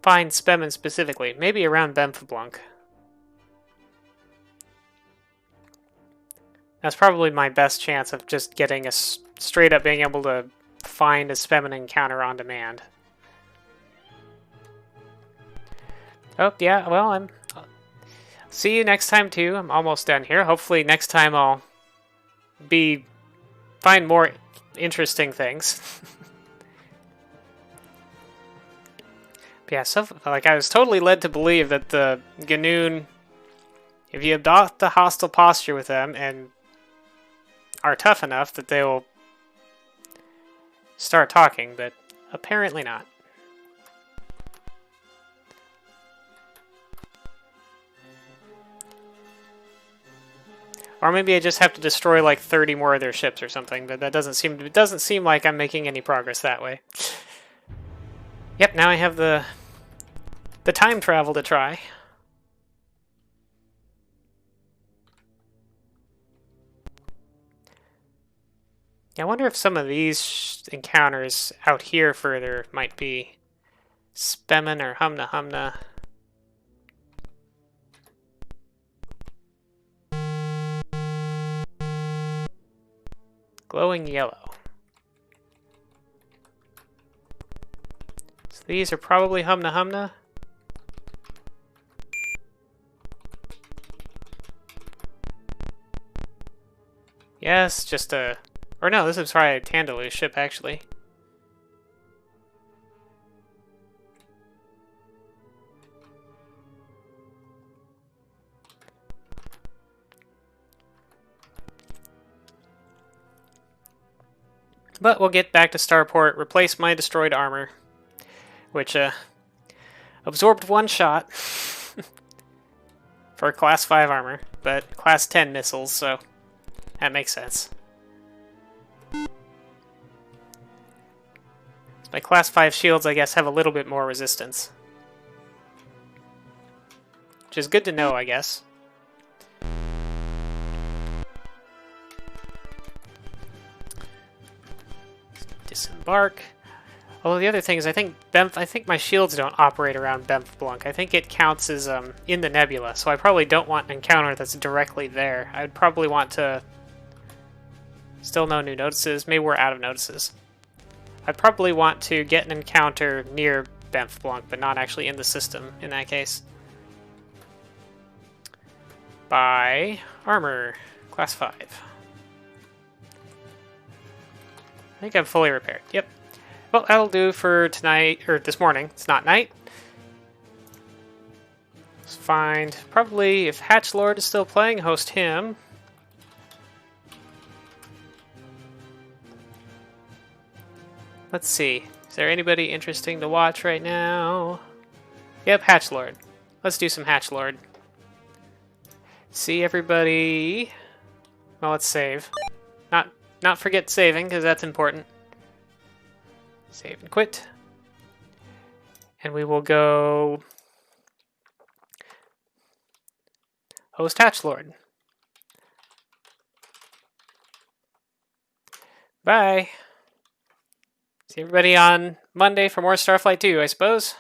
find Spemin specifically. Maybe around Bemfblunk. That's probably my best chance of just getting a straight up being able to find a Spemin encounter on demand. Oh, yeah, well, I'm... See you next time, too. I'm almost done here. Hopefully next time I'll find more interesting things. But yeah, so, like, I was totally led to believe that the Ganoon, if you adopt a hostile posture with them and are tough enough, that they will start talking, but apparently not. Or maybe I just have to destroy like 30 more of their ships or something, but that it doesn't seem like I'm making any progress that way. Yep, now I have the time travel to try. I wonder if some of these encounters out here further might be Spemin or Humna Humna. Glowing yellow. So these are probably Humna Humna. Yes, just a... Or no, this is probably a Tandalu's ship, actually. But we'll get back to Starport, replace my destroyed armor, which absorbed one shot for class 5 armor, but class 10 missiles, so that makes sense. My class 5 shields, I guess, have a little bit more resistance. Which is good to know, I guess. Disembark. Oh, the other thing is I think my shields don't operate around Bemfblunk. I think it counts as in the nebula, so I probably don't want an encounter that's directly there. I'd probably want to... Still no new notices. Maybe we're out of notices. I'd probably want to get an encounter near Bemfblunk, but not actually in the system in that case. Buy armor, class 5. I think I'm fully repaired. Yep. Well, that'll do for tonight, or this morning. It's not night. Let's find, probably, if Hatchlord is still playing, host him. Let's see. Is there anybody interesting to watch right now? Yep, Hatchlord. Let's do some Hatchlord. See everybody. Well, let's save. Not forget saving, because that's important. Save and quit. And we will go host Hatchlord. Bye. See everybody on Monday for more Starflight 2, I suppose.